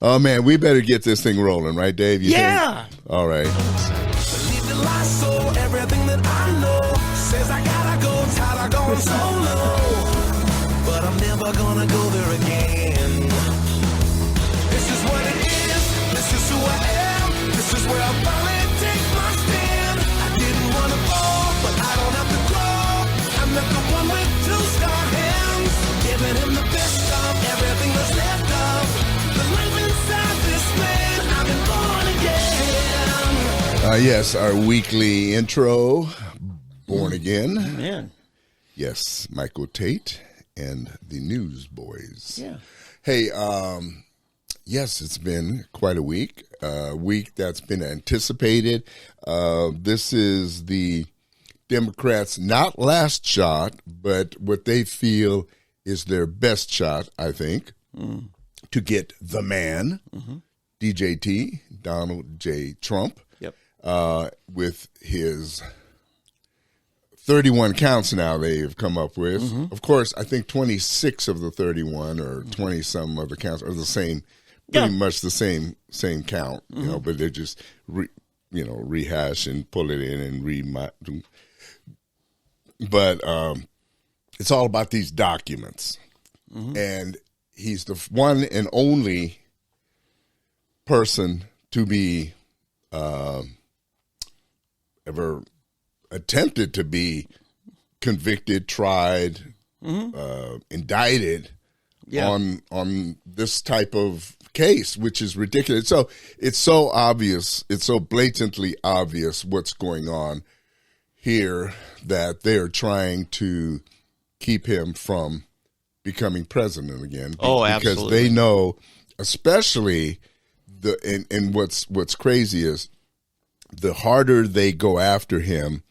Oh, man, we better get this thing rolling, right, Dave? You think? All right. Believe the lie, so everything that I know says I gotta go, tired of going solo. But I'm never gonna go there again. This is what it is, this is who I am, this is where I finally take my stand. I didn't want to fall, but I don't have to grow. I'm not the one with two scar hands, giving him the best of everything that's left of the life inside this man. I've been born again. Yes, our weekly intro, Born Again. Man. Yes, Michael Tate and the Newsboys. Yeah. Hey, yes, it's been quite a week that's been anticipated. This is the Democrats' not last shot, but what they feel is their best shot, I think, to get the man, DJT, Donald J. Trump, with his 31 counts now they've come up with. Of course, I think 26 of the 31 or 20-some of the counts are the same, pretty much the same count, you know, but they're just, rehash and pull it in and But it's all about these documents. And he's the one and only person to be ever attempted to be convicted, tried, indicted on this type of case, which is ridiculous. So it's so obvious, it's so blatantly obvious what's going on here that they are trying to keep him from becoming president again. Oh, because absolutely. they know, especially and what's crazy is the harder they go after him,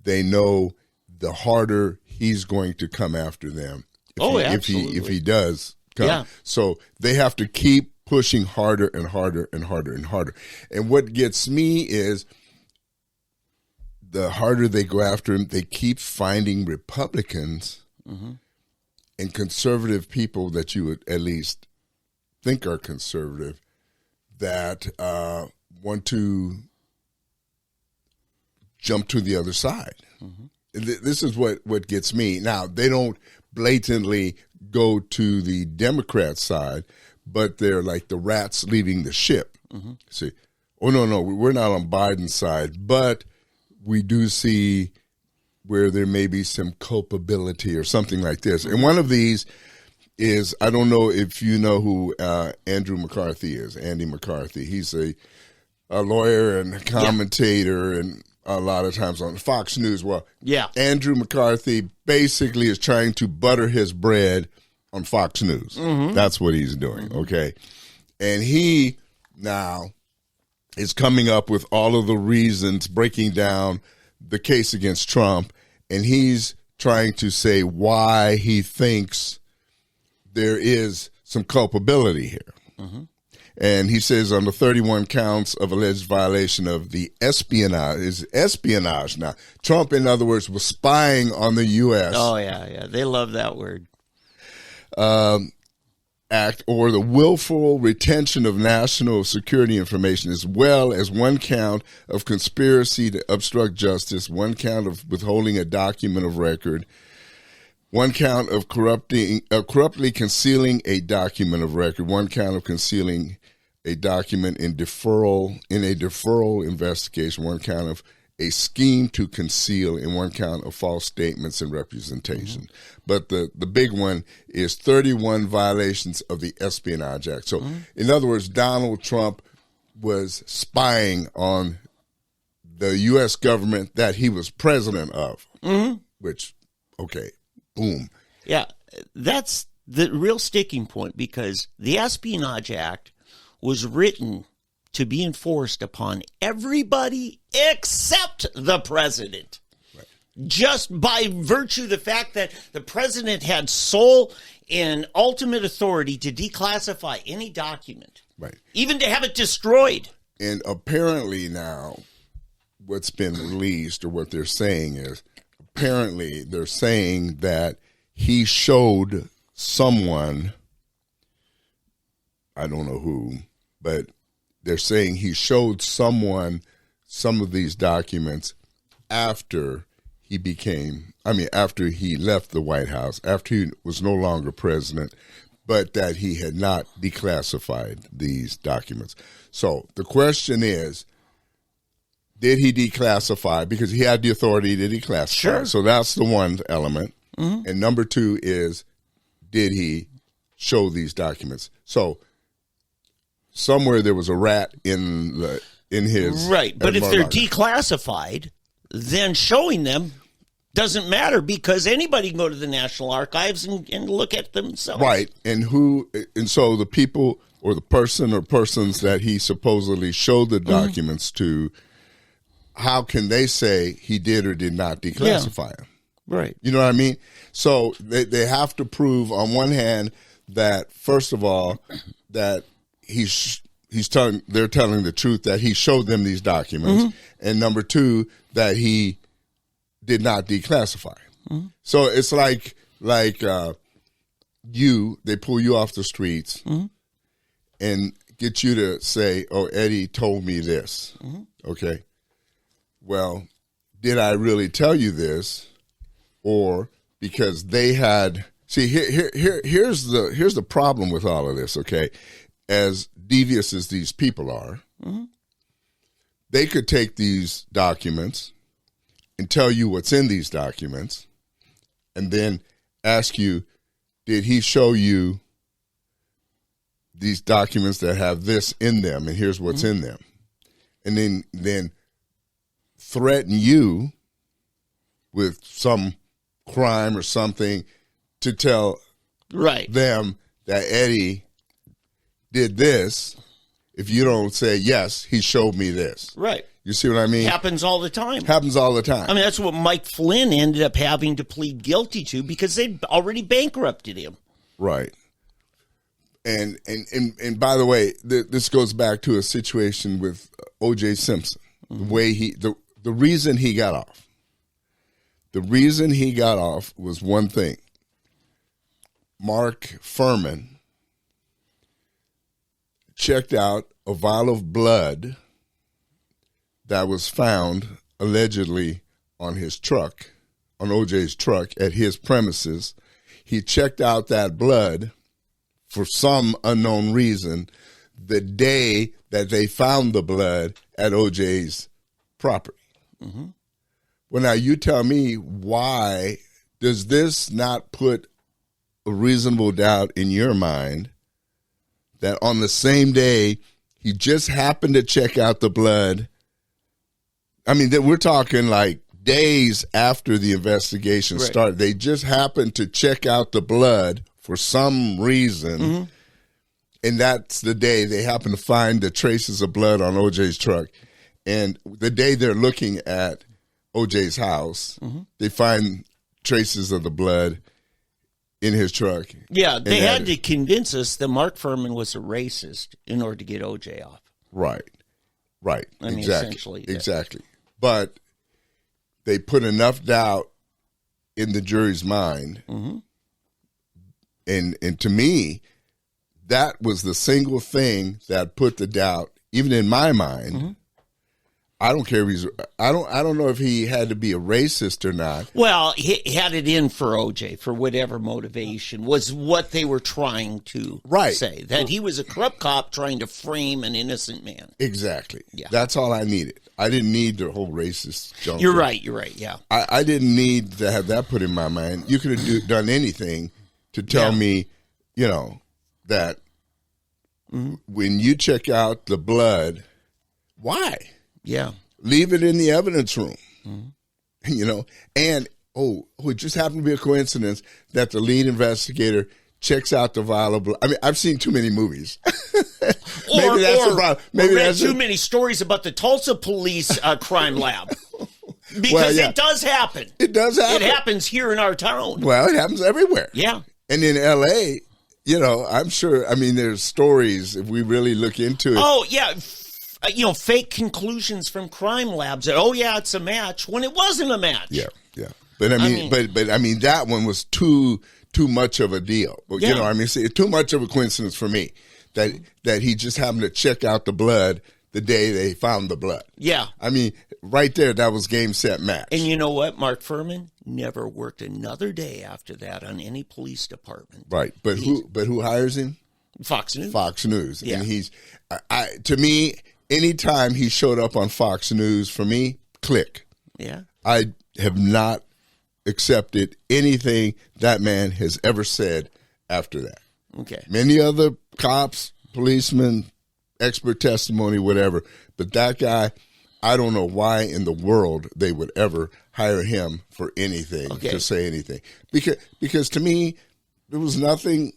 they know the harder he's going to come after them. Absolutely. If he does come. Yeah. So they have to keep pushing harder and harder and harder and harder. And what gets me is the harder they go after him, they keep finding Republicans and conservative people that you would at least think are conservative that want to jump to the other side. This is what gets me. Now, they don't blatantly go to the Democrat side, but they're like the rats leaving the ship. See, oh, no, we're not on Biden's side, but we do see where there may be some culpability or something like this. And one of these is, I don't know if you know who Andrew McCarthy is, Andy McCarthy. He's a lawyer and a commentator and a lot of times on Fox News. Well, Andrew McCarthy basically is trying to butter his bread on Fox News. That's what he's doing, okay? And he now is coming up with all of the reasons, breaking down the case against Trump, and he's trying to say why he thinks there is some culpability here. And he says on the 31 counts of alleged violation of the espionage. Now, Trump, in other words, was spying on the U.S. Oh, yeah. They love that word. Act, or the willful retention of national security information, as well as one count of conspiracy to obstruct justice, one count of withholding a document of record, one count of corruptly concealing a document of record, one count of concealing a document in a deferral investigation, one count of a scheme to conceal, and one count of false statements and representation. But the big one is 31 violations of the Espionage Act. So, in other words, Donald Trump was spying on the U.S. government that he was president of, which, okay, boom. Yeah, that's the real sticking point, because the Espionage Act was written to be enforced upon everybody except the president. Right. Just by virtue of the fact that the president had sole and ultimate authority to declassify any document. Right. Even to have it destroyed. And apparently now what's been released, or what they're saying is, apparently they're saying that he showed someone, I don't know who, but they're saying he showed someone some of these documents after he after he left the White House, after he was no longer president, but that he had not declassified these documents. So the question is, did he declassify? Because he had the authority to declassify. Sure. So that's the one element. Mm-hmm. And number two is, did he show these documents? So somewhere there was a rat in his right. But if they're declassified, then showing them doesn't matter, because anybody can go to the National Archives and look at them themselves. Right. And so the people or the person or persons that he supposedly showed the documents to, how can they say he did or did not declassify them? Right. You know what I mean? So they have to prove, on one hand, that, first of all, that they're telling the truth, that he showed them these documents, and number two, that he did not declassify. So it's like they pull you off the streets and get you to say, "Oh, Eddie told me this." Okay. Well, did I really tell you this, or because they had? See, here's the problem with all of this. Okay, as devious as these people are, they could take these documents and tell you what's in these documents, and then ask you, did he show you these documents that have this in them, and here's what's in them, and then threaten you with some crime or something to tell them that Eddie did this if you don't say, yes, he showed me this. Right. You see what I mean? Happens all the time. Happens all the time. I mean, that's what Mike Flynn ended up having to plead guilty to, because they'd already bankrupted him. Right. And by the way, this goes back to a situation with O.J. Simpson. The way the reason he got off. The reason he got off was one thing. Mark Fuhrman checked out a vial of blood that was found allegedly on his truck, on OJ's truck at his premises. He checked out that blood for some unknown reason the day that they found the blood at OJ's property. Well, now you tell me, why does this not put a reasonable doubt in your mind that on the same day he just happened to check out the blood? I mean, we're talking like days after the investigation started. They just happened to check out the blood for some reason, and that's the day they happen to find the traces of blood on OJ's truck. And the day they're looking at OJ's house, they find traces of the blood in his truck. Yeah, they had to convince us that Mark Fuhrman was a racist in order to get OJ off. Right. I mean, essentially. Exactly. But they put enough doubt in the jury's mind. And to me, that was the single thing that put the doubt, even in my mind. I don't care if I don't know if he had to be a racist or not. Well, he had it in for OJ for whatever motivation was what they were trying to say. That he was a corrupt cop trying to frame an innocent man. Exactly. Yeah. That's all I needed. I didn't need the whole racist junk. You're right, yeah. I didn't need to have that put in my mind. You could have done anything to tell me, that when you check out the blood, why? Yeah. Leave it in the evidence room. And it just happened to be a coincidence that the lead investigator checks out the vial of blood. I mean, I've seen too many movies. Maybe that's the problem. Maybe read too many stories about the Tulsa police crime lab. Because it does happen. It does happen. It happens here in our town. Well, it happens everywhere. Yeah. And in L.A., I'm sure, there's stories, if we really look into it. Oh, yeah. Fake conclusions from crime labs that, it's a match, when it wasn't a match. Yeah. But I mean, that one was too much of a deal. But, see, too much of a coincidence for me. that he just happened to check out the blood the day they found the blood. Yeah. I mean, right there, that was game, set, match. And you know what? Mark Furman never worked another day after that on any police department. Right. But who hires him? Fox News. Fox News. Yeah. And he's, to me, anytime he showed up on Fox News, for me, click. Yeah. I have not accepted anything that man has ever said after that. Okay. Many other cops, policemen, expert testimony, whatever. But that guy, I don't know why in the world they would ever hire him for anything, to say anything. Because to me, there was nothing,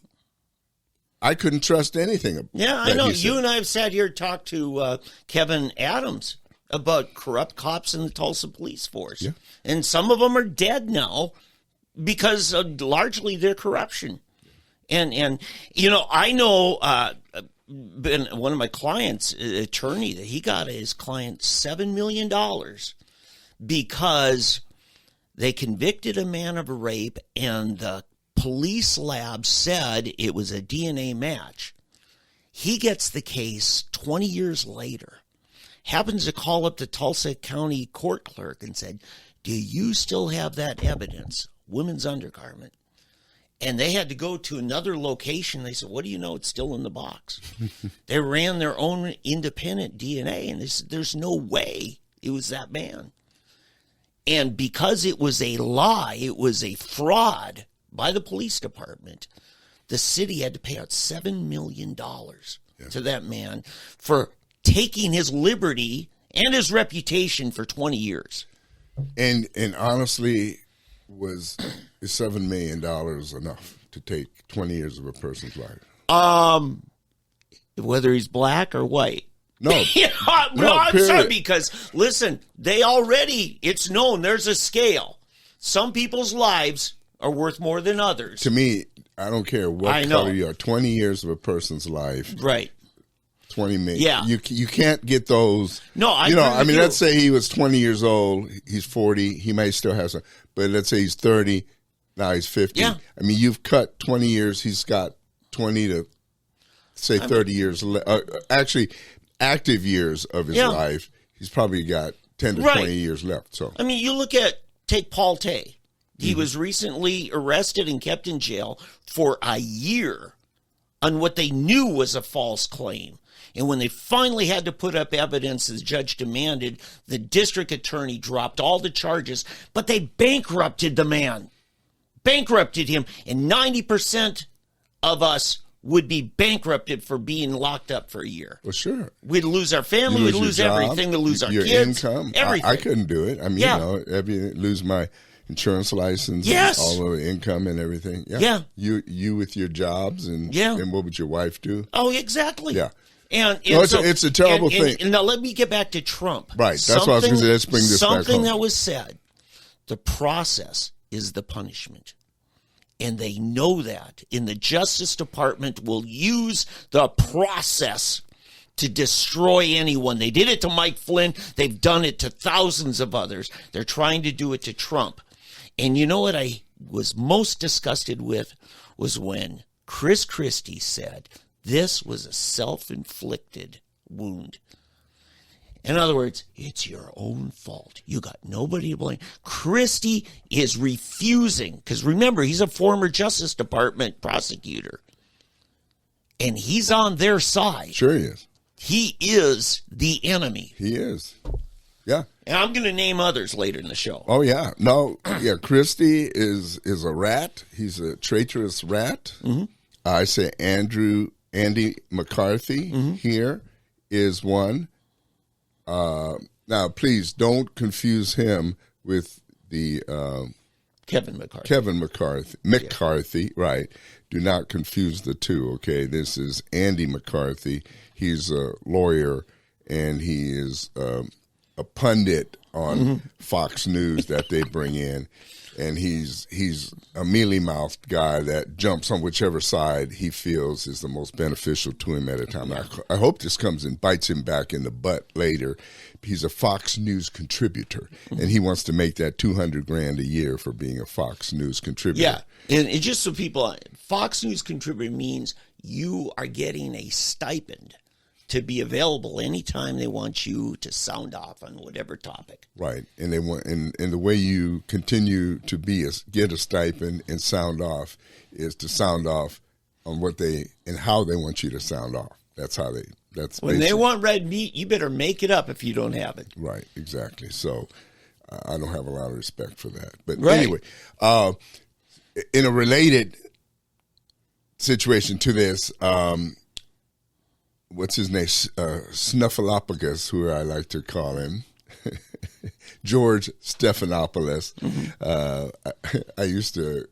I couldn't trust anything. Yeah, I know. You and I have sat here and talked to Kevin Adams about corrupt cops in the Tulsa police force. Yeah. And some of them are dead now because of largely their corruption. And you know, I know one of my clients, attorney, that he got his client $7 million because they convicted a man of a rape and the police lab said it was a DNA match. He gets the case 20 years later, happens to call up the Tulsa County court clerk and said, "Do you still have that evidence, women's undergarment?" And they had to go to another location. They said, "What do you know? It's still in the box." They ran their own independent DNA, and they said, "There's no way it was that man." And because it was a lie, it was a fraud by the police department, the city had to pay out $7 million to that man for taking his liberty and his reputation for 20 years. And honestly, is $7 million enough to take 20 years of a person's life? Whether he's black or white. No. I'm sorry, because, listen, it's known there's a scale. Some people's lives are worth more than others. To me, I don't care what color you are, 20 years of a person's life. Right. 20 million. Yeah. You can't get those. No, I agree. Let's say he was 20 years old, he's 40, he may still have some, but let's say he's 30, now he's 50. Yeah. I mean, you've cut 20 years, he's got 20 to, say, 30 years, actually, active years of his life, he's probably got 10 to 20 years left. So I mean, take Paul Tay. He was recently arrested and kept in jail for a year on what they knew was a false claim. And when they finally had to put up evidence the judge demanded, the district attorney dropped all the charges, but they bankrupted the man. Bankrupted him. And 90% of us would be bankrupted for being locked up for a year. Well, sure. We'd lose our family, we'd lose everything, we'd lose our your kids. Income. Everything. I couldn't do it. I mean, lose my insurance license, all of the income and everything. Yeah. You with your jobs and what would your wife do? Oh, exactly. Yeah. And it's a terrible thing. And now let me get back to Trump. Right. That's what I was going to say. Let's bring this back home. Something that was said. The process is the punishment. And they know that. And the Justice Department will use the process to destroy anyone. They did it to Mike Flynn. They've done it to thousands of others. They're trying to do it to Trump. And you know what I was most disgusted with was when Chris Christie said this was a self-inflicted wound. In other words, it's your own fault. You got nobody to blame. Christie is refusing, because remember, he's a former Justice Department prosecutor. And he's on their side. Sure he is. He is the enemy. He is. Yeah. And I'm going to name others later in the show. Oh, yeah. No, Christie is a rat. He's a traitorous rat. Mm-hmm. I say Andy McCarthy here is one. Now, please don't confuse him with the Kevin McCarthy, right. Do not confuse the two, okay? This is Andy McCarthy. He's a lawyer, and he is a pundit on Fox News that they bring in. And he's a mealy-mouthed guy that jumps on whichever side he feels is the most beneficial to him at a time. I hope this comes and bites him back in the butt later. He's a Fox News contributor, and he wants to make that $200,000 a year for being a Fox News contributor. Yeah, and just so people, Fox News contributor means you are getting a stipend to be available anytime they want you to sound off on whatever topic. Right, and they want, and the way you continue to get a stipend and sound off is to sound off on what they and how they want you to sound off. That's how they. That's when they want red meat, you better make it up if you don't have it. Right, exactly. So I don't have a lot of respect for that. But right. Anyway, in a related situation to this. What's his name? Snuffleupagus, who I like to call him, George Stephanopoulos. Mm-hmm. I used to,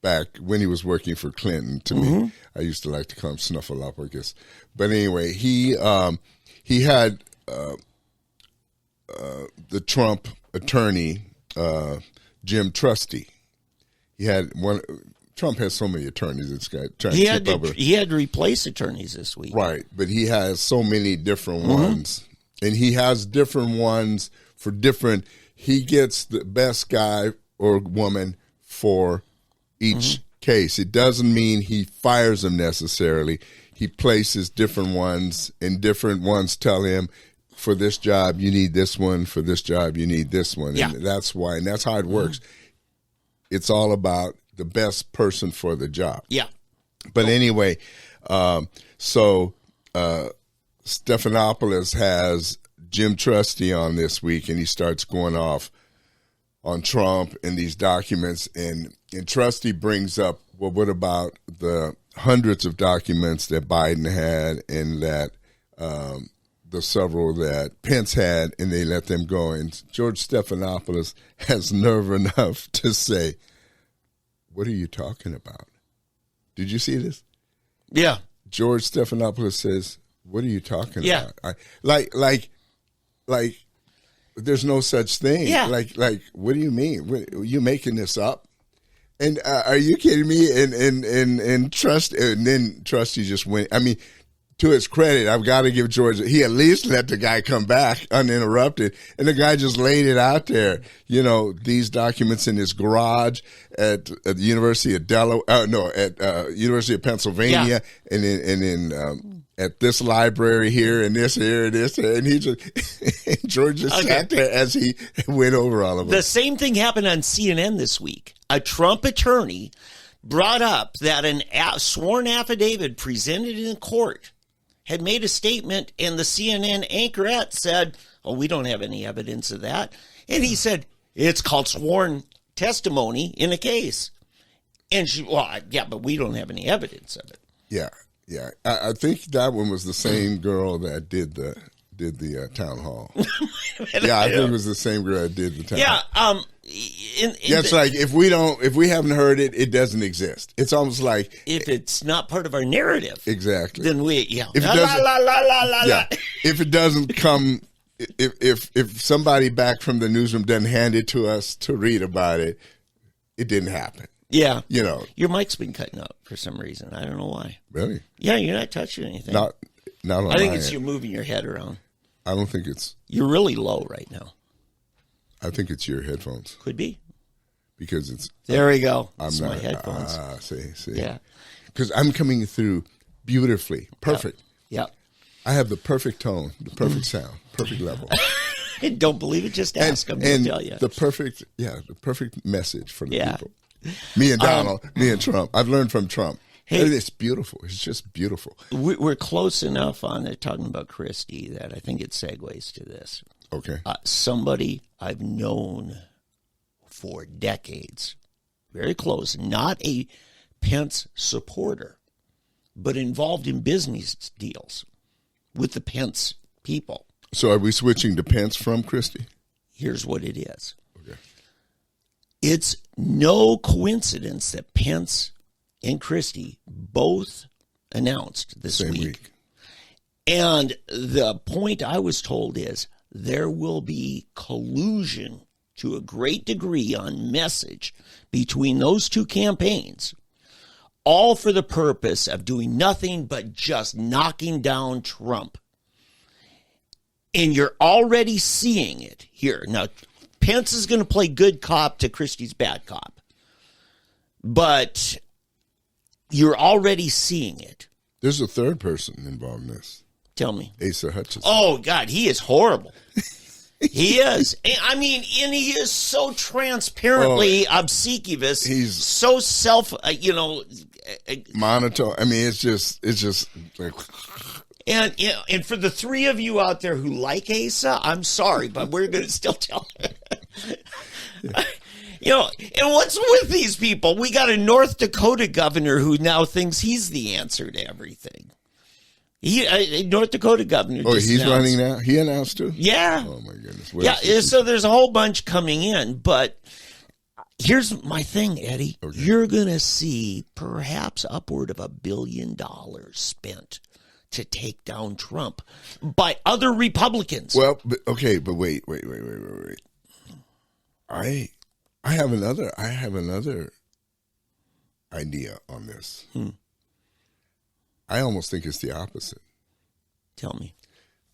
back when he was working for Clinton, to me, I used to like to call him Snuffleupagus. But anyway, he had the Trump attorney, Jim Trusty. He had one. Trump has so many attorneys. It's got he had to replace attorneys this week, right? But he has so many different ones, and he has different ones for different. He gets the best guy or woman for each case. It doesn't mean he fires them necessarily. He places different ones, and different ones tell him, for this job you need this one. For this job you need this one. Yeah. And that's why, and that's how it works. It's all about the best person for the job. Yeah. But anyway, so Stephanopoulos has Jim Trusty on this week, and he starts going off on Trump and these documents. And Trusty brings up, well, what about the hundreds of documents that Biden had and that the several that Pence had, and they let them go. And George Stephanopoulos has nerve enough to say, what are you talking about? Did you see this? Yeah. George Stephanopoulos says, what are you talking Yeah. about? Like, there's no such thing. Yeah. Like, what do you mean? Are you making this up? And are you kidding me? And Trust, and then Trusty just went. I mean, to his credit, I've got to give George, he at least let the guy come back uninterrupted. And the guy just laid it out there. You know, these documents in his garage at the University of University of Pennsylvania, and in at this library here and this here and this. And he just, George just sat there as he went over all of it. The same thing happened on CNN this week. A Trump attorney brought up that a sworn affidavit presented in court had made a statement, and the CNN anchorette said, oh, we don't have any evidence of that. And he said, it's called sworn testimony in a case. And she, well, yeah, but we don't have any evidence of it. Yeah. I think that one was the same girl that did the town hall. Yeah, I think it was the same girl that did the town hall. It's like if we haven't heard it, it doesn't exist. It's almost like if it's not part of our narrative, exactly. Then we If it doesn't come, if somebody back from the newsroom doesn't hand it to us to read about it, it didn't happen. Yeah, you know, your mic's been cutting out for some reason. I don't know why. Really? Yeah, you're not touching anything. Not on I think my it's end. you moving your head around. I don't think it's. You're really low right now. I think it's your headphones. Could be. Because it's. There we go. I'm it's not. My headphones. See. Yeah. Because I'm coming through beautifully. Perfect. Yep. I have the perfect tone, the perfect sound, perfect level. Don't believe it, just ask them. They'll tell you. The perfect message for the people. Me and Donald, me and Trump. I've learned from Trump. Hey, it's beautiful. It's just beautiful. We're close enough on it talking about Christie that I think it segues to this. Okay. Somebody I've known for decades, very close, not a Pence supporter, but involved in business deals with the Pence people. So are we switching to Pence from Christie? Here's what it is. Okay. It's no coincidence that Pence and Christie both announced this Same week. And the point I was told is there will be collusion to a great degree on message between those two campaigns, all for the purpose of doing nothing but just knocking down Trump. And you're already seeing it here. Now, Pence is going to play good cop to Christie's bad cop. But you're already seeing it. There's a third person involved in this. Tell me. Asa Hutchinson. Oh, God, he is horrible. He is. I mean, and he is so transparently obsequious. He's so monotone. I mean, it's just like. And for the three of you out there who like Asa, I'm sorry, but we're going to still tell and what's with these people? We got a North Dakota governor who now thinks he's the answer to everything. North Dakota governor. Oh, he's running now? He announced too? Yeah. Oh, my goodness. So there's a whole bunch coming in, but here's my thing, Eddie. Okay. You're going to see perhaps upward of $1 billion spent to take down Trump by other Republicans. Well, but wait. I have another idea on this. I almost think it's the opposite. Tell me.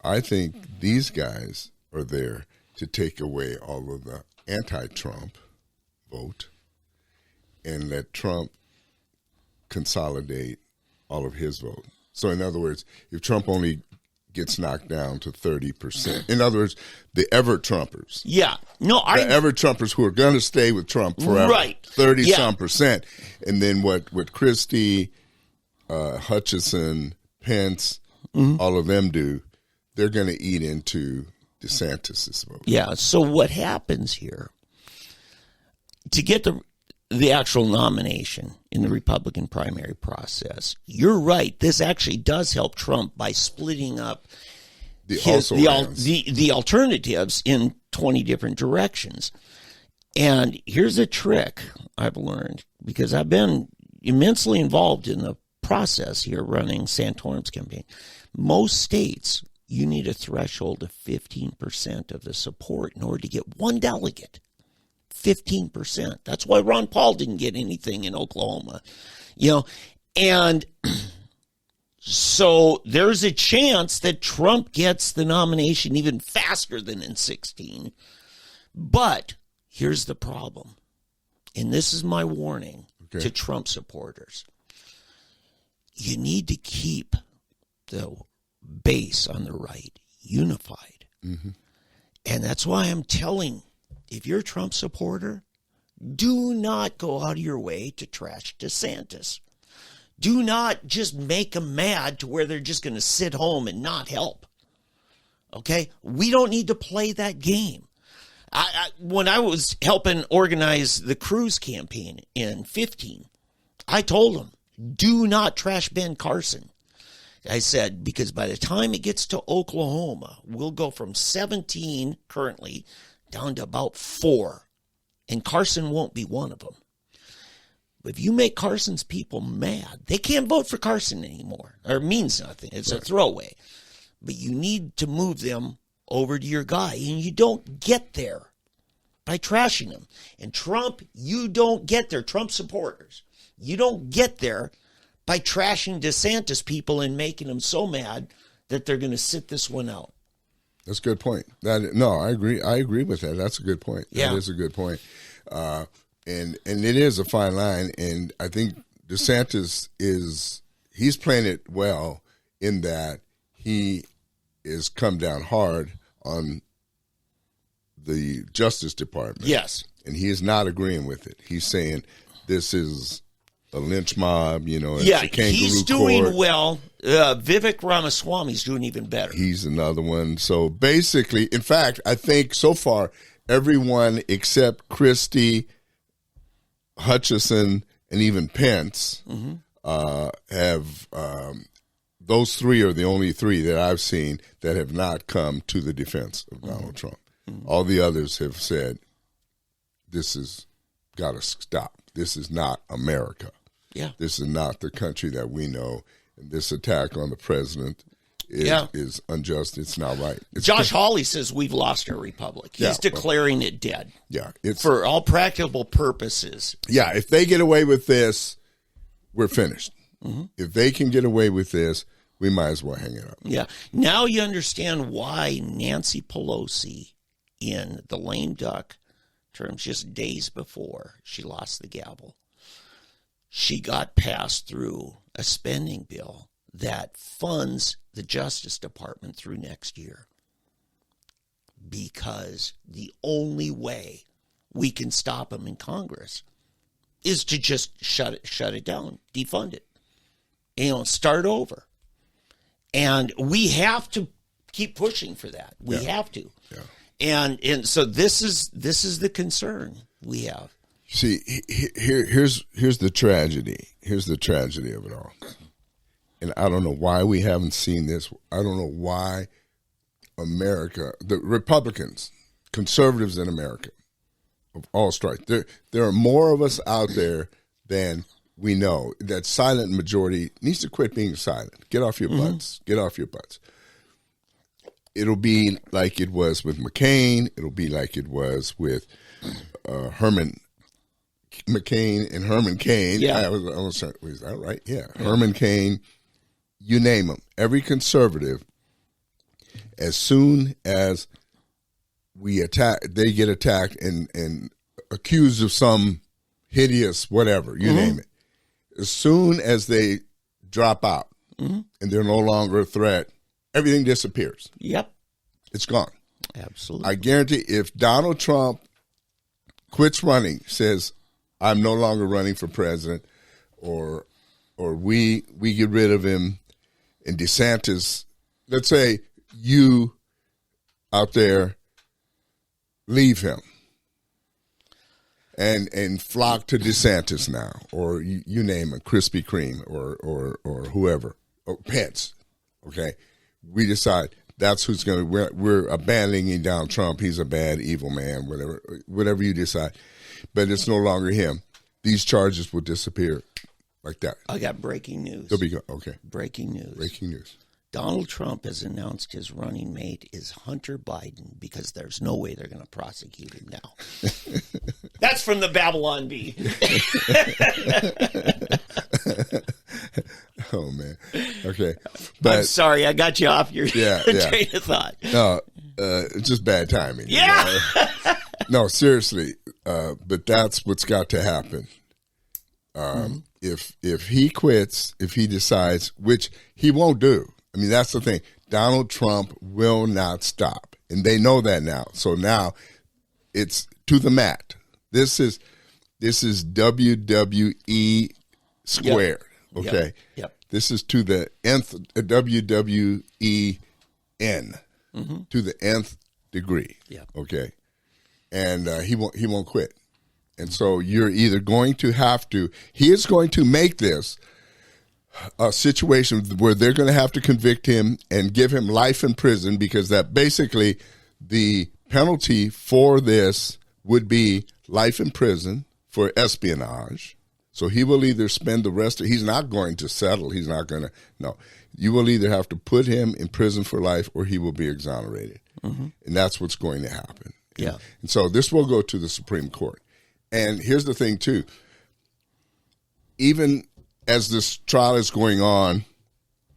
I think these guys are there to take away all of the anti-Trump vote and let Trump consolidate all of his vote. So in other words, if Trump only gets knocked down to 30%, in other words, the ever-Trumpers. Yeah. No, the ever-Trumpers who are going to stay with Trump forever. Right. 30-some%. And then what Christie, Hutchinson, Pence, all of them do, they're going to eat into DeSantis' vote. Yeah. So what happens here, to get the actual nomination in the Republican primary process, you're right. This actually does help Trump by splitting up the alternatives in 20 different directions. And here's a trick I've learned, because I've been immensely involved in the process here running Santorum's campaign. Most states, you need a threshold of 15% of the support in order to get one delegate. 15%. That's why Ron Paul didn't get anything in Oklahoma. And so there's a chance that Trump gets the nomination even faster than in 2016. But here's the problem. And this is my warning to Trump supporters. You need to keep the base on the right unified. Mm-hmm. And that's why I'm telling, if you're a Trump supporter, do not go out of your way to trash DeSantis. Do not just make them mad to where they're just going to sit home and not help. Okay? We don't need to play that game. When I was helping organize the Cruz campaign in 2015, I told them, do not trash Ben Carson. I said, because by the time it gets to Oklahoma, we'll go from 17 currently down to about 4. And Carson won't be one of them. But if you make Carson's people mad, they can't vote for Carson anymore. Or it means nothing. It's a throwaway. But you need to move them over to your guy. And you don't get there by trashing him. And Trump, you don't get there. Trump supporters, you don't get there by trashing DeSantis people and making them so mad that they're going to sit this one out. That's a good point. I agree. I agree with that. That's a good point. Yeah. That is a good point. And it is a fine line. And I think DeSantis he's playing it well in that he is come down hard on the Justice Department. Yes. And he is not agreeing with it. He's saying this is a lynch mob, it's a kangaroo he's doing court. Well. Vivek Ramaswamy's doing even better. He's another one. So basically, in fact, I think so far, everyone except Christie, Hutchinson, and even Pence have those three are the only three that I've seen that have not come to the defense of Donald Trump. All the others have said, this has got to stop. This is not America. Yeah. This is not the country that we know. And this attack on the president is unjust. It's not right. Josh Hawley says we've lost our republic. He's declaring it dead. Yeah. For all practical purposes. Yeah. If they get away with this, we're finished. Mm-hmm. If they can get away with this, we might as well hang it up. Yeah. Now you understand why Nancy Pelosi, in the lame duck terms just days before she lost the gavel, she got passed through a spending bill that funds the Justice Department through next year. Because the only way we can stop him in Congress is to just shut it down, defund it, start over. And we have to keep pushing for that. We have to. Yeah. And so this is the concern we have. See, here's the tragedy. Here's the tragedy of it all. And I don't know why we haven't seen this. I don't know why America, the Republicans, conservatives in America, of all stripes, there are more of us out there than we know. That silent majority needs to quit being silent. Get off your butts. Get off your butts. It'll be like it was with McCain. It'll be like it was with Herman McCain and Herman Cain. Yeah. I was trying, is that right? Yeah. Herman Cain, you name them. Every conservative, as soon as they get attacked and accused of some hideous whatever, you name it. As soon as they drop out and they're no longer a threat, everything disappears. Yep. It's gone. Absolutely. I guarantee if Donald Trump quits running, says, I'm no longer running for president, or we get rid of him, and DeSantis, let's say you out there leave him and flock to DeSantis now, or you name it, Krispy Kreme or whoever, or Pence, okay? We decide that's who's going to, we're abandoning down Trump. He's a bad, evil man, whatever you decide. But it's no longer him. These charges will disappear like that. I got breaking news. They'll be gone. Okay. Breaking news. Breaking news. Donald Trump has announced his running mate is Hunter Biden because there's no way they're going to prosecute him now. That's from the Babylon Bee. Oh, man. Okay. But I'm sorry, I got you off your train of thought. No, it's just bad timing. Yeah. You know? No, seriously. But that's what's got to happen. If he quits, if he decides, which he won't do. I mean, that's the thing. Donald Trump will not stop. And they know that now. So now it's to the mat. This is WWE squared. Yep. Okay. Yep. This is to the nth WWE to the nth degree. Yeah. Okay. And he won't quit. And so you're either going to have to. He is going to make this a situation where they're going to have to convict him and give him life in prison, because that basically the penalty for this would be life in prison for espionage. So he will either spend the rest of, he's not going to settle. He's not going to, no. You will either have to put him in prison for life or he will be exonerated. And that's what's going to happen. Yeah. And so this will go to the Supreme Court. And here's the thing, too. Even as this trial is going on,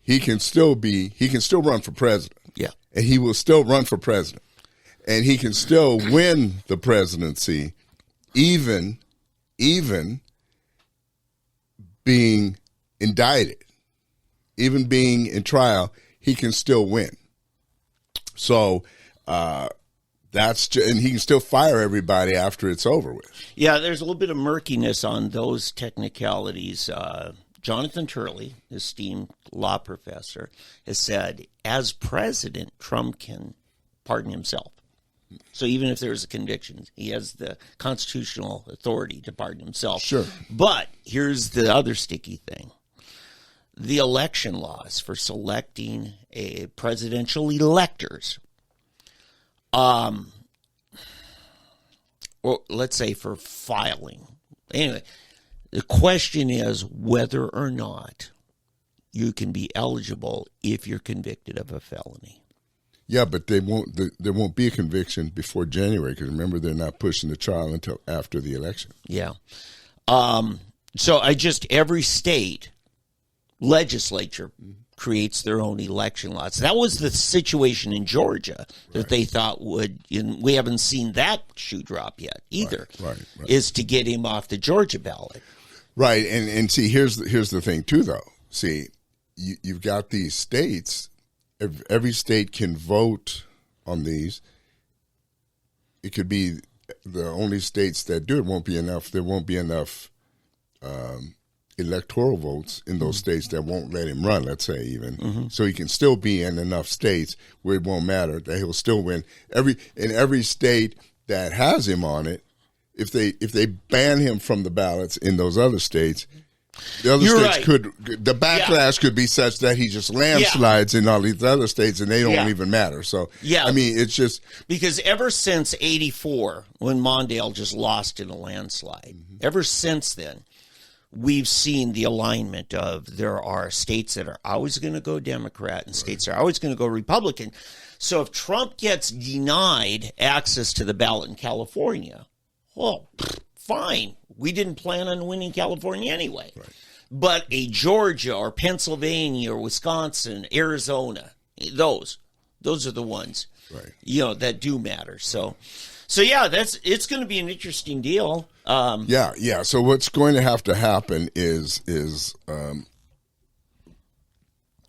he can still run for president. Yeah. And he will still run for president. And he can still win the presidency, even being indicted, even being in trial, he can still win. So and he can still fire everybody after it's over with. Yeah, there's a little bit of murkiness on those technicalities. Jonathan Turley, esteemed law professor, has said, as president, Trump can pardon himself. So even if there's a conviction, he has the constitutional authority to pardon himself. Sure. But here's the other sticky thing. The election laws for selecting a presidential electors, or let's say for filing. Anyway, the question is whether or not you can be eligible if you're convicted of a felony. Yeah, but there won't be a conviction before January, because remember, they're not pushing the trial until after the election. Yeah. So every state legislature creates their own election laws. That was the situation in Georgia that they thought we haven't seen that shoe drop yet either, right. is to get him off the Georgia ballot. Right, and see, here's the thing too, though. See, you've got these states. Every state can vote on these. It could be the only states that do it won't be enough. There won't be enough electoral votes in those states that won't let him run, let's say even. So he can still be in enough states where it won't matter, that he'll still win. In every state that has him on it, if they ban him from the ballots in those other states, the other states the backlash could be such that he just landslides in all these other states and they don't even matter. So, I mean, it's just. Because ever since 84, when Mondale just lost in a landslide, ever since then, we've seen the alignment of there are states that are always going to go Democrat and states are always going to go Republican. So if Trump gets denied access to the ballot in California, well, fine. We didn't plan on winning California anyway. Right. But a Georgia or Pennsylvania or Wisconsin, Arizona, those are the ones, that do matter. So yeah, it's going to be an interesting deal. Yeah. So what's going to have to happen is it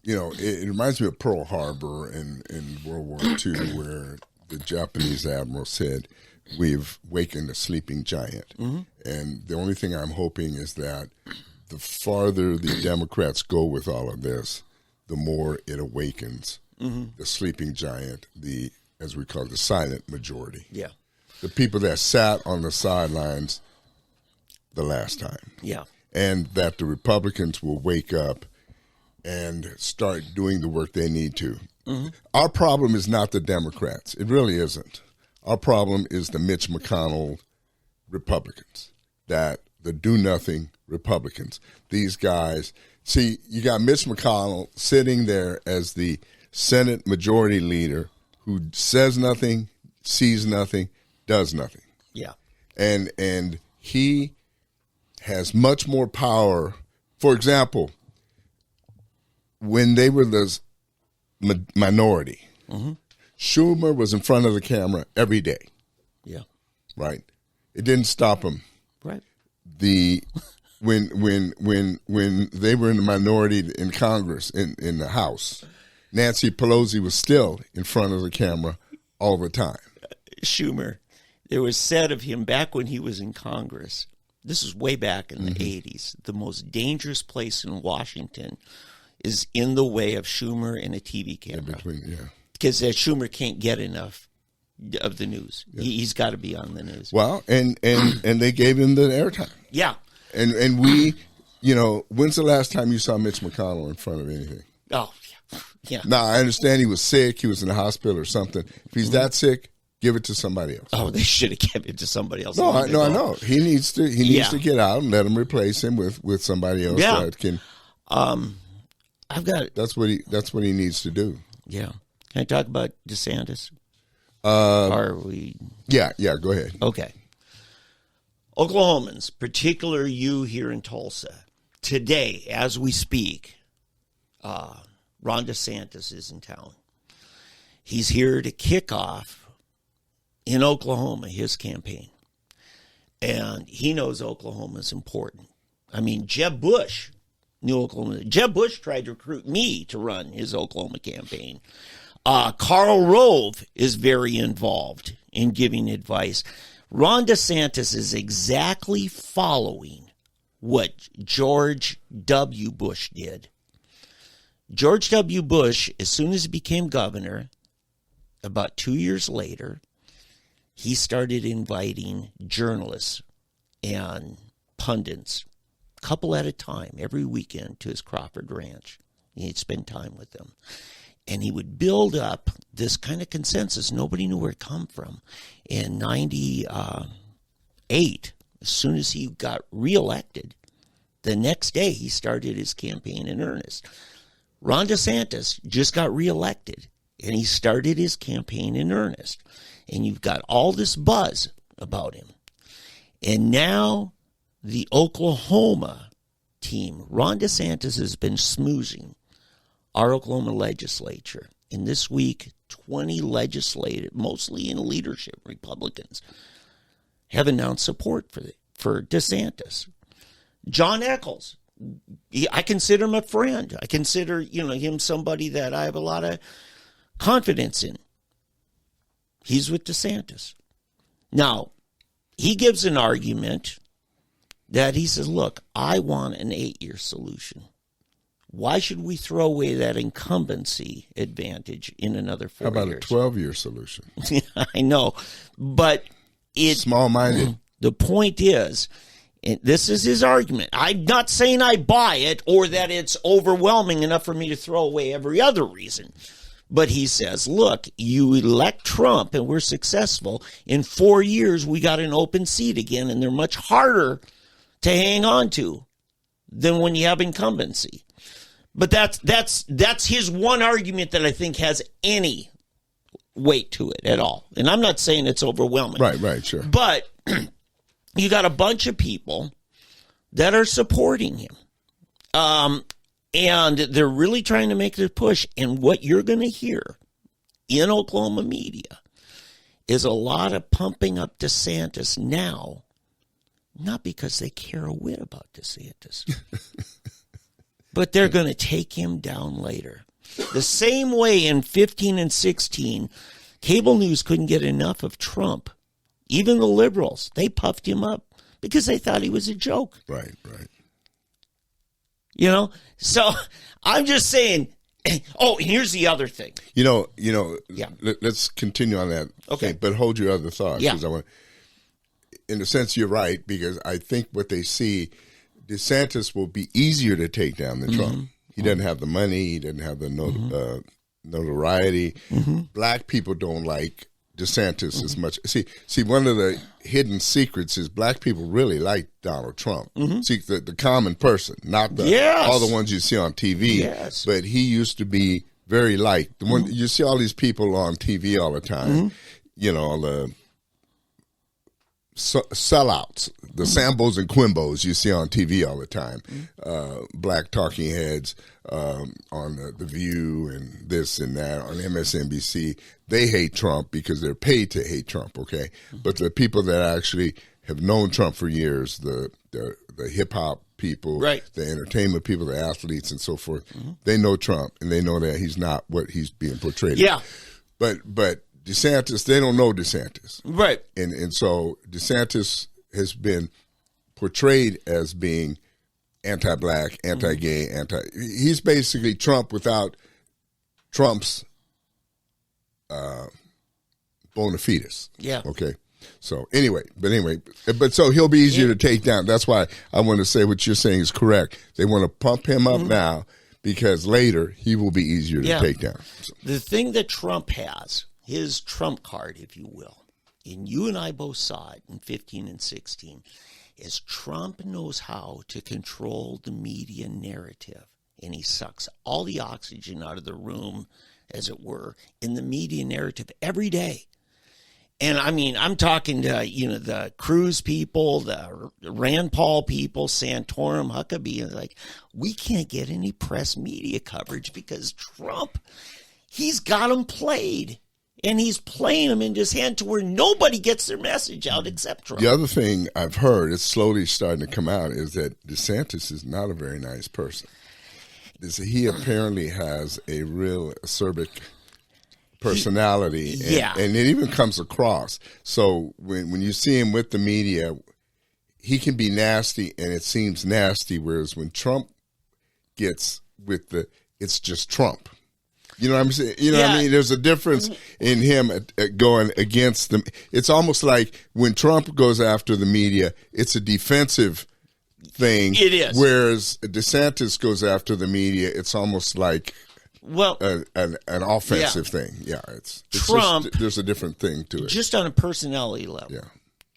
reminds me of Pearl Harbor in World War II, where the Japanese admiral said, "We've wakened a sleeping giant." And the only thing I'm hoping is that the farther the Democrats go with all of this, the more it awakens the sleeping giant, as we call it, the silent majority. Yeah. The people that sat on the sidelines the last time. Yeah. And that the Republicans will wake up and start doing the work they need to. Our problem is not the Democrats. It really isn't. Our problem is the Mitch McConnell Republicans, the do-nothing Republicans. These guys, see, you got Mitch McConnell sitting there as the Senate Majority Leader who says nothing, sees nothing, does nothing. Yeah. And he has much more power. For example, when they were the minority, Schumer was in front of the camera every day. Yeah. Right. It didn't stop him. Right. When they were in the minority in Congress, in the House, Nancy Pelosi was still in front of the camera all the time. Schumer, there was said of him back when he was in Congress, this is way back in the 80s, the most dangerous place in Washington is in the way of Schumer and a TV camera. Because Schumer can't get enough of the news. Yeah. He's got to be on the news. Well, and they gave him the airtime. Yeah. And we, when's the last time you saw Mitch McConnell in front of anything? Oh, yeah. Now, I understand he was sick. He was in the hospital or something. If he's that sick, give it to somebody else. Oh, they should have given it to somebody else. No, I know. He needs to get out and let him replace him with somebody else that can. That's what he needs to do. Yeah. Can I talk about DeSantis? Are we? Yeah. Go ahead. Okay. Oklahomans, particularly you here in Tulsa, today, as we speak, Ron DeSantis is in town. He's here to kick off in Oklahoma his campaign. And he knows Oklahoma is important. I mean, Jeb Bush knew Oklahoma. Jeb Bush tried to recruit me to run his Oklahoma campaign. Karl Rove is very involved in giving advice. Ron DeSantis is exactly following what George W. Bush did. George W. Bush, as soon as he became governor, about 2 years later, he started inviting journalists and pundits, a couple at a time, every weekend to his Crawford Ranch. He'd spend time with them. And he would build up this kind of consensus. Nobody knew where it come from. In 98, as soon as he got reelected, the next day he started his campaign in earnest. Ron DeSantis just got reelected, and he started his campaign in earnest. And you've got all this buzz about him. And now the Oklahoma team, Ron DeSantis has been smoozing our Oklahoma legislature. And this week, 20 legislators, mostly in leadership, Republicans, have announced support for DeSantis. John Echols, I consider him a friend. I consider, him somebody that I have a lot of confidence in. He's with DeSantis. Now, he gives an argument that he says, look, I want an 8-year solution. Why should we throw away that incumbency advantage in another 4 years? How about a 12-year solution? I know, but small-minded. The point is, and this is his argument. I'm not saying I buy it or that it's overwhelming enough for me to throw away every other reason. But he says, look, you elect Trump and we're successful. In 4 years, we got an open seat again, and they're much harder to hang on to than when you have incumbency. But that's his one argument that I think has any weight to it at all. And I'm not saying it's overwhelming. Right, sure. But you got a bunch of people that are supporting him. And they're really trying to make this push. And what you're going to hear in Oklahoma media is a lot of pumping up DeSantis now, not because they care a whit about DeSantis, but they're going to take him down later. The same way in 15 and 16, cable news couldn't get enough of Trump. Even the liberals, they puffed him up because they thought he was a joke. Right. So I'm just saying. Oh, and here's the other thing. Yeah. Let's continue on that. Okay, but hold your other thoughts. Yeah. In a sense, you're right, because I think what they see, DeSantis will be easier to take down than Trump. He doesn't have the money. He doesn't have the notoriety. Black people don't like DeSantis as much. See, one of the hidden secrets is black people really like Donald Trump. See, the common person, not all the ones you see on TV. Yes. But he used to be very liked. The one you see all these people on TV all the time. The sellouts, the Sambos and Quimbos you see on TV all the time. Black talking heads on the View and this and that on MSNBC. They hate Trump because they're paid to hate Trump, okay? But the people that actually have known Trump for years, the hip-hop people, right, the entertainment people, the athletes and so forth, they know Trump, and they know that he's not what he's being portrayed. Yeah. But DeSantis, they don't know DeSantis. Right. And so DeSantis has been portrayed as being anti-black, anti-gay, he's basically Trump without Trump's bona fides. Yeah. Okay. So but so he'll be easier to take down. That's why I want to say what you're saying is correct. They want to pump him up now because later he will be easier to take down. So. The thing that Trump has, his trump card, if you will, and you and I both saw it in 15 and 16, is Trump knows how to control the media narrative, and he sucks all the oxygen out of the room, as it were, in the media narrative every day. And I mean, I'm talking to, the Cruz people, the Rand Paul people, Santorum, Huckabee, and like, we can't get any press media coverage because Trump, he's got them played. And he's playing them into his hand to where nobody gets their message out except Trump. The other thing I've heard, it's slowly starting to come out, is that DeSantis is not a very nice person. He apparently has a real acerbic personality, and it even comes across. So when you see him with the media, he can be nasty, and it seems nasty, whereas when Trump gets with it's just Trump. You know what I'm saying? You know what I mean? There's a difference in him going against them. It's almost like when Trump goes after the media, it's a defensive thing. It is. Whereas DeSantis goes after the media, it's almost like an offensive thing. Yeah, it's Trump. Just, there's a different thing to it. Just on a personality level. Yeah.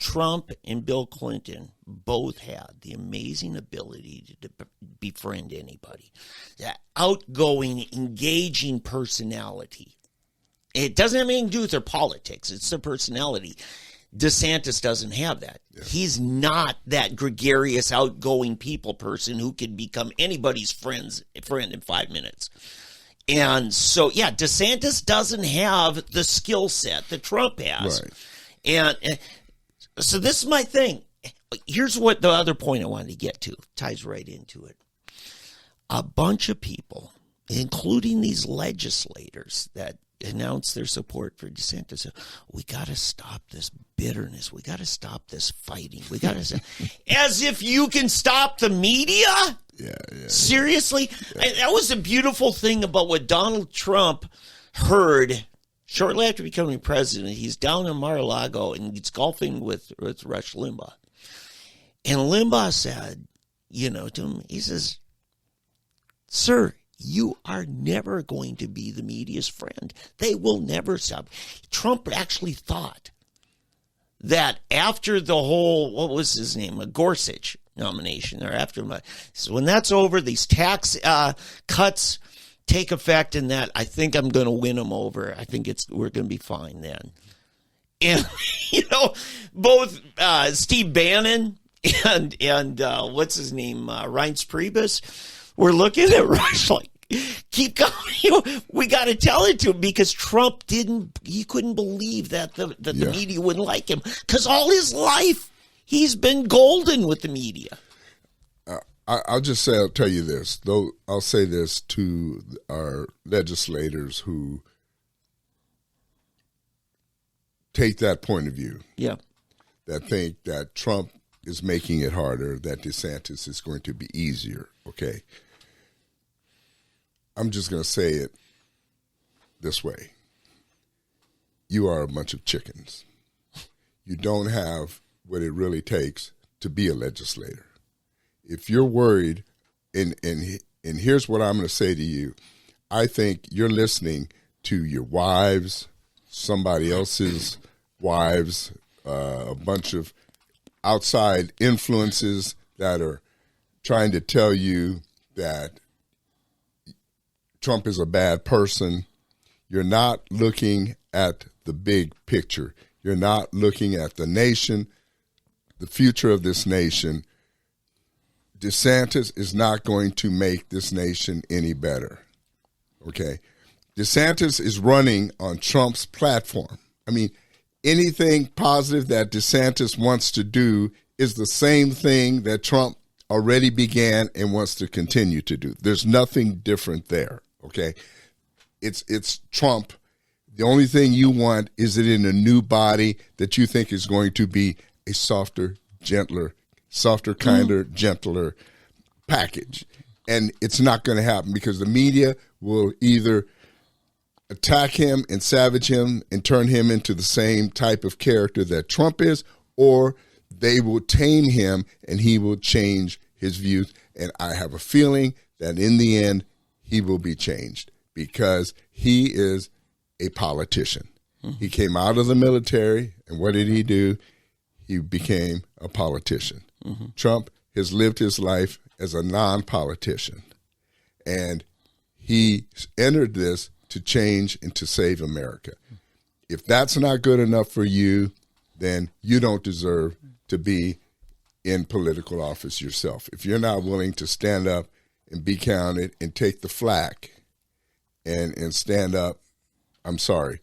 Trump and Bill Clinton both had the amazing ability to befriend anybody. That outgoing, engaging personality. It doesn't have anything to do with their politics. It's their personality. DeSantis doesn't have that. Yeah. He's not that gregarious, outgoing people person who can become anybody's friend in 5 minutes. And so, DeSantis doesn't have the skill set that Trump has. Right. And so this is my thing. Here's what the other point I wanted to get to. Ties right into it. a bunch of people, including these legislators that announced their support for DeSantis, we got to stop this bitterness. We got to stop this fighting. We got to, as if you can stop the media. Yeah. Seriously? That was a beautiful thing about what Donald Trump heard shortly after becoming president. He's down in Mar-a-Lago and he's golfing with Rush Limbaugh. And Limbaugh said, to him, he says, "Sir, you are never going to be the media's friend. They will never stop." Trump actually thought that after the whole, what was his name, a Gorsuch nomination, or after when that's over, these tax cuts take effect, and that I think I'm going to win them over. I think we're going to be fine then. And both Steve Bannon and what's his name, Reince Priebus, were looking at Rush like, keep going. We got to tell it to him, because Trump he couldn't believe that the media wouldn't like him, because all his life he's been golden with the media. I'll tell you this, though. I'll say this to our legislators who take that point of view. Yeah. That think that Trump is making it harder, that DeSantis is going to be easier. Okay. I'm just going to say it this way. You are a bunch of chickens. You don't have what it really takes to be a legislator. If you're worried, and here's what I'm going to say to you. I think you're listening to your wives, somebody else's wives, a bunch of outside influences that are trying to tell you that Trump is a bad person. You're not looking at the big picture. You're not looking at the nation, the future of this nation. DeSantis is not going to make this nation any better. Okay? DeSantis is running on Trump's platform. I mean, anything positive that DeSantis wants to do is the same thing that Trump already began and wants to continue to do. There's nothing different there. Okay? It's Trump. The only thing you want is it in a new body that you think is going to be a softer, kinder, gentler package. And it's not going to happen, because the media will either attack him and savage him and turn him into the same type of character that Trump is, or they will tame him and he will change his views. And I have a feeling that in the end, he will be changed, because he is a politician. He came out of the military, and what did he do? He became a politician. Trump has lived his life as a non-politician, and he entered this to change and to save America. If that's not good enough for you, then you don't deserve to be in political office yourself. If you're not willing to stand up and be counted and take the flack and stand up, I'm sorry.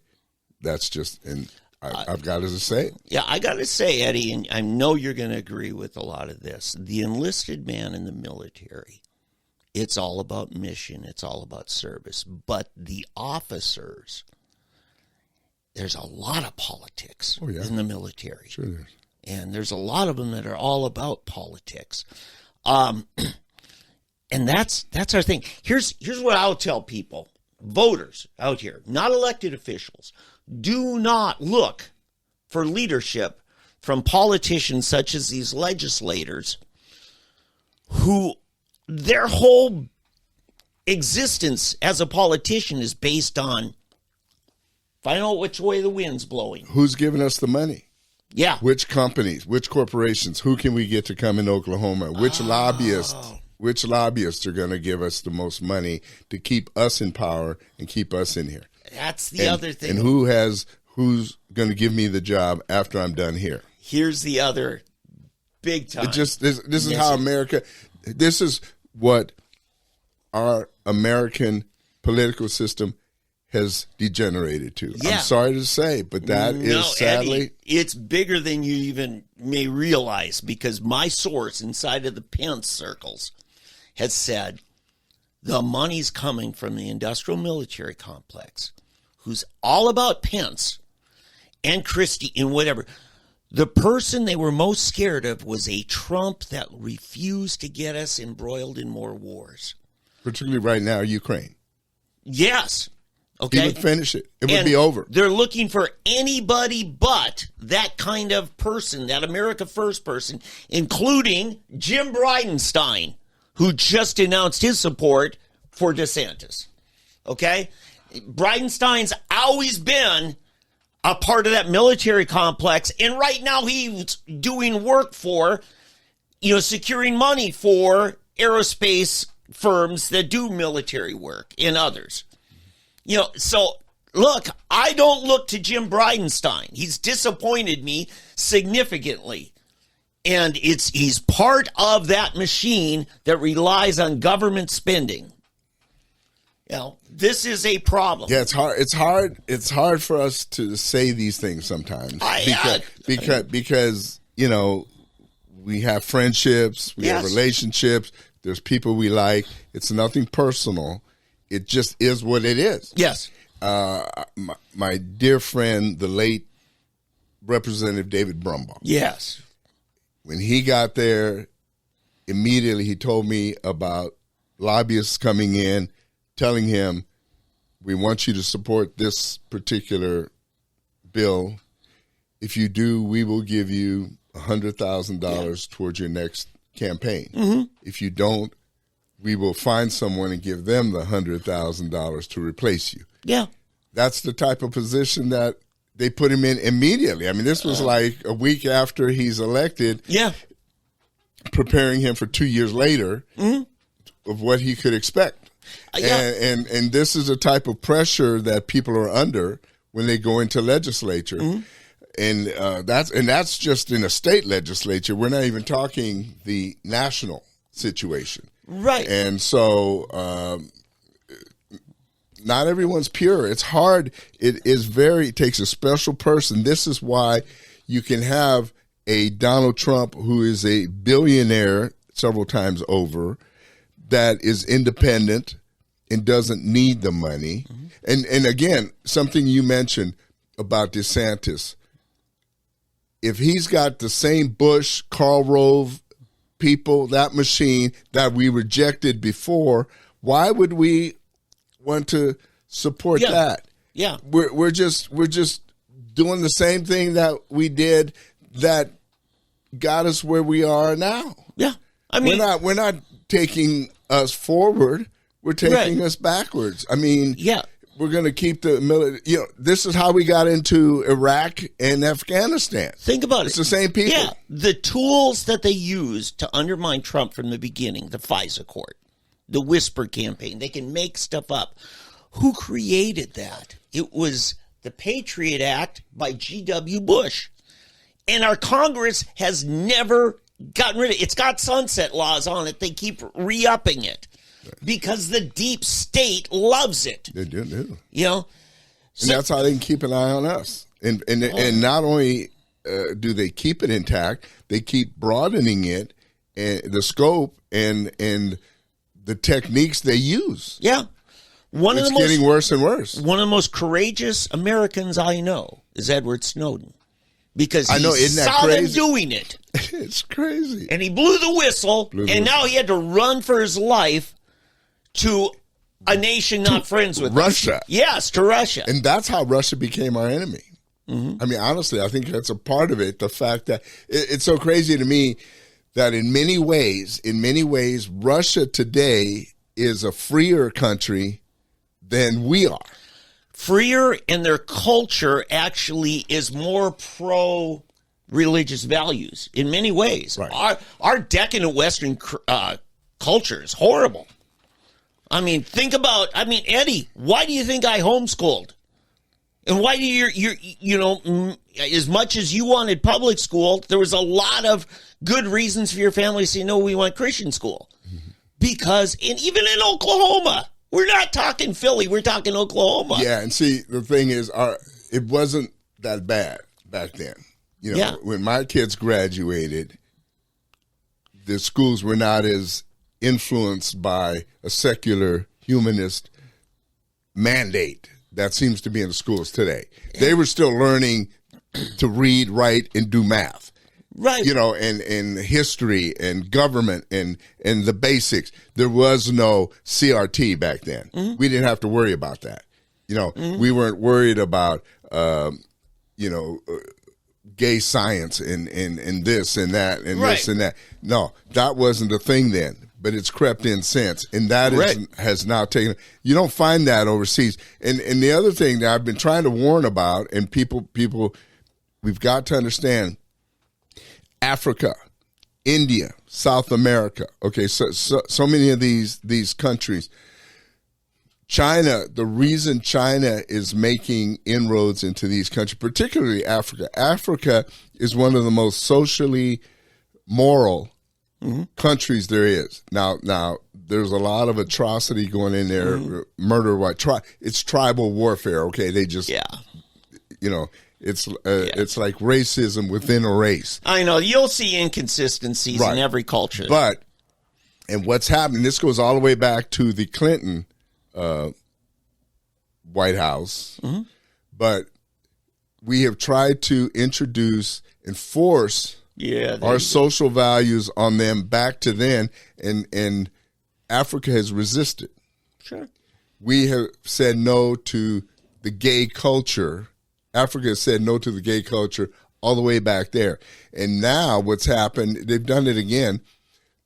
That's just, and I've got to say it. Yeah, I got to say, Eddie, and I know you're going to agree with a lot of this. The enlisted man in the military, it's all about mission. It's all about service. But the officers, there's a lot of politics in the military. Sure there is. And there's a lot of them that are all about politics. And that's our thing. Here's what I'll tell people. Voters out here, not elected officials, do not look for leadership from politicians such as these legislators who their whole existence as a politician is based on find out which way the wind's blowing. Who's giving us the money? Yeah. Which companies, which corporations, who can we get to come in Oklahoma? Which lobbyists are going to give us the most money to keep us in power and keep us in here? That's the other thing. And who's going to give me the job after I'm done here? Here's the other big time. This is how America, this is what our American political system has degenerated to. Yeah. I'm sorry to say, but that is sadly. Eddie, it's bigger than you even may realize, because my source inside of the Pence circles has said The money's coming from the industrial military complex, who's all about Pence and Christie and whatever. The person they were most scared of was a Trump that refused to get us embroiled in more wars. Particularly right now, Ukraine. Yes. Okay. He would finish it. It would be over. They're looking for anybody but that kind of person, that America First person, including Jim Bridenstine, who just announced his support for DeSantis. Okay? Bridenstine's always been a part of that military complex, and right now he's doing work for, securing money for aerospace firms that do military work and others. So look, I don't look to Jim Bridenstine. He's disappointed me significantly. And he's part of that machine that relies on government spending. This is a problem. Yeah, it's hard for us to say these things sometimes. Because we have friendships, we have relationships, there's people we like. It's nothing personal. It just is what it is. Yes. My dear friend, the late Representative David Brumbaugh. Yes. When he got there, immediately he told me about lobbyists coming in, telling him, we want you to support this particular bill. If you do, we will give you $100,000 towards your next campaign. Mm-hmm. If you don't, we will find someone and give them the $100,000 to replace you. Yeah. That's the type of position that they put him in immediately. I mean, this was like a week after he's elected. Yeah. Preparing him for 2 years later of what he could expect. And this is a type of pressure that people are under when they go into legislature. Mm-hmm. And that's just in a state legislature. We're not even talking the national situation. Right. And so not everyone's pure. It's hard. It takes a special person. This is why you can have a Donald Trump who is a billionaire several times over, that is independent and doesn't need the money. Mm-hmm. And again, something you mentioned about DeSantis, if he's got the same Bush, Karl Rove people, that machine that we rejected before, why would we want to support that? Yeah. We're just doing the same thing that we did that got us where we are now. Yeah. I mean, we're not taking us forward. We're taking us backwards. I mean, we're going to keep the military. This is how we got into Iraq and Afghanistan. Think about it. It's the same people. Yeah. The tools that they used to undermine Trump from the beginning, the FISA court, the whisper campaign, they can make stuff up. Who created that? It was the Patriot Act by G.W. Bush. And our Congress has never gotten rid of it. It's got sunset laws on it. They keep re-upping it because the deep state loves it. They do. And that's how they can keep an eye on us. And not only do they keep it intact, they keep broadening it, and the scope and the techniques they use. Yeah. It's getting worse and worse. One of the most courageous Americans I know is Edward Snowden. Because he saw them doing it. It's crazy. And he blew the whistle, now he had to run for his life to a nation not friends with Russia. Us. Yes, to Russia. And that's how Russia became our enemy. Mm-hmm. I mean, honestly, I think that's a part of it. The fact that it's so crazy to me that in many ways, Russia today is a freer country than we are. Freer, and their culture actually is more pro-religious values in many ways. Right. Our decadent Western culture is horrible. I mean, Eddie, why do you think I homeschooled? And why do you as much as you wanted public school, there was a lot of good reasons for your family to say, no, we want Christian school. Mm-hmm. Because, even in Oklahoma, we're not talking Philly, we're talking Oklahoma. Yeah, and see, the thing is, it wasn't that bad back then. When my kids graduated, the schools were not as influenced by a secular humanist mandate that seems to be in the schools today. They were still learning to read, write, and do math. Right. You know, and history and government and the basics. There was no CRT back then. Mm-hmm. We didn't have to worry about that. You know, we weren't worried about, gay science and this and that and right. this and that. No, that wasn't a thing then, but it's crept in since. And that has now taken, you don't find that overseas. And the other thing that I've been trying to warn about, and people, we've got to understand, Africa, India, South America. Okay, so many of these countries. China, the reason China is making inroads into these countries, particularly Africa. Africa is one of the most socially moral countries there is. Now, there's a lot of atrocity going in there, murder. It's tribal warfare. Okay, they just, It's like racism within a race. I know. You'll see inconsistencies in every culture. And what's happening, this goes all the way back to the Clinton White House. Mm-hmm. But we have tried to introduce and force our social values on them back to then, and Africa has resisted. Sure. We have said no to the gay culture. Africa has said no to the gay culture all the way back there. And now what's happened, they've done it again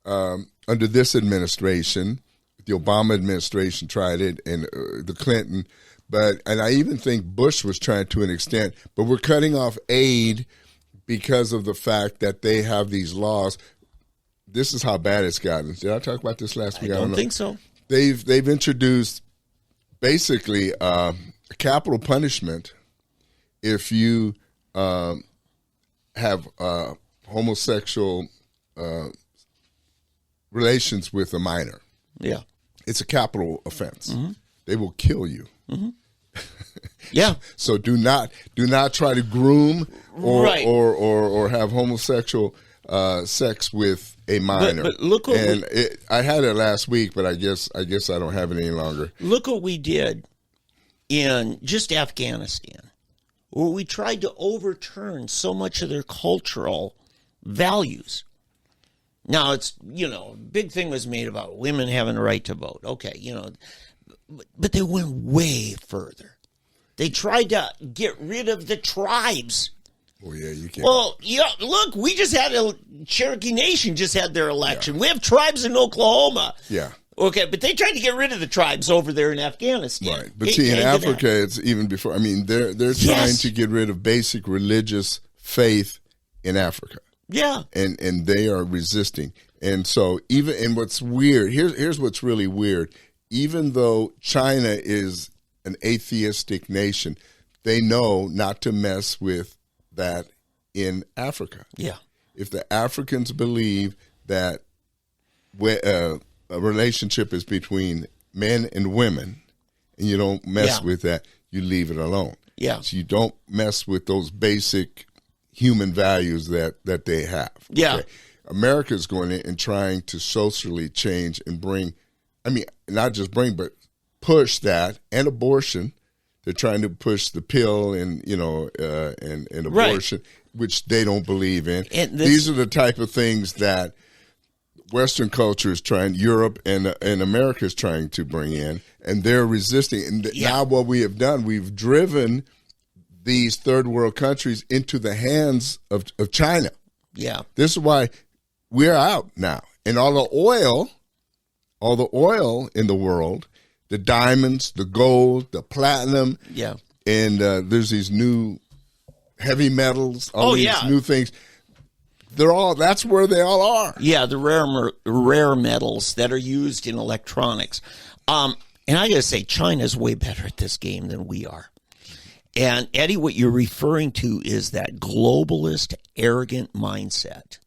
under this administration. The Obama administration tried it, and the Clinton. And I even think Bush was trying to an extent. But we're cutting off aid because of the fact that they have these laws. This is how bad it's gotten. Did I talk about this last week? I don't think so. They've introduced basically a capital punishment if you have homosexual relations with a minor. Yeah. It's a capital offense. Mm-hmm. They will kill you. Mm-hmm. Yeah. So do not try to groom or have homosexual sex with a minor. But look what I had it last week, but I guess I don't have it any longer. Look what we did in just Afghanistan, where we tried to overturn so much of their cultural values. Now, it's, big thing was made about women having a right to vote. Okay, but they went way further. They tried to get rid of the tribes. Oh, yeah, you can't. Well, look, we just had Cherokee Nation just had their election. Yeah. We have tribes in Oklahoma. Yeah. Okay, but they tried to get rid of the tribes over there in Afghanistan. Right, but in Africa, it's even before. I mean, they're trying to get rid of basic religious faith in Africa. Yeah, and they are resisting. And so and what's weird, here's what's really weird. Even though China is an atheistic nation, they know not to mess with that in Africa. Yeah, if the Africans believe that a relationship is between men and women, and you don't mess with that, you leave it alone. Yeah, so you don't mess with those basic human values that they have. Yeah. Okay? America's going in and trying to socially change and not just bring, but push that, and abortion. They're trying to push the pill and abortion, which they don't believe in. These are the type of things that Western culture is trying, Europe and America is trying to bring in, and they're resisting. And now what we have done, we've driven these third world countries into the hands of China. Yeah. This is why we're out now. And all the oil in the world, the diamonds, the gold, the platinum. Yeah. And there's these new heavy metals, these new things. That's where they all are. Yeah, the rare metals that are used in electronics. And I got to say, China's way better at this game than we are. And Eddie, what you're referring to is that globalist, arrogant mindset.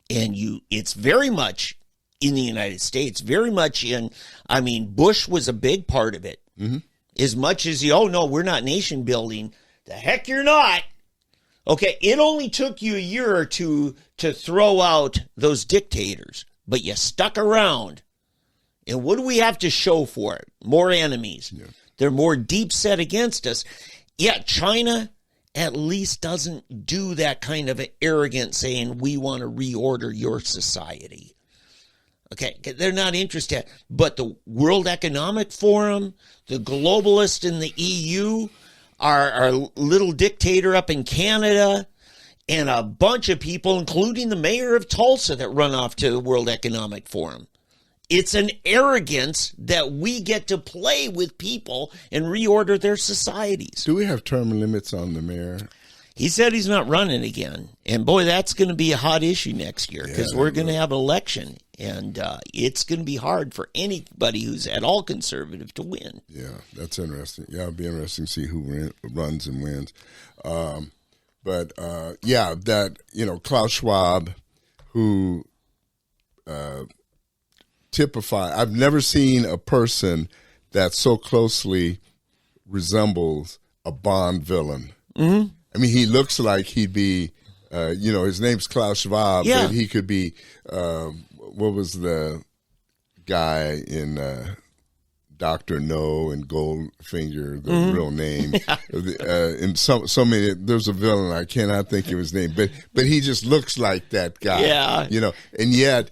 And it's very much in the United States, very much Bush was a big part of it. Mm-hmm. As much as no, we're not nation building. The heck you're not. Okay, it only took you a year or two to throw out those dictators, but you stuck around And what do we have to show for it? More enemies. Yeah. They're more deep set against us. Yet China at least doesn't do that kind of arrogant saying, we want to reorder your society. Okay, they're not interested. But the World Economic Forum, the globalists in the EU, our little dictator up in Canada, and a bunch of people, including the mayor of Tulsa, that run off to the World Economic Forum. It's an arrogance that we get to play with people and reorder their societies. Do we have term limits on the mayor? He said he's not running again. And boy, that's going to be a hot issue next year because we're going to have an election. And it's going to be hard for anybody who's at all conservative to win. Yeah, that's interesting. Yeah, it'll be interesting to see who runs and wins. Klaus Schwab, who I've never seen a person that so closely resembles a Bond villain. Mm-hmm. I mean, he looks like he'd be, his name's Klaus Schwab, but he could be, what was the guy in Dr. No and Goldfinger, the real name? And so many, there's a villain, I cannot think of his name, but he just looks like that guy. Yeah. And yet,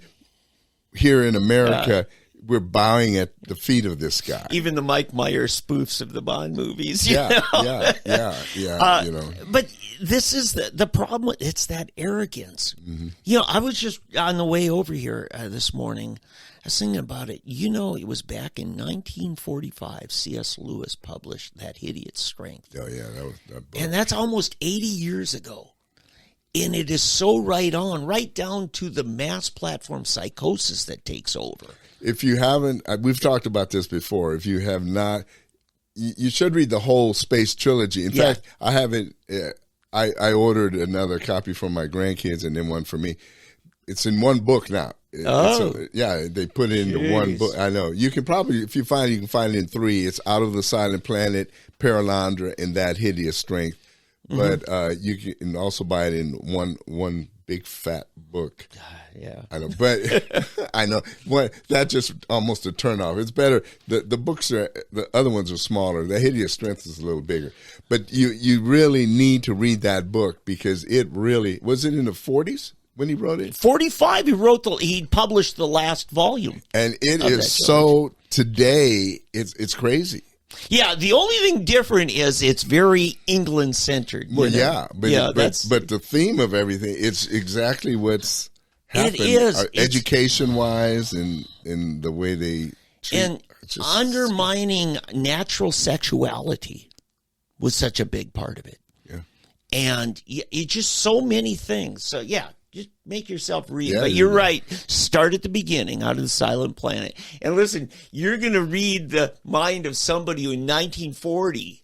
here in America, we're bowing at the feet of this guy. Even the Mike Myers spoofs of the Bond movies. Yeah. But this is the problem. It's that arrogance. Mm-hmm. I was just on the way over here this morning. I was thinking about it. It was back in 1945. C.S. Lewis published That Hideous Strength. Oh, yeah. That was that book. And that's almost 80 years ago. And it is so right on, right down to the mass platform psychosis that takes over. If you haven't, we've talked about this before. If you have not, you should read the whole Space Trilogy. In fact, I haven't. I ordered another copy for my grandkids and then one for me. It's in one book now. They put it into one book. I know. You can probably, if you find it, you can find it in 3. It's Out of the Silent Planet, Perelandra, and That Hideous Strength. But you can also buy it in one big fat book. Yeah, I know, but I know that's just almost a turnoff. It's better. The books the other ones are smaller. The Hideous Strength is a little bigger. But you really need to read that book because it really was it in the 40s when he wrote it. 45. He published the last volume, and it is so today. It's crazy. Yeah, the only thing different is it's very England-centered. Well, but the theme of everything, it's exactly what's happened. It is. Education-wise and in the way they treat. And undermining natural sexuality was such a big part of it. Yeah. And it's just so many things. So, just make yourself read. But you're right. Start at the beginning, Out of the Silent Planet. And listen, you're going to read the mind of somebody who in 1940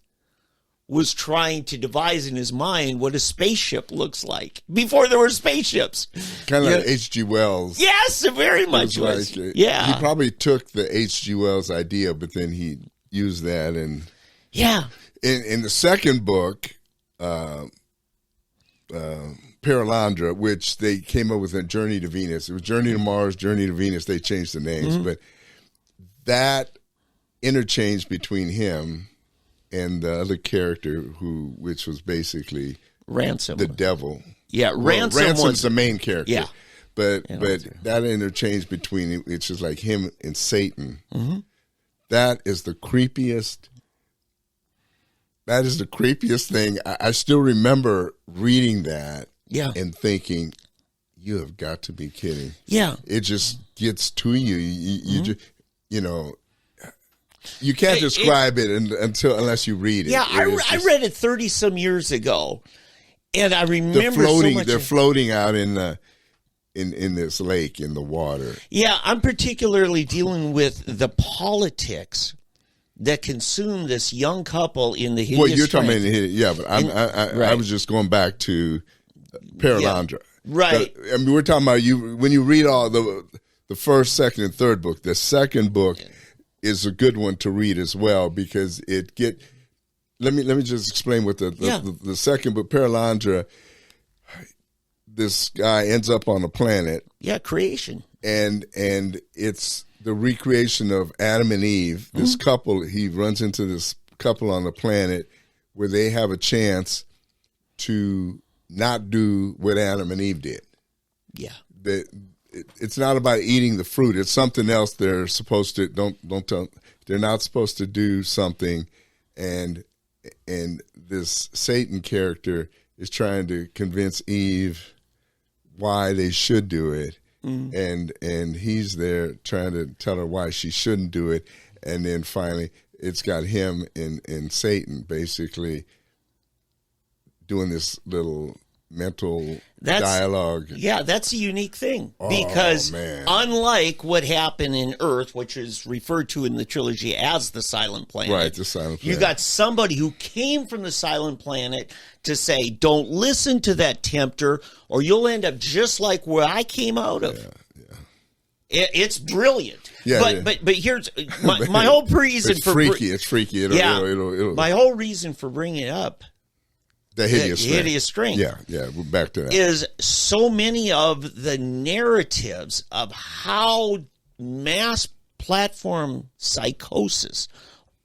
was trying to devise in his mind what a spaceship looks like before there were spaceships. Kind of like H.G. Wells. Yes, very much was. He probably took the H.G. Wells idea, but then he used that. And in the second book, Perelandra, which they came up with a Journey to Venus. It was Journey to Mars, Journey to Venus. They changed the names, but that interchange between him and the other character, which was basically Ransom, the devil. Yeah, Ransom's the main character. Yeah, but that interchange between it's just like him and Satan. Mm-hmm. That is the creepiest. That is the creepiest thing. I still remember reading that. Yeah. And thinking, you have got to be kidding. Yeah. It just gets to you. You just, you can't describe it unless you read it. Yeah, I read it 30-some years ago, and I remember they're floating out in this lake in the water. Yeah, I'm particularly dealing with the politics that consume this young couple in the Hideous Well, you're Strength. talking about but I was just going back to Perelandra. Yeah, right. We're talking about when you read all the first, second, and third book. The second book is a good one to read as well because Let me just explain what the second book, Perelandra. This guy ends up on a planet. Yeah, creation. And it's the recreation of Adam and Eve. This couple, he runs into this couple on the planet where they have a chance to not do what Adam and Eve did. Yeah. It's not about eating the fruit. It's something else. They're supposed to don't tell. They're not supposed to do something, and this Satan character is trying to convince Eve why they should do it, and he's there trying to tell her why she shouldn't do it, and then finally it's got him and Satan basically doing this little mental dialogue. Yeah, that's a unique thing because unlike what happened in Earth, which is referred to in the trilogy as the Silent Planet, right? The Silent Planet. You got somebody who came from the Silent Planet to say, "Don't listen to that tempter, or you'll end up just like where I came out of." Yeah. It's brilliant. Yeah, but here's my whole reason it's for freaky. It's freaky. It'll, my whole reason for bringing it up. The hideous string. Yeah, we're back to that. Is so many of the narratives of how mass platform psychosis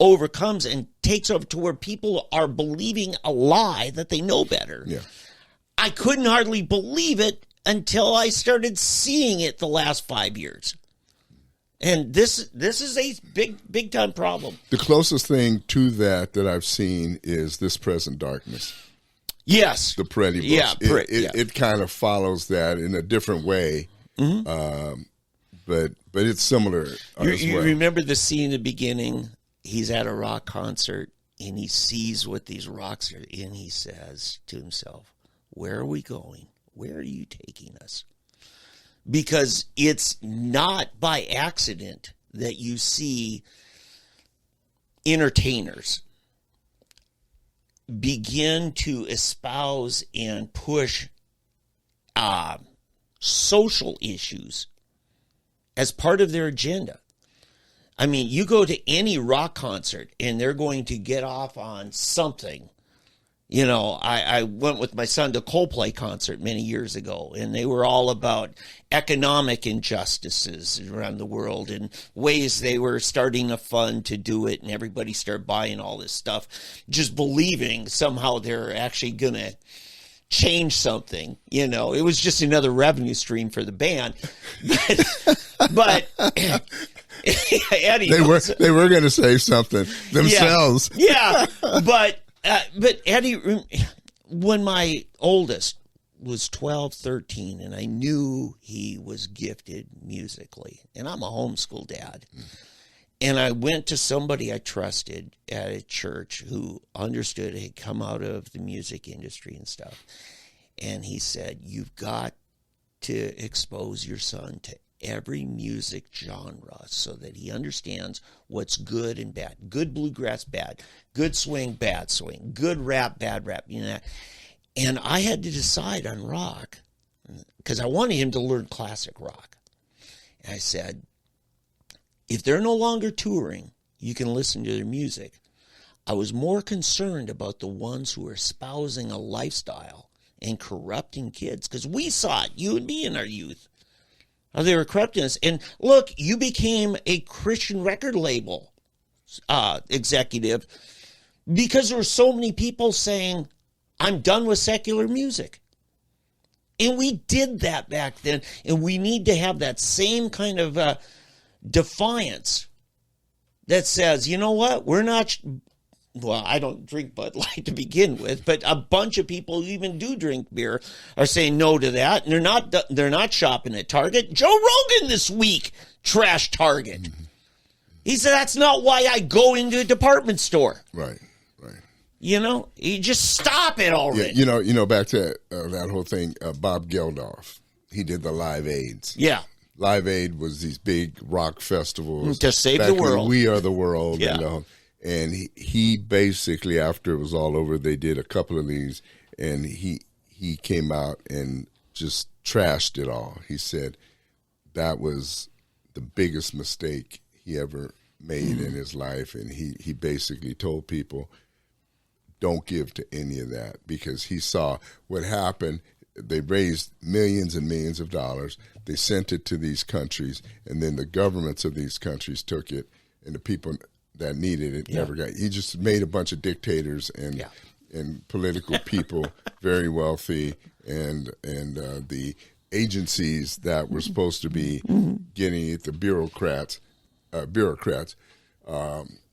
overcomes and takes over to where people are believing a lie that they know better. Yeah. I couldn't hardly believe it until I started seeing it the last 5 years. And this is a big time problem. The closest thing to that I've seen is This Present Darkness. Yes. The Pretty Busch. Yeah, it kind of follows that in a different way, but it's similar as well. You remember the scene in the beginning? He's at a rock concert, and he sees what these rocks are, and he says to himself, "Where are we going? Where are you taking us?" Because it's not by accident that you see entertainers begin to espouse and push social issues as part of their agenda. I mean, you go to any rock concert and they're going to get off on something. You know, I went with my son to a Coldplay concert many years ago, and they were all about economic injustices around the world and ways they were starting a fund to do it, and everybody started buying all this stuff, just believing somehow they're actually going to change something. You know, it was just another revenue stream for the band. But Eddie, they were going to say something themselves. Yeah, but Eddie, when my oldest was 12, 13, and I knew he was gifted musically, and I'm a homeschool dad, and I went to somebody I trusted at a church who understood, had come out of the music industry and stuff, and he said, "You've got to expose your son to every music genre so that he understands what's good and bad. Good bluegrass, bad. Good swing, bad swing. Good rap, bad rap." You know, and I had to decide on rock because I wanted him to learn classic rock. And I said, if they're no longer touring, you can listen to their music. I was more concerned about the ones who are espousing a lifestyle and corrupting kids, because we saw it, you and me in our youth. They were corrupting us. And look, you became a Christian record label executive because there were so many people saying, "I'm done with secular music." And we did that back then. And we need to have that same kind of defiance that says, you know what, we're not... Well, I don't drink Bud Light to begin with, but a bunch of people who even do drink beer are saying no to that, and they're not shopping at Target. Joe Rogan this week trashed Target. He said, "That's not why I go into a department store." Right. You know, you just stop it already. Yeah, you know, back to that whole thing. Bob Geldof, he did the Live Aids. Yeah. Live Aid was these big rock festivals to save the world. We Are the World. Yeah. You know. And he basically, after it was all over, they did a couple of these, and he came out and just trashed it all. He said that was the biggest mistake he ever made in his life, and he basically told people, don't give to any of that, because he saw what happened. they raised millions and millions of dollars. They sent it to these countries, and then the governments of these countries took it, and the people that needed it never got. He just made a bunch of dictators and political people very wealthy, and the agencies that were supposed to be getting it, the bureaucrats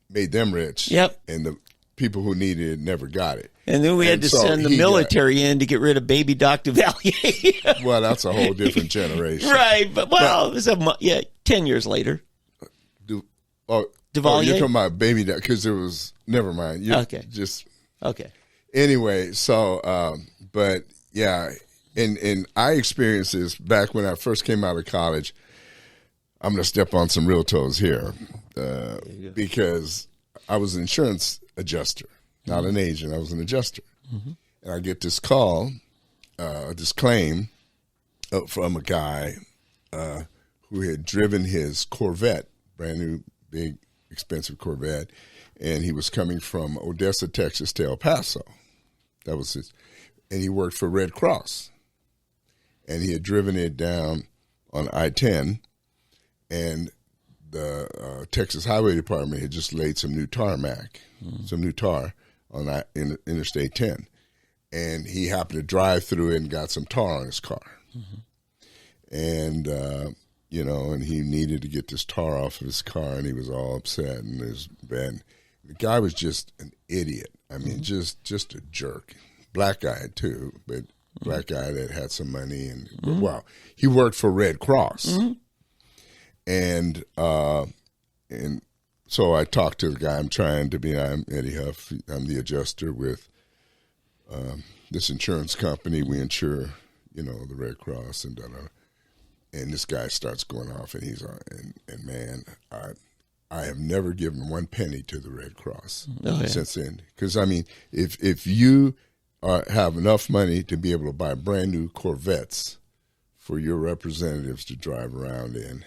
made them rich. Yep. And the people who needed it never got it. And then we had to send the military in to get rid of baby Doc Duvalier. Well, that's a whole different generation. Right. But, it was 10 years later. Duvalier? You're talking about baby Doc, because there was, never mind. Okay. Okay. Anyway, so, but yeah, and I experienced this back when I first came out of college. I'm going to step on some real toes here because I was an insurance adjuster, not an agent. I was an adjuster. And I get this call, this claim from a guy who had driven his Corvette, brand new, big, expensive Corvette, and he was coming from Odessa, Texas to El Paso. That was his, and he worked for Red Cross. And he had driven it down on I-10, and the Texas Highway Department had just laid some new tarmac, some new tar on Interstate 10. And he happened to drive through it and got some tar on his car. And, and he needed to get this tar off of his car, and he was all upset. And the guy was just an idiot. I mean, just a jerk. Black guy, too, but black guy that had some money. And, well, he worked for Red Cross. And so I talked to the guy I'm Eddie Huff. I'm the adjuster with this insurance company. We insure, the Red Cross and and this guy starts going off, and he's and man, I have never given one penny to the Red Cross since then. Because I mean, if you have enough money to be able to buy brand new Corvettes for your representatives to drive around in,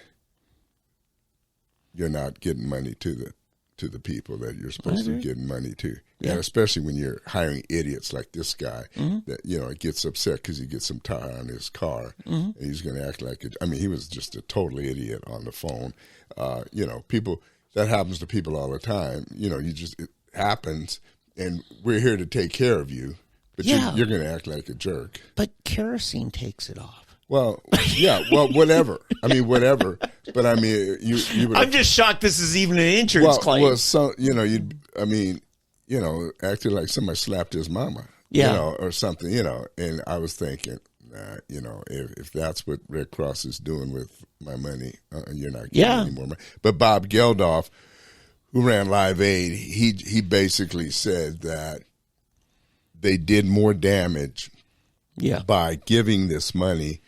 you're not getting money to the people that you're supposed to be getting money to. And especially when you're hiring idiots like this guy that, gets upset because he gets some tire on his car and he's going to act like it. I mean, he was just a total idiot on the phone. People, that happens to people all the time. It happens, and we're here to take care of you, but you're going to act like a jerk. But kerosene takes it off. Well, yeah, whatever. I mean, whatever. But I mean, you would. I'm just shocked this is even an insurance claim. Well, so acted like somebody slapped his mama, or something, And I was thinking, if that's what Red Cross is doing with my money, you're not getting any more money. But Bob Geldof, who ran Live Aid, he basically said that they did more damage by giving this money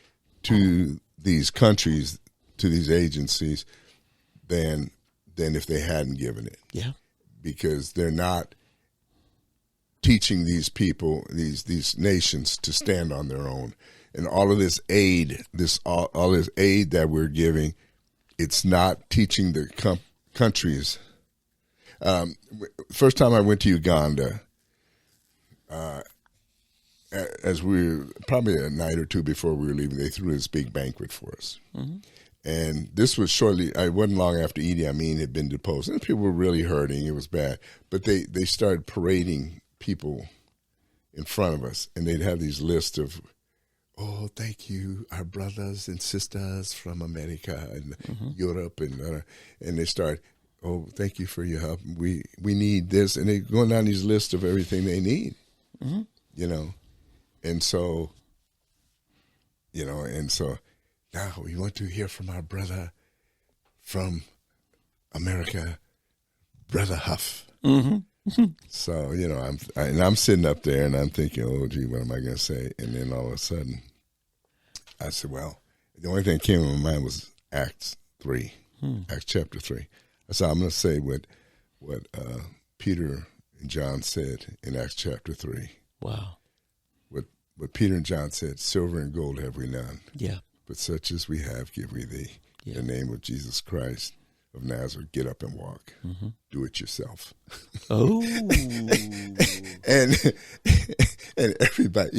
to these countries, to these agencies, than if they hadn't given it. Yeah. Because they're not teaching these people, these nations, to stand on their own. And all of this aid, all this aid that we're giving, it's not teaching the countries. First time I went to Uganda, as we were, probably a night or two before we were leaving, they threw this big banquet for us. And this was it wasn't long after Idi Amin had been deposed. And people were really hurting. It was bad. But they started parading people in front of us. And they'd have these lists of, thank you, our brothers and sisters from America and Europe. And they start, thank you for your help. We need this. And they're going down these lists of everything they need, And so, now we want to hear from our brother from America, Brother Huff. So, I'm sitting up there and I'm thinking, oh, gee, what am I going to say? And then all of a sudden, I said, well, the only thing that came to my mind was Acts 3, Acts chapter 3. I said, I'm going to say what Peter and John said in Acts chapter 3. Wow. What Peter and John said, silver and gold have we none. Yeah. But such as we have give we thee. In the name of Jesus Christ of Nazareth, get up and walk. Do it yourself. Oh. and everybody,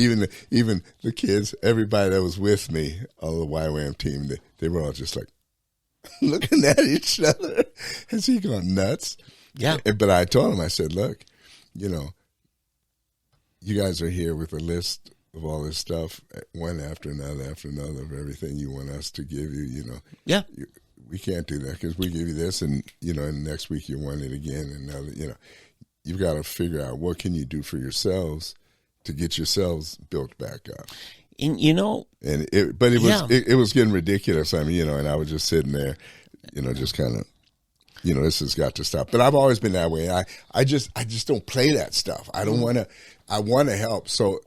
even the kids, everybody that was with me, all the YWAM team, they were all just like looking at each other. Has he gone nuts? Yeah. But I told him, I said, look, you know, you guys are here with a list of all this stuff, one after another of everything you want us to give you, you know. Yeah. We can't do that because we give you this and, you know, and next week you want it again. And another, you know, you've got to figure out what can you do for yourselves to get yourselves built back up. And, you know. It was getting ridiculous. I mean, you know, and I was just sitting there, you know, just kind of, you know, this has got to stop. But I've always been that way. I just don't play that stuff. I don't want to. I want to help. So,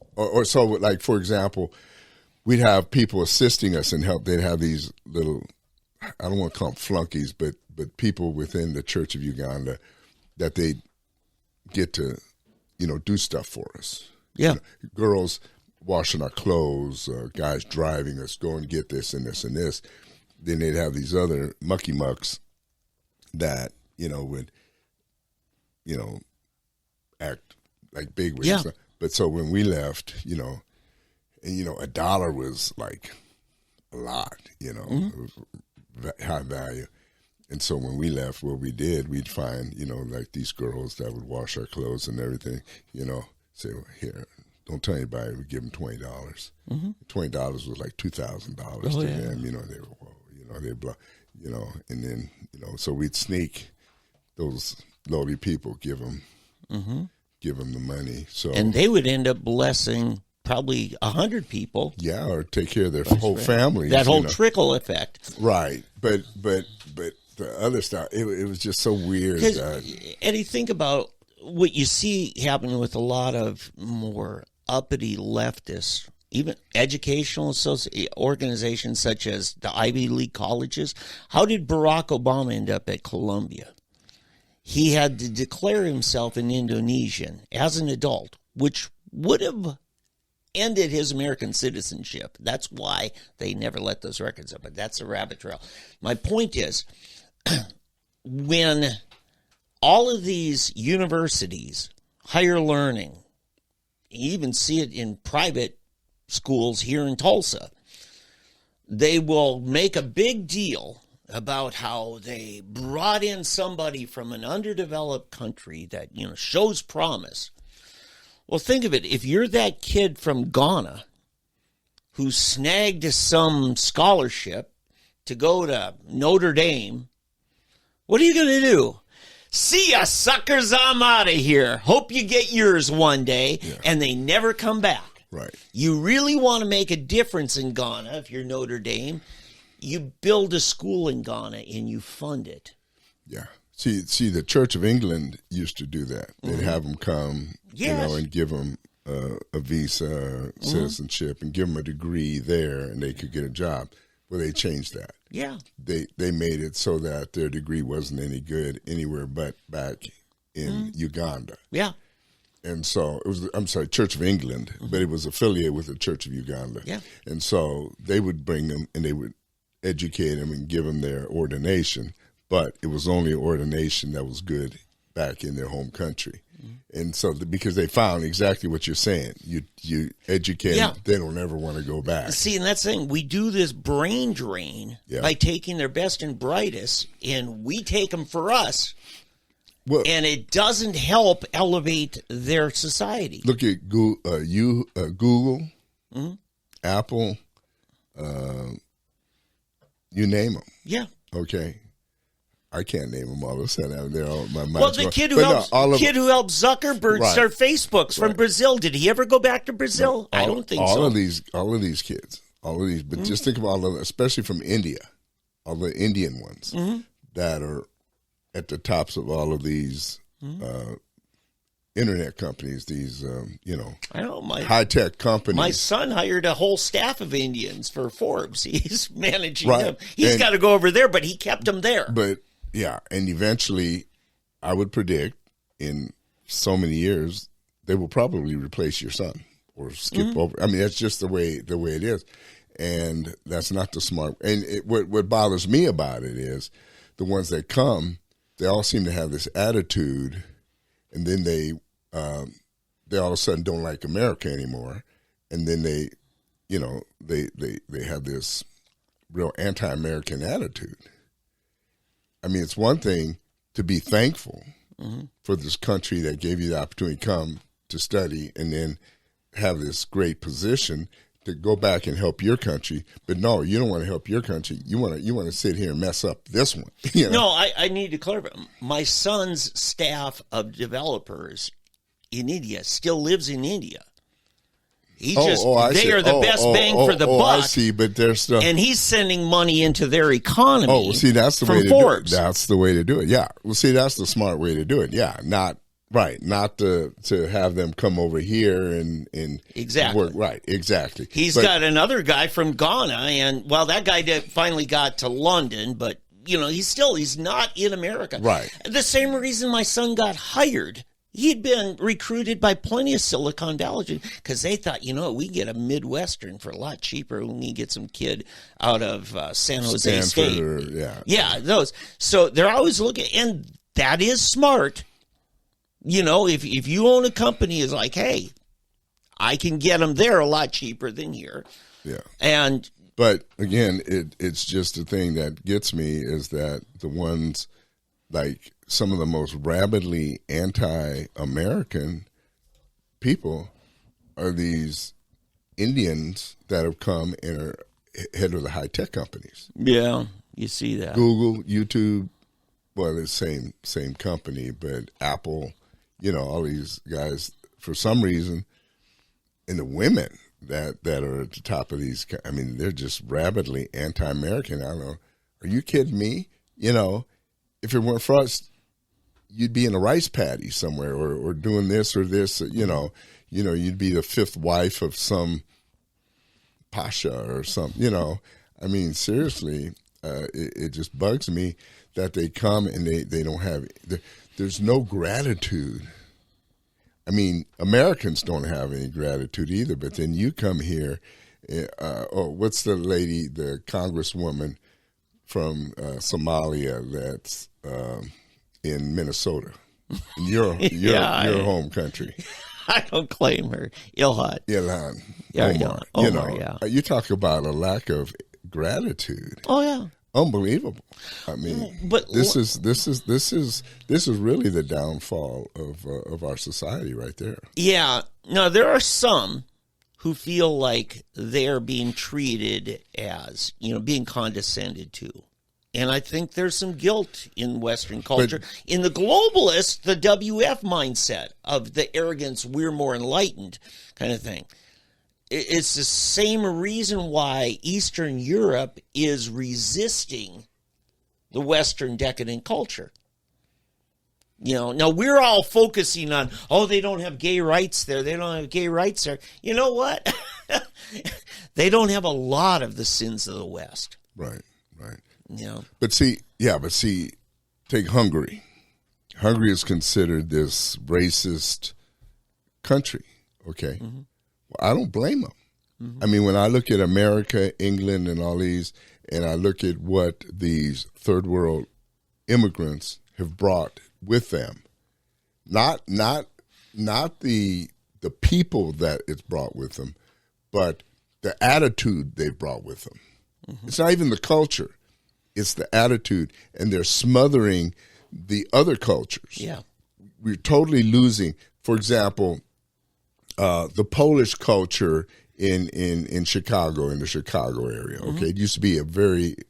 so like, for example, we'd have people assisting us and help. They'd have these little, I don't want to call them flunkies, but people within the Church of Uganda that they get to, you know, do stuff for us. Yeah. You know, girls washing our clothes, guys driving us, go and get this and this and this. Then they'd have these other mucky mucks that, you know, would, you know, act like big wigs. Yeah. But so when we left, you know, and, you know, $1 was like a lot, you know, it was high value. And so when we left, what we did, we'd find, you know, like these girls that would wash our clothes and everything, you know, say, well, here, don't tell anybody, we give them $20. $20 was like $2,000 to them, you know, they were, whoa, you know, they blah, you know, and then, you know, so we'd sneak those lowly people, give them the money. So, and they would end up blessing probably 100 people. Yeah, or take care of their whole family. That whole trickle effect. Right. But the other stuff, it was just so weird. Eddie, think about what you see happening with a lot of more uppity leftists, even educational organizations such as the Ivy League colleges. How did Barack Obama end up at Columbia? He had to declare himself an Indonesian as an adult, which would have ended his American citizenship. That's why they never let those records up, but that's a rabbit trail. My point is, when all of these universities, higher learning, you even see it in private schools here in Tulsa, they will make a big deal about how they brought in somebody from an underdeveloped country that, you know, shows promise. Well, think of it. If you're that kid from Ghana who snagged some scholarship to go to Notre Dame, what are you going to do? See ya, suckers, I'm out of here. Hope you get yours one day. Yeah. And they never come back. Right. You really want to make a difference in Ghana if you're Notre Dame. You build a school in Ghana and you fund it. Yeah. See, the Church of England used to do that. They'd have them come, you know, and give them a visa, citizenship, and give them a degree there, and they could get a job. Well, they changed that. Yeah. They made it so that their degree wasn't any good anywhere but back in Uganda. Yeah. And so it was, Church of England, but it was affiliated with the Church of Uganda. Yeah. And so they would bring them and they would educate them and give them their ordination, but it was only an ordination that was good back in their home country. And so because they found exactly what you're saying, you educate them, they don't ever want to go back. See, and that's the thing. We do this brain drain by taking their best and brightest, and we take them for us, and it doesn't help elevate their society. Look at Google, Apple, you name them. Yeah. Okay. I can't name them all of a sudden. They're all my mind. Well, the kid who helped Zuckerberg start Facebook's from Brazil. Did he ever go back to Brazil? I don't think so. All of these kids, but just think of all of them, especially from India, all the Indian ones that are at the tops of all of these internet companies, these high-tech companies. My son hired a whole staff of Indians for Forbes. He's managing them. He's got to go over there, but he kept them there. But yeah, and eventually, I would predict in so many years they will probably replace your son or skip over. I mean, that's just the way it is, and that's not the smart. And what bothers me about it is the ones that come, they all seem to have this attitude, and then they they all of a sudden don't like America anymore, and then they have this real anti-American attitude. I mean, it's one thing to be thankful for this country that gave you the opportunity to come to study and then have this great position to go back and help your country. But no, you don't want to help your country. You want to sit here and mess up this one. You know? No, I need to clarify. My son's staff of developers in India still lives in India. They are the best bang for the buck. I see, but they're still, and he's sending money into their economy. Oh, well, see, that's the way to Forbes. do it. That's the way to do it. Yeah. Well, see, that's the smart way to do it. Yeah, not to have them come over here and exactly work. Right, exactly. He's got another guy from Ghana, and that guy finally got to London, but he's not in America. Right. The same reason my son got hired. He'd been recruited by plenty of Silicon Valley because they thought, we can get a Midwestern for a lot cheaper when we get some kid out of San Jose State. Yeah, those. So they're always looking, and that is smart. If you own a company, it's like, hey, I can get them there a lot cheaper than here. Yeah. But again, it's just the thing that gets me is that the ones like some of the most rabidly anti-American people are these Indians that have come and are head of the high-tech companies. Yeah, you see that. Google, YouTube, well, it's the same company, but Apple, all these guys, for some reason, and the women that are at the top of these, I mean, they're just rabidly anti-American. I don't know. Are you kidding me? If it weren't for us, you'd be in a rice paddy somewhere or doing this or this, you'd be the fifth wife of some pasha or something, I mean, seriously, it just bugs me that they come and they don't have, there's no gratitude. I mean, Americans don't have any gratitude either, but then you come here, what's the lady, the congresswoman from Somalia that's in Minnesota, in your home country? I don't claim her. Ilhan. Omar. You talk about a lack of gratitude. Oh yeah, unbelievable. I mean, but this is really the downfall of our society right there. Yeah. Now there are some who feel like they're being treated as, being condescended to. And I think there's some guilt in Western culture. In the globalists, the WF mindset of the arrogance, we're more enlightened kind of thing. It's the same reason why Eastern Europe is resisting the Western decadent culture. Now we're all focusing on, they don't have gay rights there. They don't have gay rights there. You know what? They don't have a lot of the sins of the West. Right. But take Hungary. Hungary is considered this racist country, okay? Mm-hmm. Well, I don't blame them. Mm-hmm. I mean, when I look at America, England, and all these, and I look at what these third world immigrants have brought with them, not the people that it's brought with them, but the attitude they've brought with them. Mm-hmm. It's not even the culture. It's the attitude, and they're smothering the other cultures. Yeah. We're totally losing, for example, the Polish culture in Chicago, in the Chicago area. Okay, mm-hmm. It used to be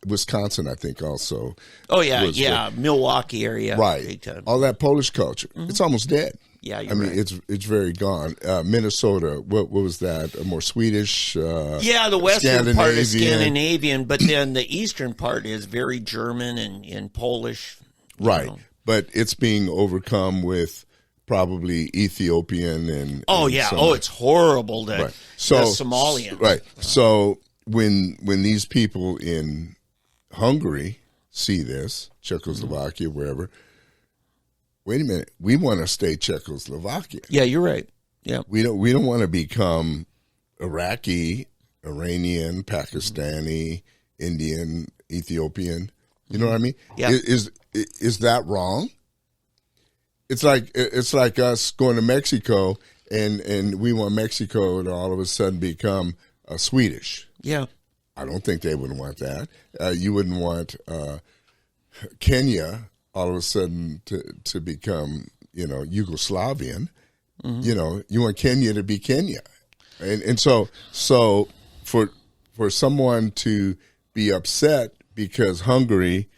Wisconsin, I think, also. Oh yeah, Milwaukee area, right? Big time. All that Polish culture, mm-hmm. It's almost dead. Yeah, I mean, right. It's very gone. Minnesota, what was that? A more Swedish? The western part is Scandinavian, but then the eastern part is very German and Polish. Right, but it's being overcome with probably Ethiopian and it's horrible that right. So the Somalians. Right. So when these people in Hungary see this, Czechoslovakia, mm-hmm. wherever, wait a minute, we want to stay Czechoslovakia. Yeah, you're right. Yeah. We don't want to become Iraqi, Iranian, Pakistani, Indian, Ethiopian. You know what I mean? Yeah. Is that wrong? It's like us going to Mexico and we want Mexico to all of a sudden become Swedish. Yeah. I don't think they would want that. You wouldn't want Kenya all of a sudden to become, Yugoslavian. Mm-hmm. You want Kenya to be Kenya. And so for someone to be upset because Hungary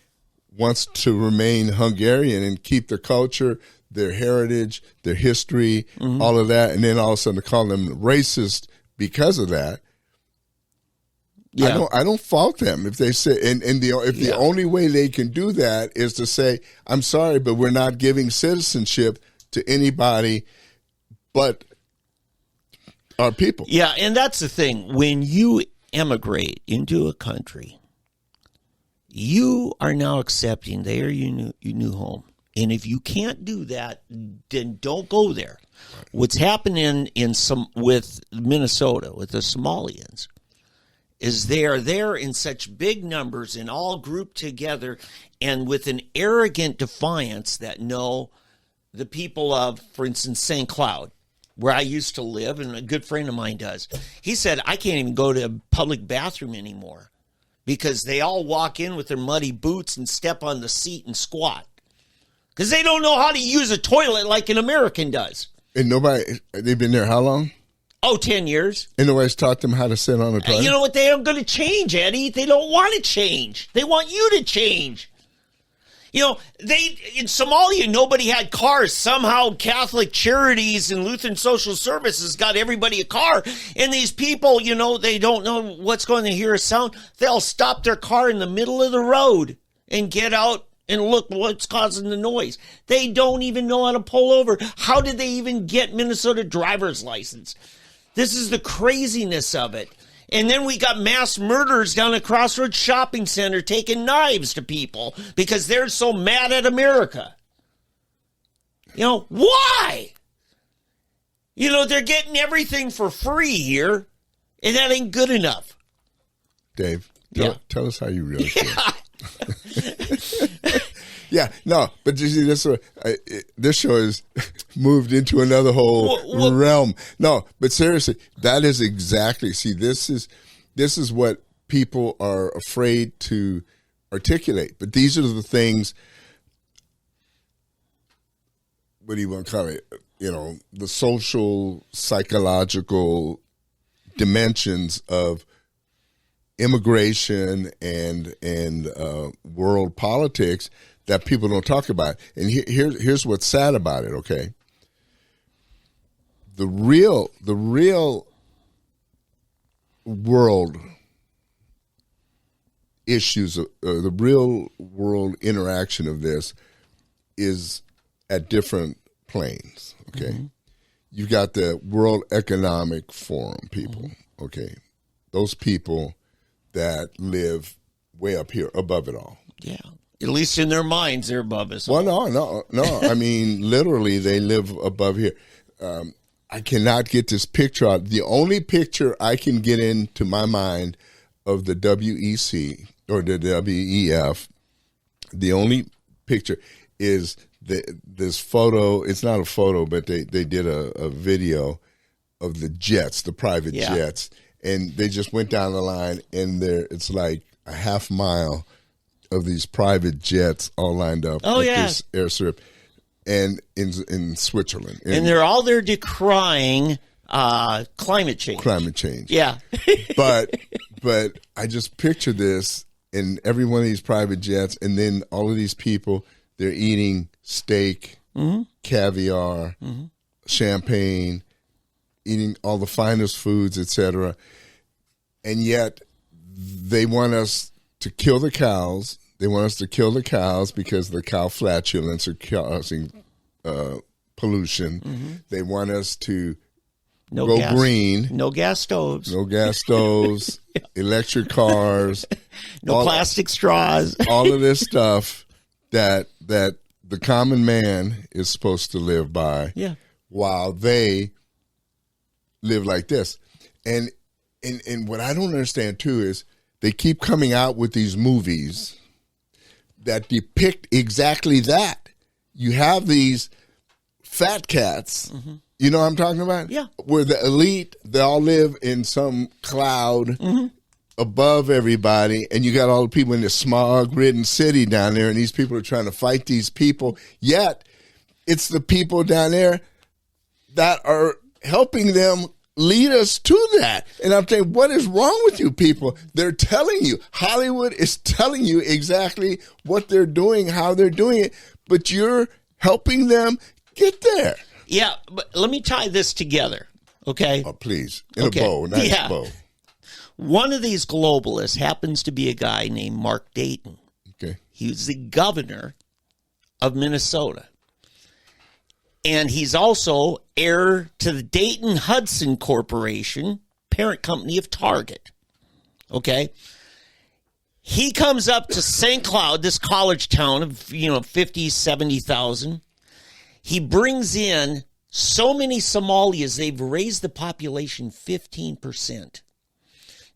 wants to remain Hungarian and keep their culture, their heritage, their history, mm-hmm. all of that, and then all of a sudden to call them racist because of that, yeah. I don't fault them if they say, the only way they can do that is to say, I'm sorry, but we're not giving citizenship to anybody but our people. Yeah, and that's the thing. When you emigrate into a country, you are now accepting they are your new home. And if you can't do that, then don't go there. Right. What's happening with Minnesota, with the Somalians, is they are there in such big numbers and all grouped together and with an arrogant defiance that no, the people of, for instance, St. Cloud, where I used to live, and a good friend of mine does, he said, I can't even go to a public bathroom anymore because they all walk in with their muddy boots and step on the seat and squat because they don't know how to use a toilet like an American does. And they've been there how long? 10 years. And nobody's taught them how to sit on a toilet? You know what? They aren't going to change, Eddie. They don't want to change. They want you to change. In Somalia, nobody had cars. Somehow Catholic Charities and Lutheran Social Services got everybody a car. And these people, they don't know what's going to hear a sound. They'll stop their car in the middle of the road and get out and look what's causing the noise. They don't even know how to pull over. How did they even get Minnesota driver's license? This is the craziness of it. And then we got mass murders down at Crossroads Shopping Center taking knives to people because they're so mad at America. Why? They're getting everything for free here, and that ain't good enough. Dave, tell us how you really feel. Yeah, no, but you see, this show has moved into another whole realm. No, but seriously, that is exactly. See, this is what people are afraid to articulate. But these are the things. What do you want to call it? The social, psychological dimensions of immigration and world politics that people don't talk about. And here's what's sad about it, okay? The real world issues, the real world interaction of this is at different planes, okay? Mm-hmm. You've got the World Economic Forum people, mm-hmm. okay? Those people that live way up here, above it all. Yeah. At least in their minds, they're above us. Well, no. I mean, literally, they live above here. I cannot get this picture out. The only picture I can get into my mind of the WEC or the WEF, the only picture is this photo. It's not a photo, but they did a video of the jets, the private jets, and they just went down the line, and it's like a half mile of these private jets all lined up at this airstrip, and in Switzerland, and they're all there decrying climate change. Climate change, yeah. but I just picture this in every one of these private jets, and then all of these people, they're eating steak, mm-hmm. caviar, mm-hmm. champagne, eating all the finest foods, etc. And yet they want us to kill the cows. They want us to kill the cows because the cow flatulence are causing pollution. Mm-hmm. They want us to go green. No gas stoves. No gas stoves. Yeah. Electric cars. No plastic straws. All of this stuff that the common man is supposed to live by. Yeah. While they live like this. And what I don't understand too is they keep coming out with these movies that depict exactly that. You have these fat cats, mm-hmm. You know what I'm talking about? Yeah. Where the elite, they all live in some cloud above everybody, and you got all the people in this smog-ridden city down there, and these people are trying to fight these people. Yet, it's the people down there that are helping them lead us to that. And I'm saying, what is wrong with you people? They're telling you. Hollywood is telling you exactly what they're doing, how they're doing it, but you're helping them get there. Yeah, but let me tie this together, okay? Oh, please. In a bow, nice bow. One of these globalists happens to be a guy named Mark Dayton. Okay. He was the governor of Minnesota. And he's also heir to the Dayton Hudson Corporation, parent company of Target. Okay? He comes up to St. Cloud, this college town of, 50, 70,000. He brings in so many Somalis, they've raised the population 15%.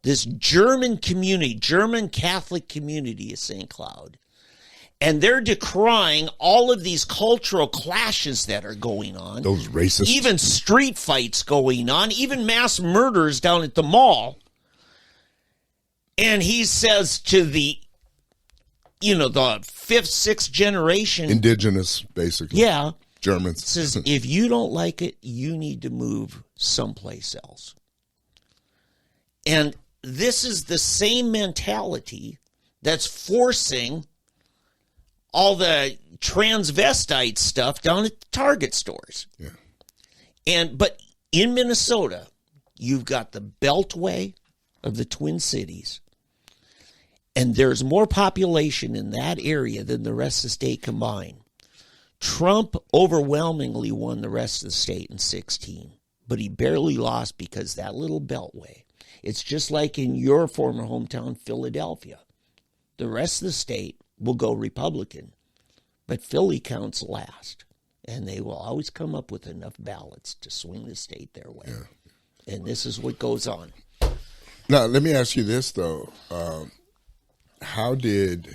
This German community, German Catholic community of St. Cloud. And they're decrying all of these cultural clashes that are going on. Those racists. Even street fights going on, even mass murders down at the mall. And he says to the, the fifth, sixth generation. Indigenous, basically. Yeah. Germans. Says, if you don't like it, you need to move someplace else. And this is the same mentality that's forcing all the transvestite stuff down at the Target stores. Yeah. But in Minnesota, you've got the Beltway of the Twin Cities, and there's more population in that area than the rest of the state combined. Trump overwhelmingly won the rest of the state in 2016, but he barely lost because that little Beltway. It's just like in your former hometown, Philadelphia. The rest of the state will go Republican, but Philly counts last, and they will always come up with enough ballots to swing the state their way. Yeah. And this is what goes on. Now, let me ask you this, though. How did,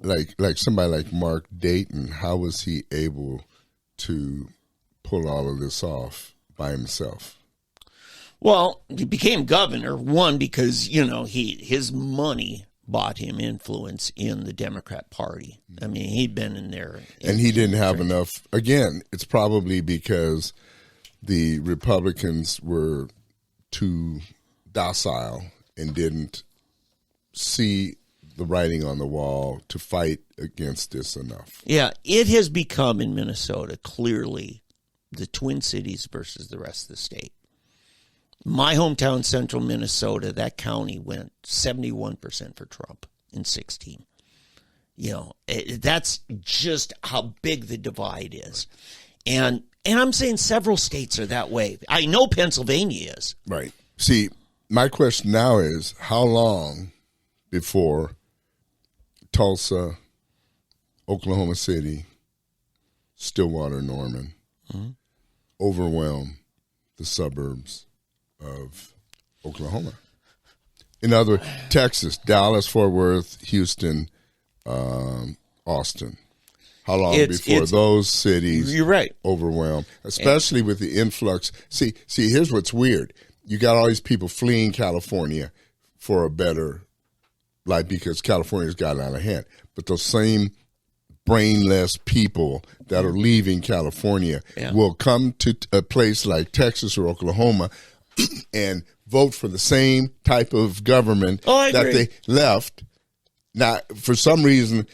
like somebody like Mark Dayton, how was he able to pull all of this off by himself? Well, he became governor, one, because, his money bought him influence in the Democrat Party. I mean, he'd been in there. And he didn't have enough. Again, it's probably because the Republicans were too docile and didn't see the writing on the wall to fight against this enough. Yeah, it has become in Minnesota clearly the Twin Cities versus the rest of the state. My hometown, central Minnesota, that county went 71% for Trump in 2016. That's just how big the divide is. And I'm saying several states are that way. I know Pennsylvania is. Right. See, my question now is, how long before Tulsa, Oklahoma City, Stillwater, Norman, overwhelm the suburbs of Oklahoma? In other words, Texas, Dallas, Fort Worth, Houston, Austin. How long before those cities you're right. overwhelm, especially with the influx? See, here's what's weird. You got all these people fleeing California for a better life because California's gotten out of hand. But those same brainless people that are leaving California will come to a place like Texas or Oklahoma and vote for the same type of government that they left. Now, for some reason,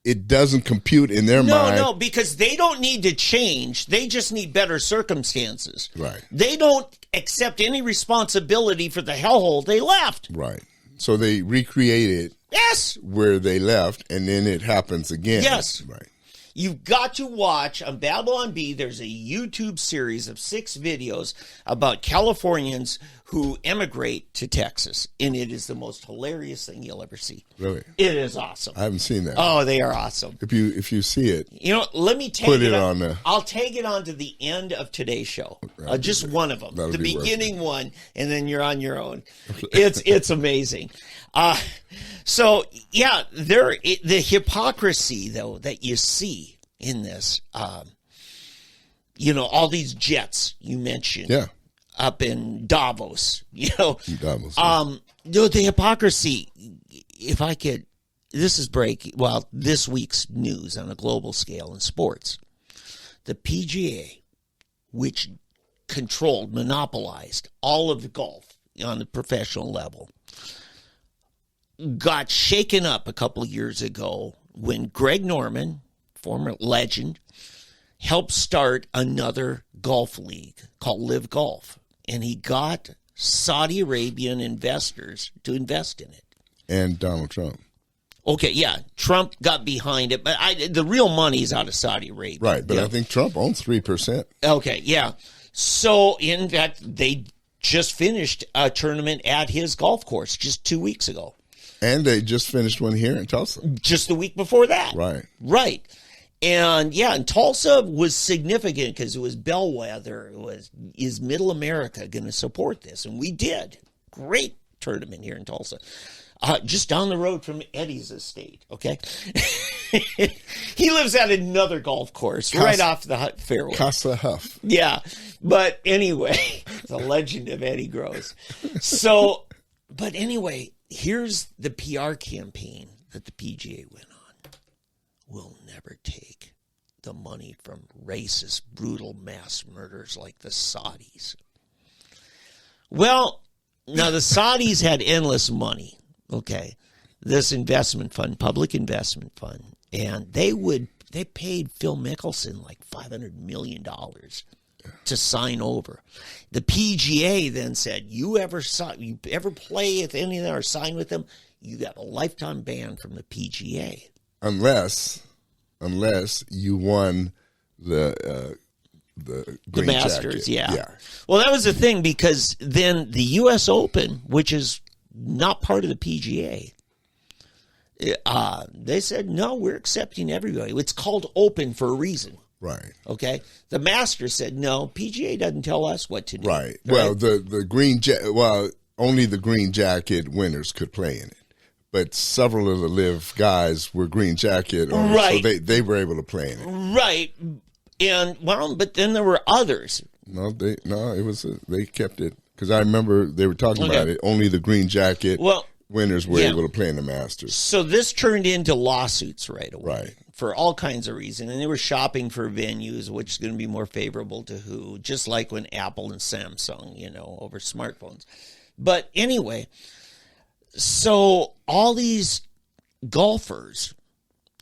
it doesn't compute in their mind. No, because they don't need to change. They just need better circumstances. Right. They don't accept any responsibility for the hellhole they left. Right. So they recreate it. Yes. Where they left, and then it happens again. Yes. Right. You've got to watch on Babylon Bee. There's a YouTube series of 6 videos about Californians who emigrate to Texas, and it is the most hilarious thing you'll ever see. Really? It is awesome. I haven't seen that. Oh, they are awesome. If you see it, let me put it on the. I'll tag it on to the end of today's show. Just one of them, the beginning one, and then you're on your own. It's amazing. So yeah, the hypocrisy though that you see in this, all these jets you mentioned. Yeah. Up in Davos, Davos. The hypocrisy, if I could, this week's news on a global scale in sports. The PGA, which monopolized all of the golf on the professional level, got shaken up a couple of years ago when Greg Norman, former legend, helped start another golf league called Live Golf. And he got Saudi Arabian investors to invest in it. And Donald Trump. Okay, yeah. Trump got behind it, but the real money is out of Saudi Arabia. Right, but I think Trump owns 3%. Okay, yeah. So, in fact, they just finished a tournament at his golf course just 2 weeks ago. And they just finished one here in Tulsa. Just the week before that. Right. Right. And and Tulsa was significant because it was bellwether. Is Middle America going to support this? And we did. Great tournament here in Tulsa. Just down the road from Eddie's estate, okay? He lives at another golf course right off the fairway. Casa Huff. Yeah. But anyway, the legend of Eddie Gross. So, but anyway, here's the PR campaign that the PGA went on. We'll never take the money from racist, brutal mass murders like the Saudis. Well, now the Saudis had endless money, okay? This investment fund, public investment fund, and they paid Phil Mickelson like $500 million to sign over. The PGA then said, you ever play with any of them or sign with them, you got a lifetime ban from the PGA. Unless you won the green Masters, jacket. yeah. Well, that was the thing because then the U.S. Open, which is not part of the PGA, they said, no, we're accepting everybody. It's called Open for a reason. Right. Okay. The Masters said, no, PGA doesn't tell us what to do. Right. Well, the green only the green jacket winners could play in it. But several of the live guys were green jacket owners, right. So they were able to play in it. Right. And but then there were others. They kept it because I remember they were talking about it. Only the green jacket winners were able to play in the Masters. So this turned into lawsuits right away. Right. For all kinds of reasons. And they were shopping for venues, which is going to be more favorable to who, just like when Apple and Samsung, over smartphones. But anyway, so all these golfers,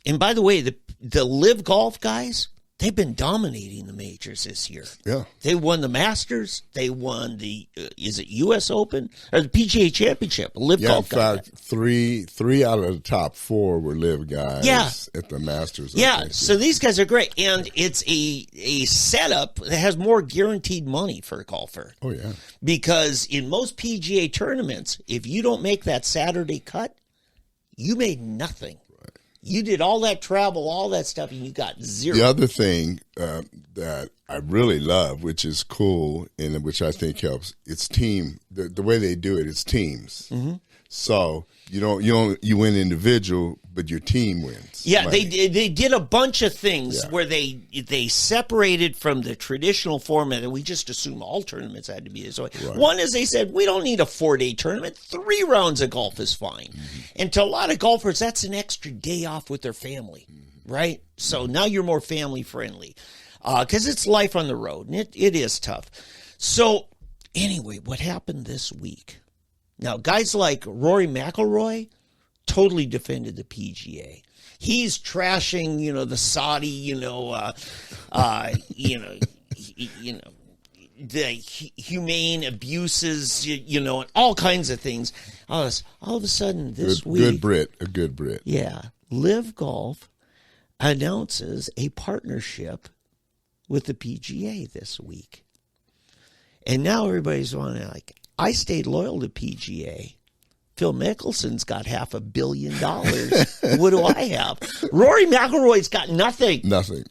and by the way, the live golf guys, they've been dominating the majors this year. Yeah. They won the Masters. They won the, is it U.S. Open? Or the PGA Championship, live golf guys. In fact, three out of the top four were live guys at the Masters. So these guys are great. And it's a setup that has more guaranteed money for a golfer. Oh, yeah. Because in most PGA tournaments, if you don't make that Saturday cut, you made nothing. You did all that travel, all that stuff, and you got zero. The other thing that I really love, which is cool and which I think helps, it's team. The way they do it, it's teams. Mm-hmm. So you win individual, but your team wins. Yeah, money. They did a bunch of things where they separated from the traditional format, and we just assume all tournaments had to be this way. Right. One is they said, we don't need a 4-day tournament. 3 rounds of golf is fine. Mm-hmm. And to a lot of golfers, that's an extra day off with their family, right? So now you're more family friendly because it's life on the road, and it is tough. So anyway, what happened this week? Now, guys like Rory McIlroy totally defended the PGA. He's trashing, the Saudi, the humane abuses, and all kinds of things. All of a sudden this week, a good Brit. Yeah, Live Golf announces a partnership with the PGA this week, and now everybody's wanting I stayed loyal to PGA. Phil Mickelson's got $500 million. What do I have? Rory McIlroy's got nothing. Nothing.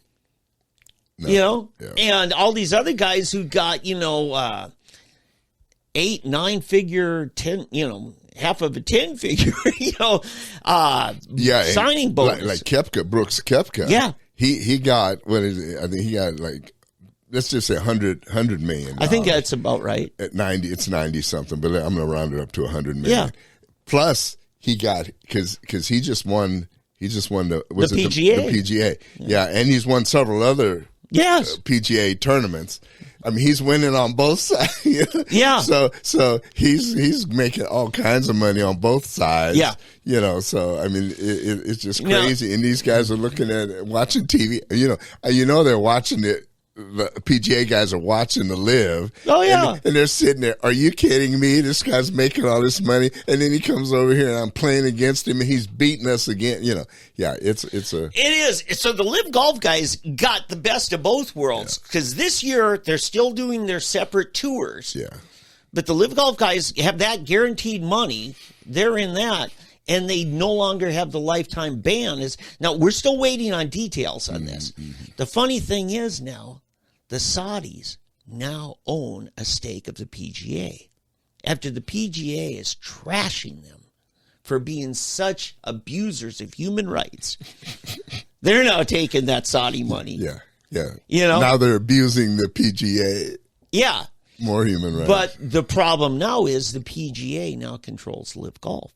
No. And all these other guys who got, 8, 9 figure, 10, half of a 10 figure, signing bonus. Like Koepka, Brooks Koepka. Yeah. He got, what is it? I think he got let's just say $100 million. I think that's about right. At 90, it's 90 something, but I'm going to round it up to 100 million. Yeah. Plus, he got because he just won. He just won the PGA. The PGA. Yeah, and he's won several other PGA tournaments. I mean, he's winning on both sides. Yeah. So he's making all kinds of money on both sides. Yeah. You know, so I mean, it's just crazy. And these guys are looking at it, watching TV. You know, they're watching it. The PGA guys are watching the live. Oh, yeah. And they're sitting there, are you kidding me? This guy's making all this money. And then he comes over here and I'm playing against him and he's beating us again. You know, yeah, it is. So the live golf guys got the best of both worlds because this year they're still doing their separate tours. Yeah. But the live golf guys have that guaranteed money. They're in that. And they no longer have the lifetime ban. Now, we're still waiting on details on this. Mm-hmm. The funny thing is now, the Saudis now own a stake of the PGA after the PGA is trashing them for being such abusers of human rights. They're now taking that Saudi money. Yeah, yeah. You know? Now they're abusing the PGA. Yeah. More human rights. But the problem now is the PGA now controls live golf.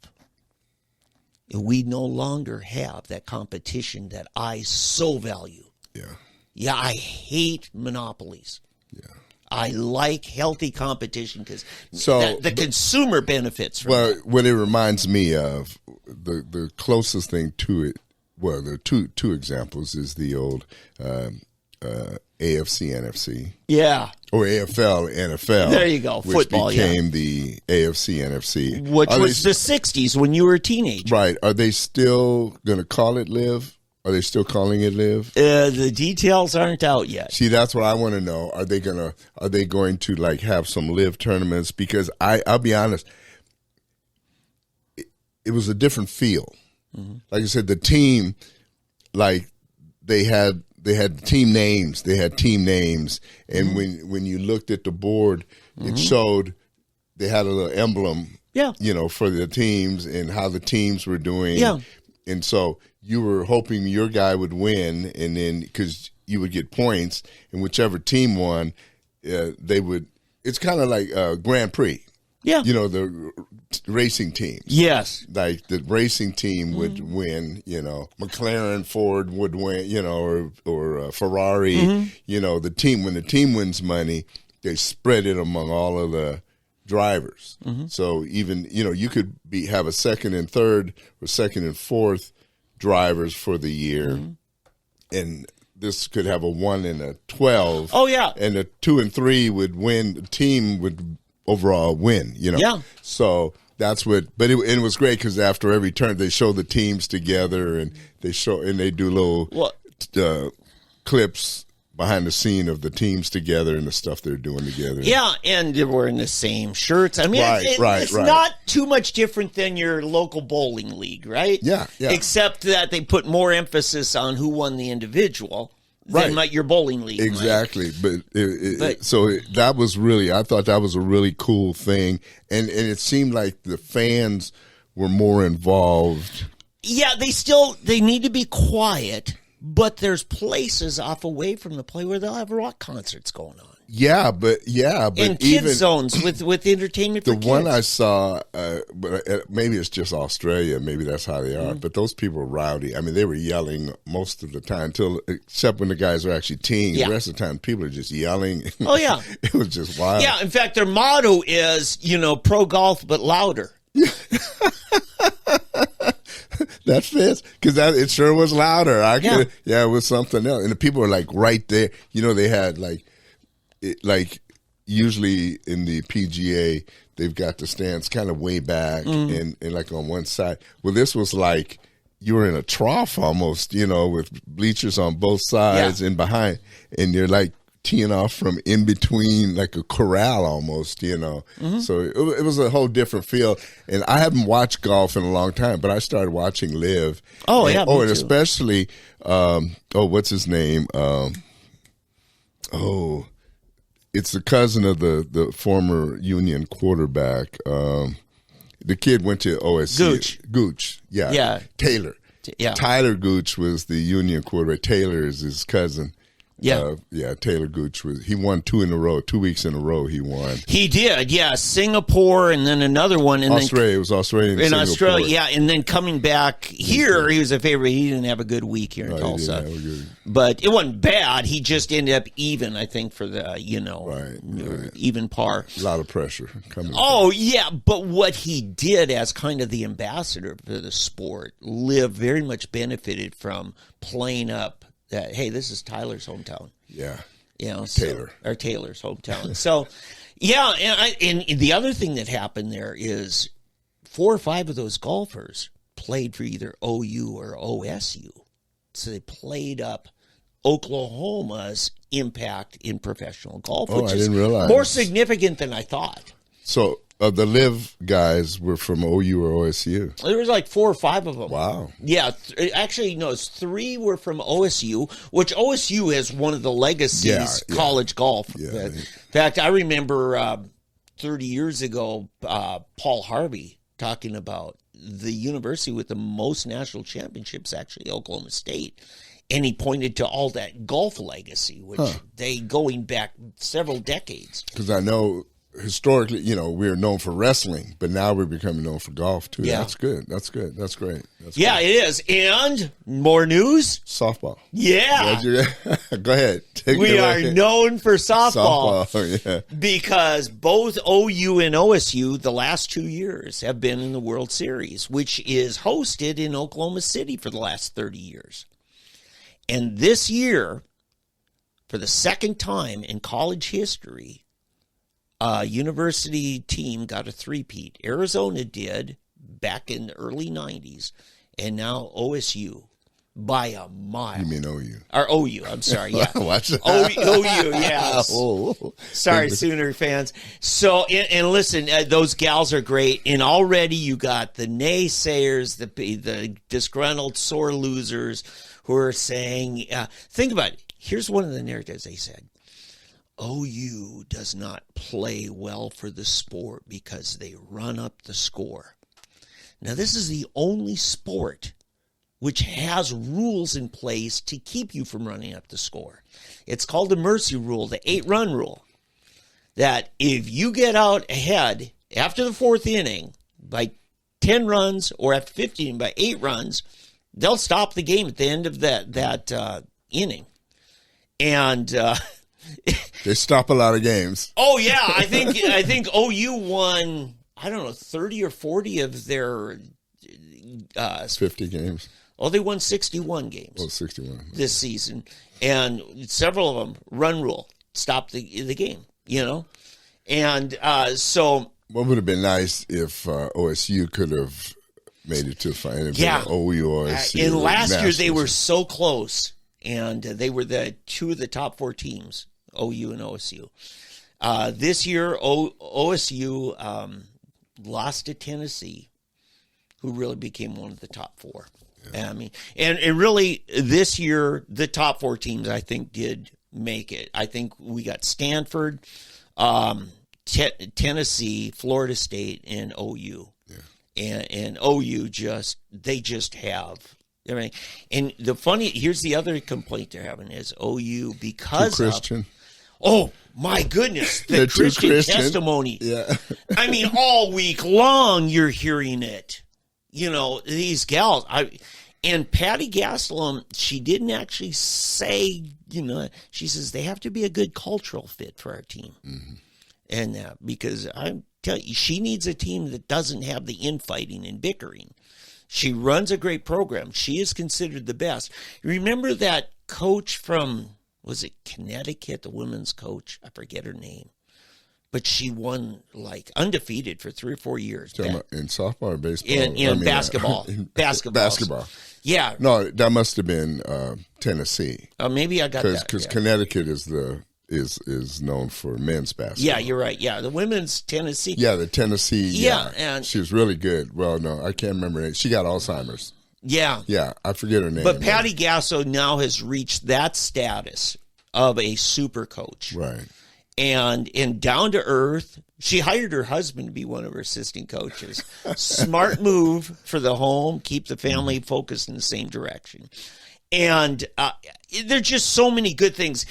We no longer have that competition that I so value. Yeah. Yeah, I hate monopolies. Yeah. I like healthy competition because the consumer benefits from it. What it reminds me of, the closest thing to it, well, there are two examples, is the old AFC, NFC. Yeah. Or AFL, NFL. There you go. Which Football, became the AFC, NFC. Which was the 60s when you were a teenager. Right. Are they still going to call it live? Are they still calling it live? The details aren't out yet. See, that's what I want to know. Are they going to like have some live tournaments? Because I'll be honest, it was a different feel. Mm-hmm. Like I said, the team, like they had team names. They had team names, and mm-hmm. when you looked at the board, mm-hmm. it showed they had a little emblem. Yeah. For the teams and how the teams were doing. Yeah. And so you were hoping your guy would win, and then because you would get points, and whichever team won, they would. It's kind of like Grand Prix. Yeah. The racing teams. Yes. Like the racing team would win. McLaren, Ford would win. Or Ferrari. Mm-hmm. The team, when the team wins money, they spread it among all of the drivers. Mm-hmm. So even you could have a second and third or second and fourth drivers for the year, mm-hmm. and this could have a 1 and a 12. Oh yeah, and a 2 and 3 would win. The team would overall win. Yeah. So that's what. But it was great because after every turn they show the teams together and they do little clips behind the scene of the teams together and the stuff they're doing together. Yeah, and they're wearing the same shirts. I mean, it's not too much different than your local bowling league, right? Yeah. Except that they put more emphasis on who won the individual than your bowling league. Exactly. But so that was really, I thought that was a really cool thing. And it seemed like the fans were more involved. Yeah, they need to be quiet. But there's places off away from the play where they'll have rock concerts going on. Yeah, but and kids zones with entertainment for kids. The one I saw, but maybe it's just Australia. Maybe that's how they are. Mm-hmm. But those people were rowdy. I mean, they were yelling most of the time, except when the guys were actually teeing. Yeah. The rest of the time, people are just yelling. Oh yeah, it was just wild. Yeah, in fact, their motto is pro golf but louder. That fits because it sure was louder. It was something else, and the people were like right there. They had like usually in the PGA they've got the stands kind of way back and like on one side. Well, this was like you were in a trough almost, with bleachers on both sides and behind, and you're like teeing off from in between, like a corral almost, Mm-hmm. So it was a whole different feel. And I haven't watched golf in a long time, but I started watching live. Oh, yeah. And especially, what's his name? It's the cousin of the former Union quarterback. The kid went to OSU. Gooch. Yeah. Yeah. Taylor. Yeah. Tyler Gooch was the Union quarterback. Taylor is his cousin. Taylor Gooch he won 2 weeks in a row he won. He did, yeah. Singapore and then another one. And Australia, it was Australia and in Singapore. Australia, yeah. And then coming back here, he was a favorite. He didn't have a good week here in Tulsa. But it wasn't bad. He just ended up even, I think, for the, even par. A lot of pressure coming. Oh, yeah. But what he did as kind of the ambassador for the sport, Liv very much benefited from playing up that, hey, this is Tyler's hometown. Yeah. Taylor's hometown. So, yeah, and the other thing that happened there is 4 or 5 of those golfers played for either OU or OSU. So they played up Oklahoma's impact in professional golf, which is more significant than I thought. So the Liv guys were from OU or OSU? There was like 4 or 5 of them. Wow. Yeah. Actually, no, it's 3 were from OSU, which OSU is one of the legacies college golf. Yeah, In fact, I remember 30 years ago, Paul Harvey talking about the university with the most national championships, actually Oklahoma State. And he pointed to all that golf legacy, which they going back several decades. Because I know historically, we're known for wrestling, but now we're becoming known for golf too. Yeah. That's good. That's good. That's great. That's great. It is. And more news. Softball. Yeah. Go ahead. We are known for softball. Because both OU and OSU the last 2 years have been in the World Series, which is hosted in Oklahoma City for the last 30 years. And this year, for the second time in college history, university team got a three-peat. Arizona did back in the early 90s, and now OSU by a mile. You mean OU? Or OU, I'm sorry, yeah. Watch that. OU, yes. Sorry, Sooner fans. So, and listen, those gals are great, and already you got the naysayers, the disgruntled sore losers who are saying, think about it. Here's one of the narratives they said. OU does not play well for the sport because they run up the score. Now, this is the only sport which has rules in place to keep you from running up the score. It's called the mercy rule, the 8-run rule, that if you get out ahead after the 4th inning by 10 runs or after 15 by 8 runs, they'll stop the game at the end of that inning. And they stop a lot of games. Oh yeah, I think OU won, I don't know, 30 or 40 of their 50 games. Oh, they won 61 games. Oh, 61 this season, and several of them run rule stop the game. And so what would have been nice if OSU could have made it to the final? Yeah, OU or OSU. And last year they were so close. And they were the 2 of the top 4 teams, OU and OSU. This year, OSU lost to Tennessee, who really became one of the top 4. Yeah. I mean, and really, this year, the top 4 teams, I think, did make it. I think we got Stanford, Tennessee, Florida State, and OU. Yeah. And OU just have... And here's the other complaint they're having is OU because too Christian. Oh my goodness, the Christian testimony. Yeah. I mean, all week long you're hearing it. These gals. And Patty Gastelum, she didn't actually say. She says they have to be a good cultural fit for our team, and because I'm telling you, she needs a team that doesn't have the infighting and bickering. She runs a great program. She is considered the best. Remember that coach from, was it Connecticut, the women's coach? I forget her name. But she won, undefeated for 3 or 4 years. In softball or baseball? In basketball. Basketball. Yeah. No, that must have been Tennessee. Maybe I got that. Because Connecticut is known for men's basketball. Yeah, you're right. Yeah, the women's Tennessee. Yeah, the Tennessee. Yeah, and she was really good. Well, no, I can't remember her name. She got Alzheimer's. Yeah. Yeah, I forget her name. But Patty Gasso now has reached that status of a super coach. Right. And down to earth, she hired her husband to be one of her assistant coaches. Smart move for the home, keep the family focused in the same direction. And there's just so many good things.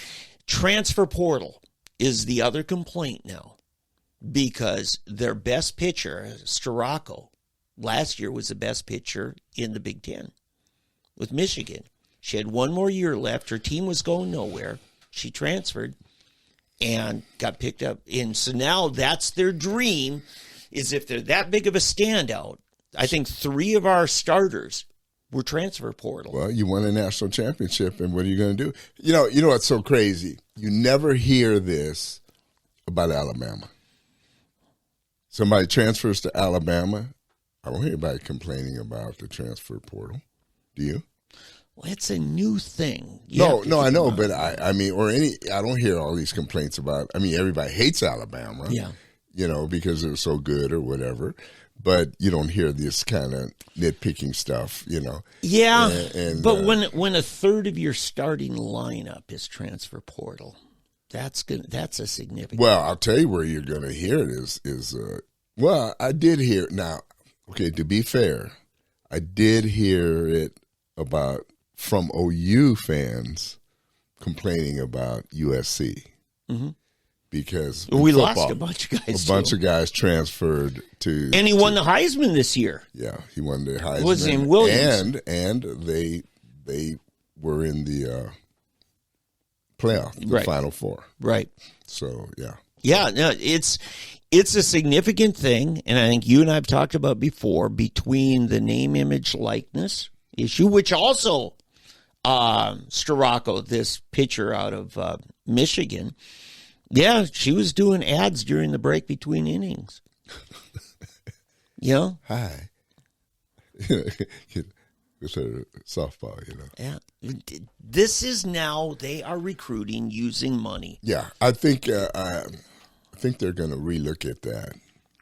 Transfer portal is the other complaint now, because their best pitcher, Stracco, last year was the best pitcher in the Big Ten with Michigan. She had one more year left. Her team was going nowhere. She transferred and got picked up. And so now that's their dream, is if they're that big of a standout. I think 3 of our starters were transfer portal. Well, you won a national championship, and what are you going to do? You know what's so crazy? You never hear this about Alabama. Somebody transfers to Alabama. I don't hear anybody complaining about the transfer portal. Do you? Well, it's a new thing. No, I know, but I mean, I don't hear all these complaints about. I mean, everybody hates Alabama. Yeah. Because they're so good or whatever. But you don't hear this kind of nitpicking stuff, Yeah, but when a third of your starting lineup is transfer portal, that's a significant. Well, I'll tell you where you're going to hear it is. Well, I did hear now. Okay, to be fair, I did hear it from OU fans complaining about USC. Mm-hmm. Because we lost a bunch of guys. Of guys transferred to, and he won the Heisman this year. Yeah, he won the Heisman. Was in Williams, and they were in the playoff, the Final Four. Right. So no, it's a significant thing, and I think you and I have talked about before, between the name, image, likeness issue, which also Stracco, this pitcher out of Michigan. Yeah, she was doing ads during the break between innings. Hi. It's a softball, Yeah. This is now, they are recruiting using money. Yeah, I think they're going to relook at that.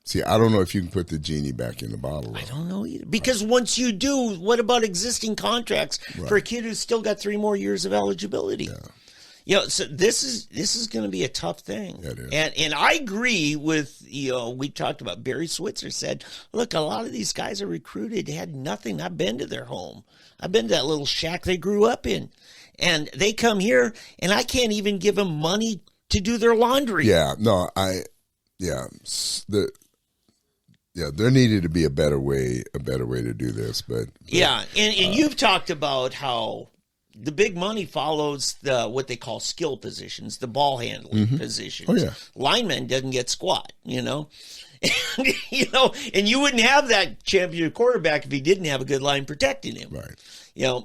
See, I don't know if you can put the genie back in the bottle. I don't know either. Because once you do, what about existing contracts for a kid who's still got 3 more years of eligibility? Yeah. So this is going to be a tough thing. Yeah, it is. And I agree with, we talked about Barry Switzer said, look, a lot of these guys are recruited, had nothing. I've been to their home. I've been to that little shack they grew up in. And they come here, and I can't even give them money to do their laundry. Yeah, no, there needed to be a better way to do this. But yeah, and you've talked about how the big money follows what they call skill positions, the ball handling positions. Oh, yeah. Lineman doesn't get squat, And, and you wouldn't have that champion quarterback if he didn't have a good line protecting him. Right.